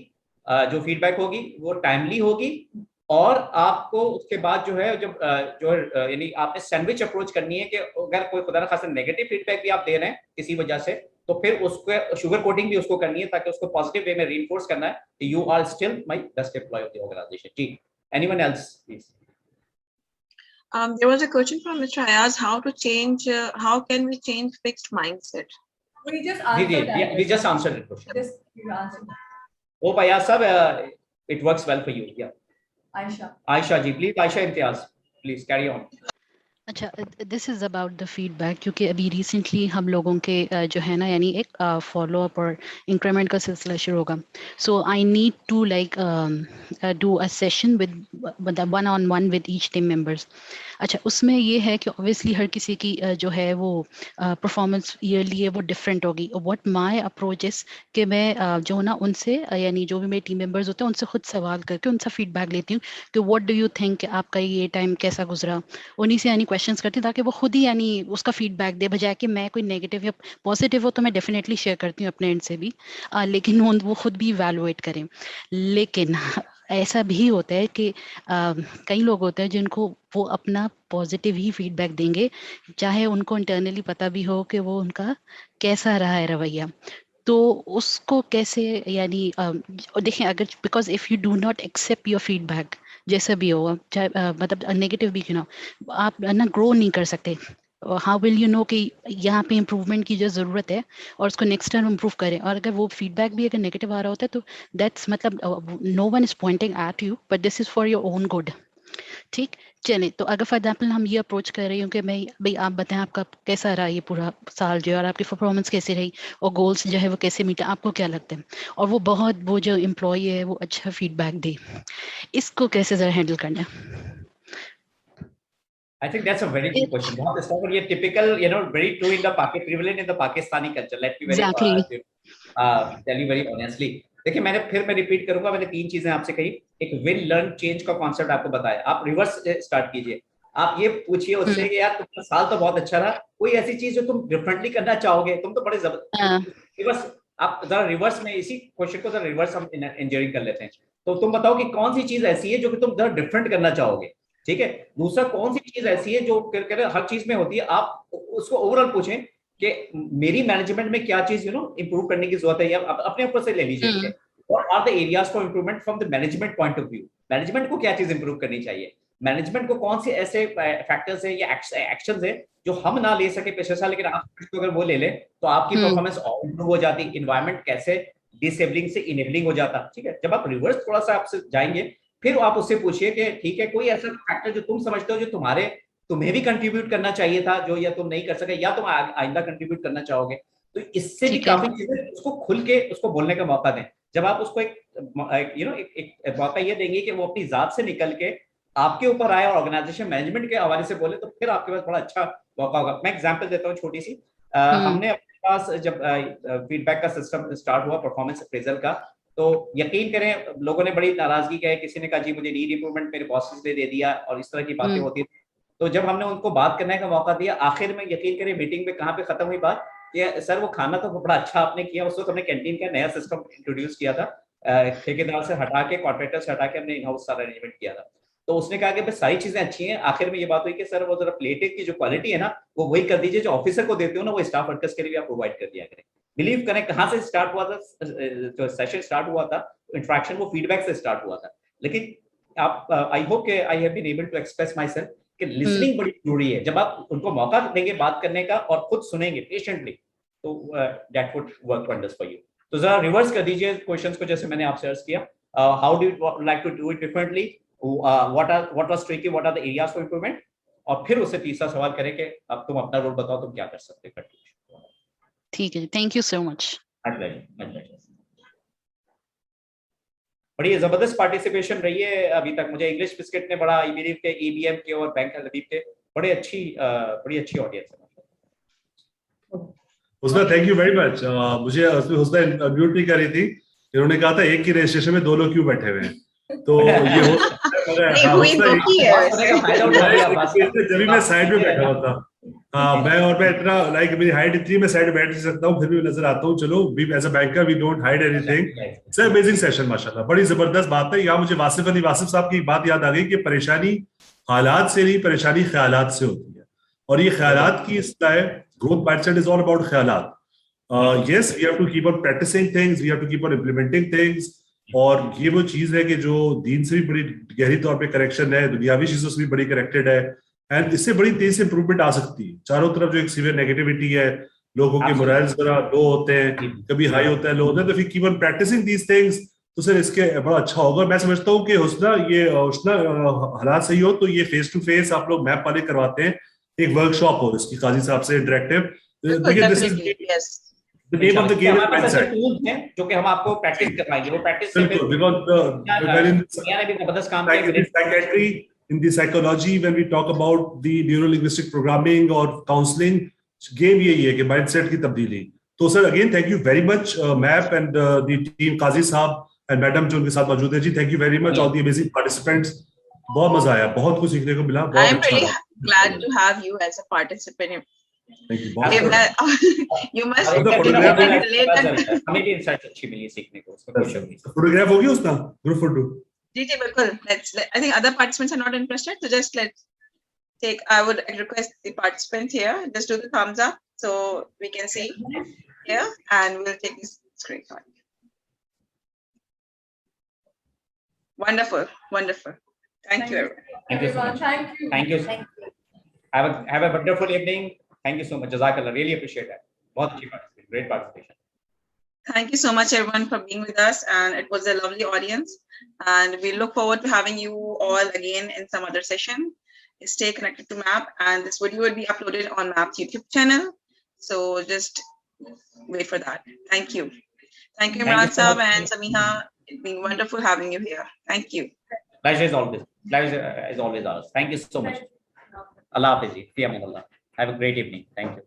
[SPEAKER 2] जो फीडबैक होगी वो टाइमली होगी, और आपको उसके बाद जो है यानी आपने सैंडविच अप्रोच करनी है कि अगर कोई खुदा न खासा नेगेटिव फीडबैक भी आप दे रहे हैं किसी वजह से, तो फिर उसको शुगर कोटिंग भी उसको करनी है, ताकि उसको पॉजिटिव वे में रीइंफोर्स करना है कि you are still my best employee of the organisation. जी, anyone else please.
[SPEAKER 1] There was a question from Mr. Ayaz, how can we change fixed mindset?
[SPEAKER 3] We just answered that.
[SPEAKER 2] We just answered the question.
[SPEAKER 3] You answered that.
[SPEAKER 2] ओ भैया सब it works well for you. Yeah. Aisha ji, please. Aisha Imtiaz, please carry on.
[SPEAKER 5] अच्छा, this is about the feedback, क्योंकि अभी recently हम लोगों के जो है ना, यानी एक फॉलो अप और इंक्रीमेंट का सिलसिला शुरू होगा. So I need to like do a session with one on one with each team members. अच्छा, उसमें ये है कि ऑब्वियसली हर किसी की जो है वो परफॉर्मेंस ईयरली है वो डिफरेंट होगी. व्हाट माय अप्रोच इज़ कि मैं जो ना उनसे यानी जो भी मेरे टीम मेंबर्स होते हैं उनसे खुद सवाल करके उनसे फीडबैक लेती हूँ कि व्हाट डू यू थिंक, आपका ये टाइम कैसा गुजरा. उन्हीं से यानी क्वेश्चंस करती हूँ ताकि वो खुद ही यानी उसका फीडबैक दे, बजाय कि मैं कोई नेगेटिव या पॉजिटिव हो तो मैं डेफिनेटली शेयर करती हूँ अपने एंड से भी, लेकिन वो खुद भी इवैल्यूएट करें. लेकिन ऐसा भी होता है कि कई लोग होते हैं जिनको वो अपना पॉजिटिव ही फीडबैक देंगे, चाहे उनको इंटरनली पता भी हो कि वो उनका कैसा रहा है रवैया. तो उसको कैसे यानी देखें, अगर because if you do not accept your feedback जैसा भी हो, चाहे मतलब नेगेटिव भी क्यों ना, आप ना ग्रो नहीं कर सकते. हाउ विल यू नो कि यहाँ पे इम्प्रूवमेंट की जो ज़रूरत है और उसको नेक्स्ट टाइम इम्प्रूव करें. और अगर वो फीडबैक भी अगर नेगेटिव आ रहा होता है तो दैट्स मतलब no one is pointing at you, but this is for your own good. ठीक, चले. तो अगर फॉर एग्जाम्पल हम ये अप्रोच कर रही हूँ कि भाई आप बताएं आपका कैसा रहा ये पूरा साल जो है, और आपकी परफॉर्मेंस कैसी रही और गोल्स जो है वो कैसे मीटा, आपको क्या लगता है, और वो जो एम्प्लॉय है वो अच्छा फीडबैक दे, इसको कैसे जरा हैंडल करना है.
[SPEAKER 2] I think that's a very good question. बहुत अच्छा, और ये typical, very true in the prevalent in the Pakistani culture. Let me tell you very honestly. देखिए, मैं रिपीट करूंगा, मैंने 3 चीजें आपसे कही. एक विन लर्न चेंज का कॉन्सेप्ट आपको बताया. आप रिवर्स स्टार्ट कीजिए. आप ये पूछिए उससे कि यार तुम्हारा साल तो बहुत अच्छा रहा, कोई ऐसी चीज जो तुम डिफरेंटली करना चाहोगे, तुम तो बड़े जबरदस्त. रिवर्स, आप जरा रिवर्स में इसी क्वेश्चन को जरा रिवर्स हम इंजीनियरिंग कर लेते हैं. तो तुम बताओ कि कौन सी चीज ऐसी है जो कि तुम जरा डिफरेंट करना चाहोगे. ठीक है. दूसरा, कौन सी चीज ऐसी है जो हर चीज में होती है, आप उसको ओवरऑल पूछें कि मेरी मैनेजमेंट में क्या चीज इंप्रूव करने की जरूरत है, या अपने ऊपर से ले लीजिए. और are the areas for improvement from the management point of view. Management को क्या चीज इंप्रूव करनी चाहिए, मैनेजमेंट को कौन से ऐसे फैक्टर्स है या एक्शंस है जो हम ना ले सके पिछले साल, लेकिन आप अगर वो ले ले तो आपकी परफॉर्मेंस और इंप्रूव हो जाती. इन्वायरमेंट कैसे डिसेबलिंग से इनेबलिंग हो जाता. ठीक है. जब आप रिवर्स थोड़ा सा आपसे जाएंगे, फिर आप उससे पूछिए कि ठीक है, कोई ऐसा फैक्टर जो तुम समझते हो जो तुम्हें भी कंट्रीब्यूट करना चाहिए था, जो या तुम नहीं कर सके, या तुम आइंदा कंट्रीब्यूट करना चाहोगे. तो इससे भी काफी चीजें उसको खुल के उसको बोलने का मौका दें. जब आप उसको एक मौका ये देंगे कि वो अपनी जात से निकल के आपके ऊपर आए और ऑर्गेनाइजेशन मैनेजमेंट के हवाले से बोले, तो फिर आपके पास बड़ा अच्छा मौका होगा. मैं एग्जांपल देता हूँ छोटी सी. हमने अपने पास जब फीडबैक का सिस्टम स्टार्ट हुआ परफॉर्मेंस अप्रेजल का, तो यकीन करें लोगों ने बड़ी नाराजगी की. किसी ने कहा जी मुझे नीड इंप्रूवमेंट मेरे बॉसेस ने दे दिया, और इस तरह की बातें होती थी. तो जब हमने उनको बात करने का मौका दिया, आखिर में यकीन करें मीटिंग में कहाँ पे खत्म हुई बात, कि सर वो खाना तो बड़ा अच्छा आपने किया. उस वक्त हमने कैंटीन का नया सिस्टम इंट्रोड्यूस किया था, ठेकेदार से हटा के, कॉन्ट्रैक्टर से हटा के हमने इन हाउस सारा अरेंजमेंट किया था. तो उसने कहा कि सारी चीजें अच्छी हैं. आखिर में ये बात हुई कि सर वो जरा प्लेटेड की जो क्वालिटी है ना, वो वही कर दीजिए जो ऑफिसर को देते हो ना, वो स्टाफ वर्कर्स के लिए आप प्रोवाइड कर दिया करें. बिलीव करें, कहाँ से स्टार्ट हुआ था, जो सेशन स्टार्ट हुआ था, इंटरेक्शन वो फीडबैक से स्टार्ट हुआ था. लेकिन आप आई होप के I have been able to express myself कि लिसनिंग बड़ी जरूरी है. जब आप उनको मौका देंगे बात करने का और खुद सुनेंगे पेशेंटली, तो that would work wonders for you. तो जरा रिवर्स कर दीजिए क्वेश्चंस को, जैसे मैंने आपसे अर्ज किया. How do you like to do it differently, what was tricky, what are the areas for improvement, और फिर उससे तीसरा सवाल करें कि अब तुम अपना रोल बताओ, तुम क्या कर सकते हो.
[SPEAKER 5] ठीक है, थैंक यू सो मच.
[SPEAKER 2] बड़ी जबरदस्त पार्टिसिपेशन रही है अभी तक. मुझे इंग्लिश बिस्किट ने बड़ा, आई बिलीव के ईबीएम के और बैंक लबीब के बड़ी अच्छी ऑडियंस है.
[SPEAKER 6] उसमें थैंक यू वेरी मच. मुझे उसमें अनम्यूट भी करी थी. इन्होंने कहा था एक ही रजिस्ट्रेशन में 2 लोग क्यों बैठे हुए हैं, तो ये हो जब मैं साइड में बैठा हुआ था. हाँ, मैं इतना लाइक मेरी हाइट इतनी, मैं साइड में बैठ नहीं सकता हूँ, फिर भी नजर आता हूँ. चलो, we as a banker we don't hide anything. It's amazing session माशाल्लाह, बड़ी जबरदस्त बात है. यहाँ मुझे वासिफ साहब की बात याद आ गई कि परेशानी हालात से नहीं, परेशानी ख्यालात से होती है. और ये ख्यालात की इस्लाह, growth mindset is all about ख्यालात. Yes, we have to keep on practicing things, we have to keep on implementing things. और ये वो चीज है कि जो दीन से भी बड़ी गहरी तौर पे करेक्शन है, दुनियावी चीजों से भी बड़ी करेक्टेड है, एंड इससे बड़ी तेज से इंप्रूवमेंट आ सकती है. चारों तरफ जो एक सीवियर नेगेटिविटी है, लोगों के मोरल्स जरा लो होते हैं, कभी हाई होता है, लो होता है. तो if you keep on practicing these things, तो सर इसके बड़ा अच्छा होगा। मैं समझता हूँ कि हुस्ना ये हुस्ना हालात सही हो तो ये फेस टू फेस आप लोग मैप वाले करवाते हैं, एक वर्कशॉप हो इसकी काजी साहब से इंटरेक्टिव। देखिए this is the name of the game is mindset,
[SPEAKER 2] tools हैं जो कि हम आपको प्रैक्टिस करवाएंगे, वो प्रैक्टिस से
[SPEAKER 6] बिल्कुल, बिकॉज़
[SPEAKER 2] ने भी जबरदस्त काम किया
[SPEAKER 6] psychiatry, in the psychology, when we talk about the neuro-linguistic programming or counseling, game यही है कि mindset की तब्दीली। तो sir again thank you very much MAP and the team, काजी साहब and मैडम जो उनके साथ मौजूद है जी, thank you very much all the amazing participants। बहुत मजा आया, बहुत कुछ सीखने को मिला, बहुत अच्छा
[SPEAKER 1] लगा। Glad to have you as a participant.
[SPEAKER 6] Thank you।
[SPEAKER 1] You must
[SPEAKER 2] हमें भी इंसाइट अच्छी मिली सीखने को, उसमें खुश होगी।
[SPEAKER 6] फोटोग्राफ होगी उसका ग्रुप फोटो?
[SPEAKER 1] जी बिल्कुल। I think other participants are not interested, so just let's take. I would request the participant here just do the thumbs up so we can see here, and we'll take this screenshot. Wonderful, wonderful. Thank you, everyone.
[SPEAKER 2] Thank you so much.
[SPEAKER 3] Thank you.
[SPEAKER 2] Have a wonderful evening. Thank you so much. Jazakallah. Really appreciate that. बहुत अच्छी participation, great participation.
[SPEAKER 1] Thank you so much, everyone, for being with us, and it was a lovely audience. And we look forward to having you all again in some other session. Stay connected to MAP, and this video will be uploaded on MAP's YouTube channel. So just wait for that. Thank you. Thank you, Imran Saab and Samiha. It's been wonderful having you here. Thank you.
[SPEAKER 2] Pleasure is always ours. Thank you so much. Allah Hafiz. Fi aman Allah. Have a great evening. Thank you.